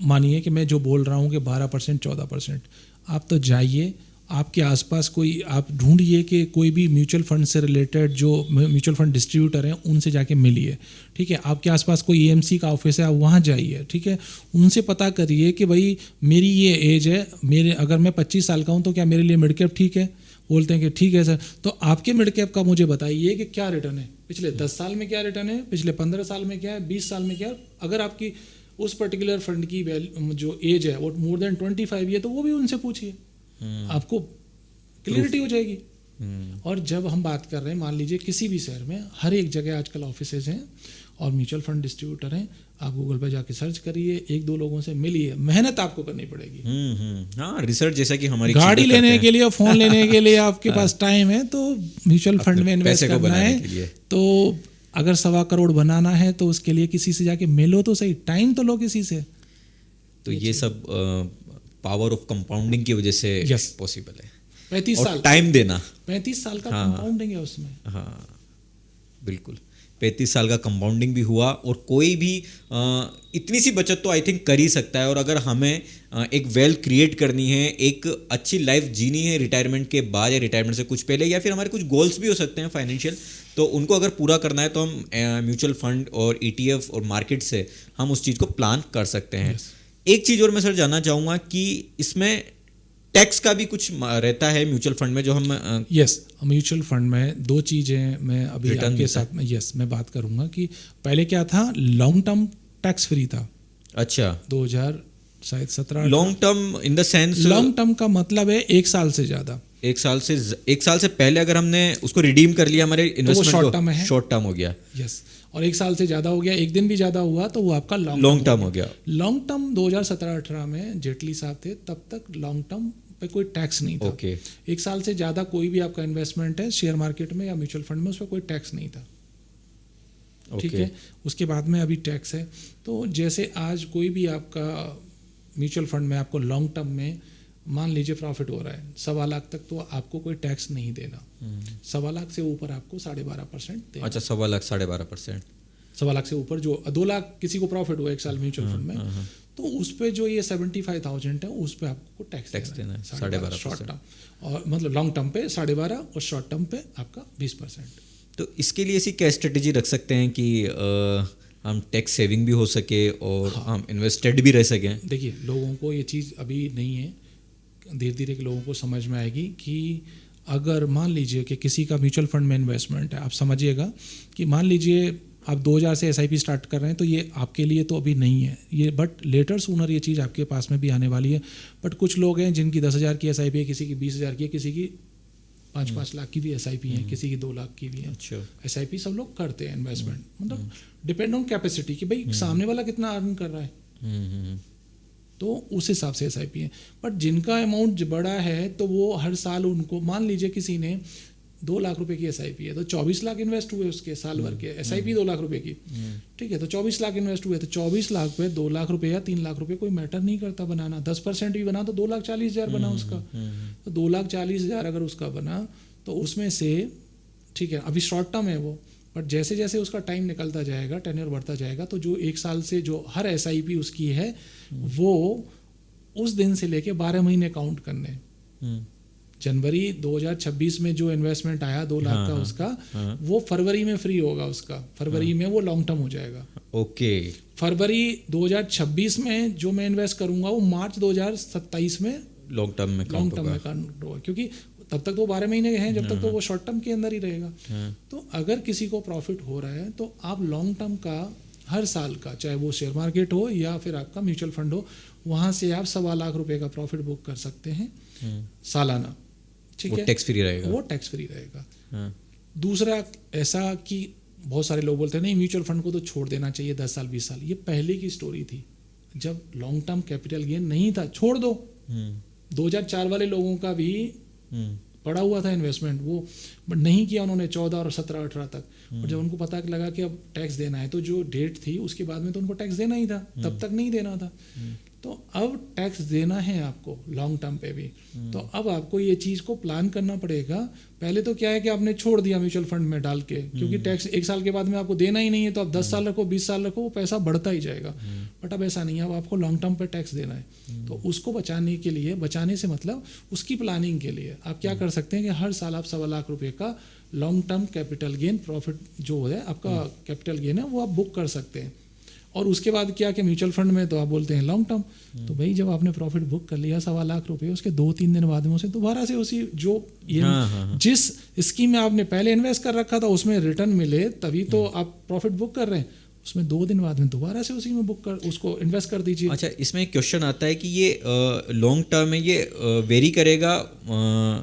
Speaker 2: मानिए कि मैं जो बोल रहा हूँ कि 12% 14%, आप तो जाइए आपके आसपास कोई आप ढूंढिए कि कोई भी म्यूचुअल फंड से रिलेटेड जो म्यूचुअल फंड डिस्ट्रीब्यूटर हैं उनसे जाके मिलिए, ठीक है। आपके आसपास कोई EMC का ऑफिस है, आप वहाँ जाइए, ठीक है। उनसे पता करिए कि भाई मेरी ये एज है, मेरे अगर मैं 25 साल का हूँ तो क्या मेरे लिए मिड कैप ठीक है? बोलते हैं कि ठीक है सर। तो आपके मिड कैप का मुझे बताइए कि क्या रिटर्न है, पिछले 10 साल में क्या रिटर्न है, पिछले 15 साल में क्या है, 20 साल में क्या है। अगर आपकी उस पर्टिकुलर फंड की जो एज है वो मोर देन 25 है, तो वो भी उनसे पूछिए, आपको क्लियरिटी हो जाएगी। और जब हम बात कर रहे हैं, मान लीजिए किसी भी शहर में हर एक जगह आजकल ऑफिसेज हैं और म्यूचुअल फंड डिस्ट्रीब्यूटर हैं, आप गूगल पे जाके सर्च करिए, 1-2 लोगों से मिलिए, मेहनत आपको करनी पड़ेगी।
Speaker 1: हाँ, रिसर्च जैसा कि हमारी
Speaker 2: गाड़ी लेने के लिए, फोन लेने के लिए आपके पास टाइम है तो म्यूचुअल फंड में इन्वेस्ट करना है, तो अगर 1.25 करोड़ बनाना है तो उसके लिए किसी से जाके मिलो तो सही, टाइम तो लो किसी से।
Speaker 1: तो ये सब पावर ऑफ कंपाउंडिंग की वजह से
Speaker 2: Yes.
Speaker 1: पॉसिबल है
Speaker 2: 35
Speaker 1: और
Speaker 2: साल
Speaker 1: टाइम देना।
Speaker 2: 35 साल का
Speaker 1: हाँ।
Speaker 2: कंपाउंडिंग है उसमें।
Speaker 1: हाँ बिल्कुल, 35 साल का कंपाउंडिंग भी हुआ और कोई भी इतनी सी बचत तो आई थिंक कर ही सकता है। और अगर हमें एक वेल्थ क्रिएट करनी है, एक अच्छी लाइफ जीनी है रिटायरमेंट के बाद या रिटायरमेंट से कुछ पहले, या फिर हमारे कुछ गोल्स भी हो सकते हैं फाइनेंशियल, तो उनको अगर पूरा करना है तो हम म्यूचुअल फंड और ETF और मार्केट से हम उस चीज़ को प्लान कर सकते हैं।
Speaker 2: Yes.
Speaker 1: एक चीज़ और मैं सर जानना चाहूँगा कि इसमें टैक्स का भी कुछ रहता है म्यूचुअल फंड में जो हम
Speaker 2: यस, म्यूचुअल फंड में दो चीज़ें मैं अभी
Speaker 1: Return
Speaker 2: आपके
Speaker 1: मिलता
Speaker 2: साथ में मैं बात करूंगा कि पहले क्या था, लॉन्ग टर्म टैक्स फ्री था।
Speaker 1: अच्छा,
Speaker 2: 2000 शायद 17
Speaker 1: long term in the sense
Speaker 2: long term का मतलब है 1 साल से ज़्यादा।
Speaker 1: एक साल से पहले अगर हमने उसको रिडीम कर लिया हमारे इन्वेस्टमेंट
Speaker 2: short term है।
Speaker 1: शॉर्ट टर्म हो गया।
Speaker 2: यस, और 1 साल से ज़्यादा हो गया, एक दिन भी ज़्यादा हुआ तो वो आपका
Speaker 1: लॉन्ग टर्म हो गया।
Speaker 2: लॉन्ग टर्म 2017-18 में जेटली साहब थे, तब तक लॉन्ग टर्म पे कोई टैक्स नहीं था।
Speaker 1: ओके,
Speaker 2: 1 साल से ज़्यादा कोई भी आपका इन्वेस्टमेंट है शेयर मार्केट में या म्यूचुअल फंड में, उस पर कोई टैक्स नहीं था। ठीक है, उसके बाद में अभी टैक्स है। तो जैसे आज कोई भी आपका म्यूचुअल फंड में आपको लॉन्ग टर्म में मान लीजिए प्रॉफिट हो रहा है 1.25 लाख तक, तो आपको कोई टैक्स नहीं देना। 1.25 लाख से ऊपर आपको 12.5% देना।
Speaker 1: अच्छा, 1.25 लाख 12.5%।
Speaker 2: 1.25 लाख से ऊपर जो 2 लाख किसी को प्रॉफिट हुआ 1 साल म्यूचुअल फंड में, तो उस पे जो ये 75,000 है उस पे आपको टैक्स देना है 12.5%। शॉर्ट टर्म और मतलब लॉन्ग टर्म पे 12.5% और शॉर्ट टर्म पे आपका 20%।
Speaker 1: तो इसके लिए ऐसी क्या स्ट्रेटेजी रख सकते हैं कि हम टैक्स सेविंग भी हो सके और हम इन्वेस्टेड भी रह सकें?
Speaker 2: देखिए, लोगों को ये चीज़ अभी नहीं है, धीरे धीरे के लोगों को समझ में आएगी कि अगर मान लीजिए कि किसी का म्यूचुअल फंड में इन्वेस्टमेंट है, आप समझिएगा कि मान लीजिए आप 2000 से SIP स्टार्ट कर रहे हैं, तो ये आपके लिए तो अभी नहीं है ये, बट लेटर सूनर ये चीज़ आपके पास में भी आने वाली है। बट कुछ लोग हैं जिनकी 10,000 की SIP है, किसी की 20,000 की है, किसी की 5-5 लाख की भी SIP है, किसी की 2 लाख की भी है।
Speaker 1: अच्छा,
Speaker 2: SIP सब लोग करते हैं इन्वेस्टमेंट, मतलब डिपेंड ऑन कैपेसिटी कि भाई सामने वाला कितना अर्न कर रहा है, तो उस हिसाब से SIP है। बट जिनका अमाउंट बड़ा है तो वो हर साल उनको, मान लीजिए किसी ने 2 लाख रुपए की SIP है तो 24 लाख इन्वेस्ट हुए उसके साल भर के, SIP 2 लाख रुपए की, ठीक है, तो 24 लाख इन्वेस्ट हुए, तो 24 लाख पे 2 लाख रुपए या 3 लाख रुपए कोई मैटर नहीं करता बनाना। 10% भी बना तो 2,40,000 बना उसका, तो 2,40,000 अगर उसका बना तो उसमें से, ठीक है, अभी शॉर्ट टर्म है वो, बट जैसे जैसे उसका टाइम निकलता जाएगा, टेन्योर बढ़ता जाएगा, तो जो 1 साल से जो हर SIP उसकी है वो उस दिन से लेके 12 महीने काउंट करने। जनवरी 2026 में जो इन्वेस्टमेंट आया 2 लाख का उसका, वो फरवरी में फ्री होगा उसका, फरवरी में वो लॉन्ग टर्म हो जाएगा।
Speaker 1: ओके,
Speaker 2: फरवरी 2026 में जो मैं इन्वेस्ट करूंगा वो मार्च 2027 में
Speaker 1: लॉन्ग टर्म में
Speaker 2: काउंट होगा, क्योंकि तब तक तो 12 महीने के हैं, जब तक तो वो शॉर्ट टर्म के अंदर ही रहेगा। तो अगर किसी को प्रॉफिट हो रहा है तो आप लॉन्ग टर्म का हर साल का, चाहे वो शेयर मार्केट हो या फिर आपका म्यूचुअल फंड हो, वहाँ से आप 1.25 लाख रुपए का प्रॉफिट बुक कर सकते हैं सालाना। ठीक है,
Speaker 1: टैक्स फ्री रहेगा,
Speaker 2: वो टैक्स फ्री रहेगा। दूसरा ऐसा कि बहुत सारे लोग बोलते हैं नहीं म्यूचुअल फंड को तो छोड़ देना चाहिए 10 साल 20 साल, ये पहले की स्टोरी थी, जब लॉन्ग टर्म कैपिटल गेन नहीं था, छोड़ दो। 2004 वाले लोगों का भी पड़ा हुआ था इन्वेस्टमेंट, वो बट नहीं किया उन्होंने 14 और 17 18 तक, और जब उनको पता लगा कि अब टैक्स देना है, तो जो डेट थी उसके बाद में तो उनको टैक्स देना ही था, तब तक नहीं देना था। तो अब टैक्स देना है आपको लॉन्ग टर्म पे भी, तो अब आपको ये चीज़ को प्लान करना पड़ेगा। पहले तो क्या है कि आपने छोड़ दिया म्यूचुअल फंड में डाल के, क्योंकि टैक्स 1 साल के बाद में आपको देना ही नहीं है, तो आप 10 साल रखो 20 साल रखो, वो पैसा बढ़ता ही जाएगा। बट अब ऐसा नहीं है, अब आपको लॉन्ग टर्म पे टैक्स देना है। तो उसको बचाने के लिए, बचाने से मतलब उसकी प्लानिंग के लिए आप क्या कर सकते हैं कि हर साल आप 1.25 लाख रुपए का long term capital gain profit जो है आपका कैपिटल गेन है वो आप बुक कर सकते हैं। और उसके बाद क्या कि म्यूचुअल फंड में तो आप बोलते हैं लॉन्ग टर्म, तो भाई जब आपने प्रॉफिट बुक कर लिया 1.25 लाख रुपए, उसके 2-3 दिन बाद में उसे दोबारा से उसी जो ये जिस स्कीम में आपने पहले इन्वेस्ट कर रखा था उसमें रिटर्न मिले, तभी तो आप प्रॉफिट बुक कर रहे हैं, उसमें 2 दिन बाद में दोबारा से उसी में बुक कर उसको इन्वेस्ट कर दीजिए।
Speaker 1: अच्छा, इसमें एक क्वेश्चन आता है कि ये लॉन्ग टर्म में ये वेरी करेगा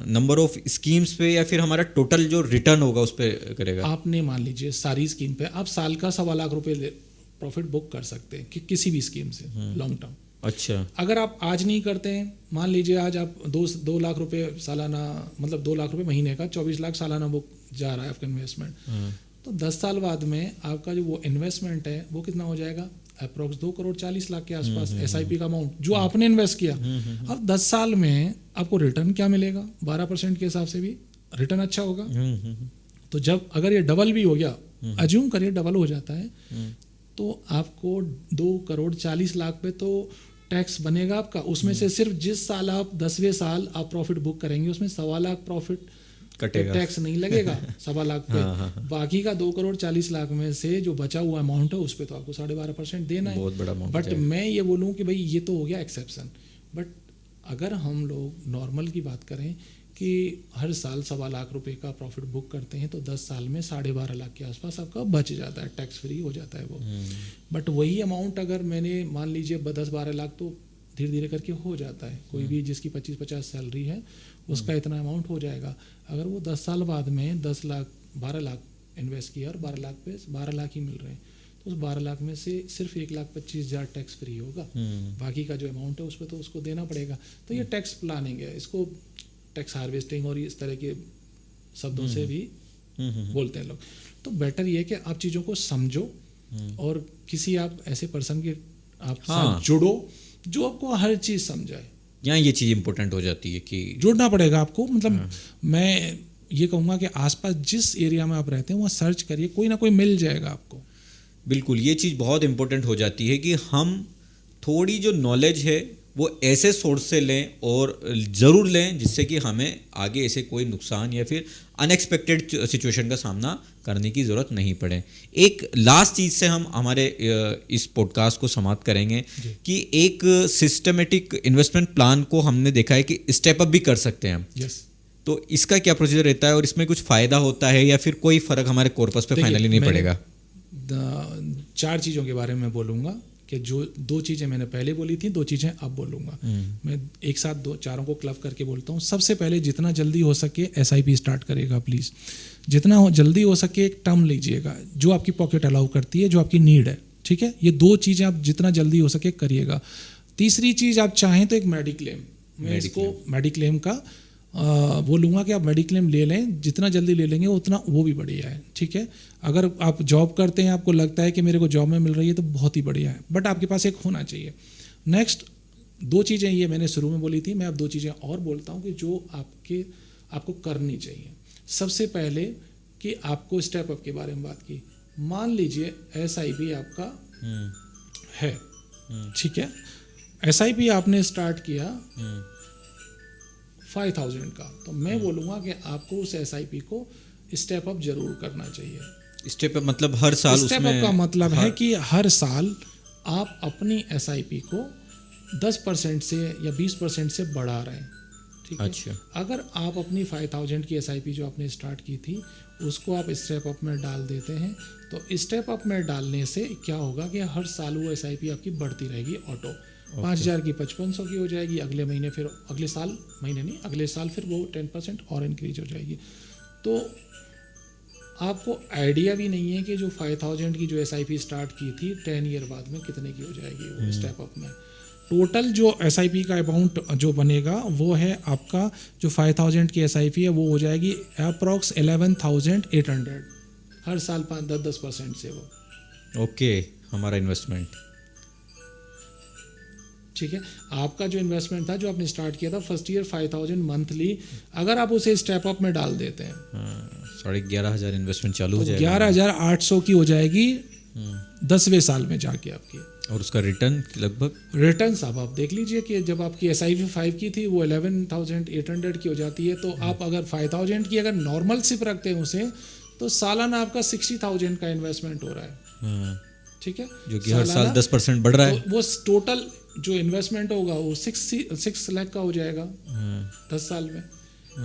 Speaker 1: नंबर ऑफ स्कीम्स पे या फिर हमारा टोटल जो रिटर्न होगा उस पर करेगा?
Speaker 2: आपने मान लीजिए सारी स्कीम पे आप साल का 1.25 लाख रुपए प्रॉफिट बुक कर सकते हैं कि किसी भी स्कीम से लॉन्ग टर्म।
Speaker 1: अच्छा,
Speaker 2: अगर आप आज नहीं करते हैं, मान लीजिए आज आप 2 लाख रुपए सालाना, मतलब 2 लाख रुपए महीने का 24 लाख सालाना बुक जा रहा है आपका इन्वेस्टमेंट, तो 10 साल बाद में आपका जो वो इन्वेस्टमेंट है वो कितना हो जाएगा, अप्रोक्स 2 करोड़ 40 लाख के आसपास SIP का अमाउंट जो आपने इन्वेस्ट किया। अब 10 साल में आपको रिटर्न क्या मिलेगा? 12% के हिसाब से भी रिटर्न अच्छा होगा। तो जब अगर ये डबल भी हो गया, अज्यूम करिए डबल हो जाता है, तो आपको 2 करोड़ 40 लाख पे तो टैक्स बनेगा आपका। उसमें से सिर्फ जिस साल आप 10वें साल आप प्रॉफिट बुक करेंगे उसमें 1.25 लाख प्रॉफिट
Speaker 1: कटेगा,
Speaker 2: टैक्स नहीं लगेगा 1.25 लाख पे। बाकी का 2 करोड़ 40 लाख में से जो बचा हुआ अमाउंट है उस पर तो आपको 12.5% देना है।
Speaker 1: बहुत बड़ा अमाउंट।
Speaker 2: बट मैं ये बोलूँ कि भाई ये तो हो गया एक्सेप्शन, बट अगर हम लोग नॉर्मल की बात करें कि हर साल 1.25 लाख रुपए का प्रॉफिट बुक करते हैं तो 10 साल में 12.5 लाख के आसपास आपका बच जाता है, टैक्स फ्री हो जाता है वो। बट वही अमाउंट अगर मैंने मान लीजिए 10-12 लाख तो धीरे धीरे करके हो जाता है। कोई भी जिसकी 25-50 सैलरी है उसका इतना अमाउंट हो जाएगा। अगर वो 10 साल बाद में 10 लाख 12 लाख इन्वेस्ट किया और 12 लाख पे 12 लाख ही मिल रहे हैं तो उस 12 लाख में से सिर्फ 1,25,000 टैक्स फ्री होगा। बाकी का जो अमाउंट है उस पर तो उसको देना पड़ेगा। तो ये टैक्स प्लानिंग है, इसको टैक्स हार्वेस्टिंग और इस तरह के शब्दों से भी बोलते हैं लोग। तो बेटर ये है कि आप चीज़ों को समझो और किसी आप ऐसे पर्सन के आप साथ जुड़ो जो आपको हर चीज़ समझाए।
Speaker 1: यहाँ ये चीज़ इंपॉर्टेंट हो जाती है कि
Speaker 2: जुड़ना पड़ेगा आपको। मतलब मैं ये कहूँगा कि आसपास जिस एरिया में आप रहते हैं वहाँ सर्च करिए, कोई ना कोई मिल जाएगा आपको।
Speaker 1: बिल्कुल, ये चीज़ बहुत इंपॉर्टेंट हो जाती है कि हम थोड़ी जो नॉलेज है वो ऐसे सोर्स से लें और ज़रूर लें जिससे कि हमें आगे ऐसे कोई नुकसान या फिर अनएक्सपेक्टेड सिचुएशन का सामना करने की ज़रूरत नहीं पड़े। एक लास्ट चीज़ से हम हमारे इस पॉडकास्ट को समाप्त करेंगे कि एक सिस्टमेटिक इन्वेस्टमेंट प्लान को हमने देखा है कि स्टेप अप भी कर सकते हैं हम।
Speaker 2: यस।
Speaker 1: तो इसका क्या प्रोसीजर रहता है और इसमें कुछ फ़ायदा होता है या फिर कोई फ़र्क हमारे कॉर्पस पे फाइनली नहीं पड़ेगा?
Speaker 2: 4 चीज़ों के बारे में बोलूँगा कि जो 2 चीज़ें मैंने पहले बोली थी, 2 चीज़ें अब बोलूँगा। मैं एक साथ चारों को क्लब करके बोलता हूँ। सबसे पहले जितना जल्दी हो सके SIP स्टार्ट करेगा प्लीज़। जितना जल्दी हो सके एक टर्म लीजिएगा जो आपकी पॉकेट अलाउ करती है, जो आपकी नीड है, ठीक है। ये 2 चीज़ें आप जितना जल्दी हो सके करिएगा। तीसरी चीज़ आप चाहें तो एक मेडिक्लेम, मैं इसको मेडिक्लेम का बोलूँगा कि आप मेडिक्लेम ले लें, जितना जल्दी ले लेंगे उतना वो भी बढ़िया है, ठीक है। अगर आप जॉब करते हैं, आपको लगता है कि मेरे को जॉब में मिल रही है तो बहुत ही बढ़िया है, बट आपके पास एक होना चाहिए। नेक्स्ट 2 चीज़ें ये मैंने शुरू में बोली थी, मैं अब 2 चीज़ें और बोलता हूँ कि जो आपको करनी चाहिए। सबसे पहले कि आपको स्टेप अप के बारे में बात की। मान लीजिए SIP आपका है, ठीक है। SIP आपने स्टार्ट किया 5,000 का, तो मैं बोलूँगा कि आपको उस SIP को स्टेप अप जरूर करना चाहिए।
Speaker 1: स्टेप अप मतलब हर साल उसमें
Speaker 2: स्टेप अप का मतलब है कि हर साल आप अपनी SIP को 10% से या 20% से बढ़ा रहे हैं, ठीक है।
Speaker 1: अच्छा।
Speaker 2: अगर आप अपनी 5,000 की SIP जो आपने स्टार्ट की थी उसको आप स्टेप अप में डाल देते हैं तो स्टेप अप में डालने से क्या होगा कि हर साल वो SIP आपकी बढ़ती रहेगी ऑटो। 5,000 की 5,500 की हो जाएगी, अगले महीने फिर अगले साल फिर वो 10% और इंक्रीज हो जाएगी। तो आपको आइडिया भी नहीं है कि जो 5,000 की जो SIP स्टार्ट की थी 10 ईयर बाद में कितने की हो जाएगी वो स्टेप अप में। टोटल जो SIP का अमाउंट जो बनेगा वो है आपका जो 5,000 की SIP है वो हो जाएगी अप्रॉक्स 11,800 हर साल 10% से वो।
Speaker 1: ओके, हमारा इन्वेस्टमेंट,
Speaker 2: ठीक है। आपका जो इन्वेस्टमेंट था जो आपने स्टार्ट किया था फर्स्ट ईयर 5,000 मंथली, अगर आप उसे स्टेप अप में डाल देते हैं
Speaker 1: 11,500 इन्वेस्टमेंट चालू हो जाएगा,
Speaker 2: 11,800 की हो जाएगी 10वें साल में जाके आपकी।
Speaker 1: और उसका रिटर्न लगभग
Speaker 2: रिटर्न साहब आप देख लीजिए कि जब आपकी SIP 5 की थी वो 11,800 की हो जाती है। तो आप अगर 5,000 की अगर नॉर्मल सिप रखते हैं उसे तो सालाना आपका 60,000 का इन्वेस्टमेंट हो रहा है, ठीक है,
Speaker 1: जो कि हर साल 10% बढ़ रहा है।
Speaker 2: तो वो टोटल जो इन्वेस्टमेंट होगा वो 6 लाख का हो जाएगा 10 साल में।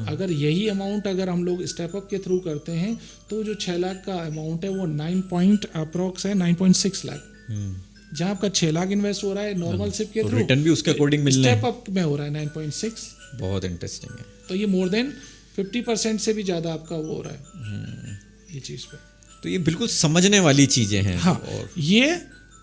Speaker 2: अगर यही अमाउंट अगर हम लोग स्टेप अप के थ्रू करते हैं तो जो 6 लाख का अमाउंट है वो 9.6 लाख, जहाँ आपका 6 लाख इन्वेस्ट हो रहा है नॉर्मल सिप के थ्रू,
Speaker 1: रिटर्न भी उसके अकॉर्डिंग मिल रहा है,
Speaker 2: स्टेप अप में हो रहा है 9.6।
Speaker 1: बहुत इंटरेस्टिंग है।
Speaker 2: तो ये मोर देन 50% से भी ज़्यादा आपका वो हो रहा है ये चीज़ पे।
Speaker 1: तो ये बिल्कुल समझने वाली चीज़ें हैं।
Speaker 2: हाँ, ये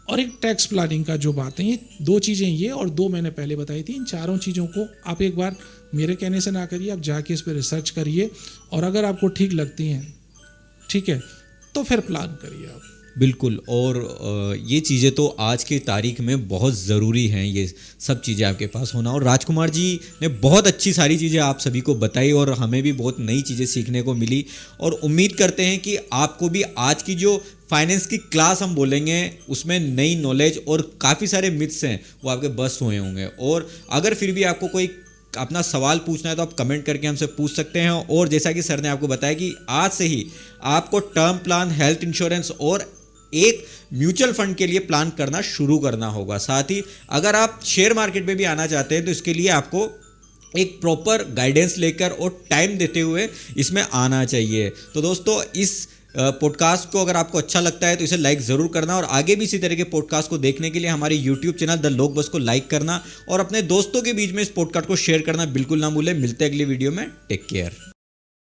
Speaker 2: और एक टैक्स प्लानिंग का जो बात है, ये 2 चीज़ें ये और 2 मैंने पहले बताई थी। इन चारों चीज़ों को आप एक बार मेरे कहने से ना करिए, आप जाके इस पर रिसर्च करिए और अगर आपको ठीक लगती हैं, ठीक है, तो फिर प्लान करिए आप।
Speaker 1: बिल्कुल। और ये चीज़ें तो आज की तारीख में बहुत ज़रूरी हैं, ये सब चीज़ें आपके पास होना। और राजकुमार जी ने बहुत अच्छी सारी चीज़ें आप सभी को बताई और हमें भी बहुत नई चीज़ें सीखने को मिली। और उम्मीद करते हैं कि आपको भी आज की जो फाइनेंस की क्लास हम बोलेंगे उसमें नई नॉलेज और काफ़ी सारे मिथ्स हैं वो आपके बस हुए होंगे। और अगर फिर भी आपको कोई अपना सवाल पूछना है तो आप कमेंट करके हमसे पूछ सकते हैं। और जैसा कि सर ने आपको बताया कि आज से ही आपको टर्म प्लान, हेल्थ इंश्योरेंस और एक म्यूचुअल फंड के लिए प्लान करना शुरू करना होगा। साथ ही अगर आप शेयर मार्केट में भी आना चाहते हैं तो इसके लिए आपको एक प्रॉपर गाइडेंस लेकर और टाइम देते हुए इसमें आना चाहिए। तो दोस्तों, इस पॉडकास्ट को अगर आपको अच्छा लगता है तो इसे लाइक ज़रूर करना और आगे भी इसी तरह के पॉडकास्ट को देखने के लिए हमारे यूट्यूब चैनल द लोग बस को लाइक करना और अपने दोस्तों के बीच में इस पॉडकास्ट को शेयर करना बिल्कुल ना भूलें। मिलते हैं अगली वीडियो में। Take care.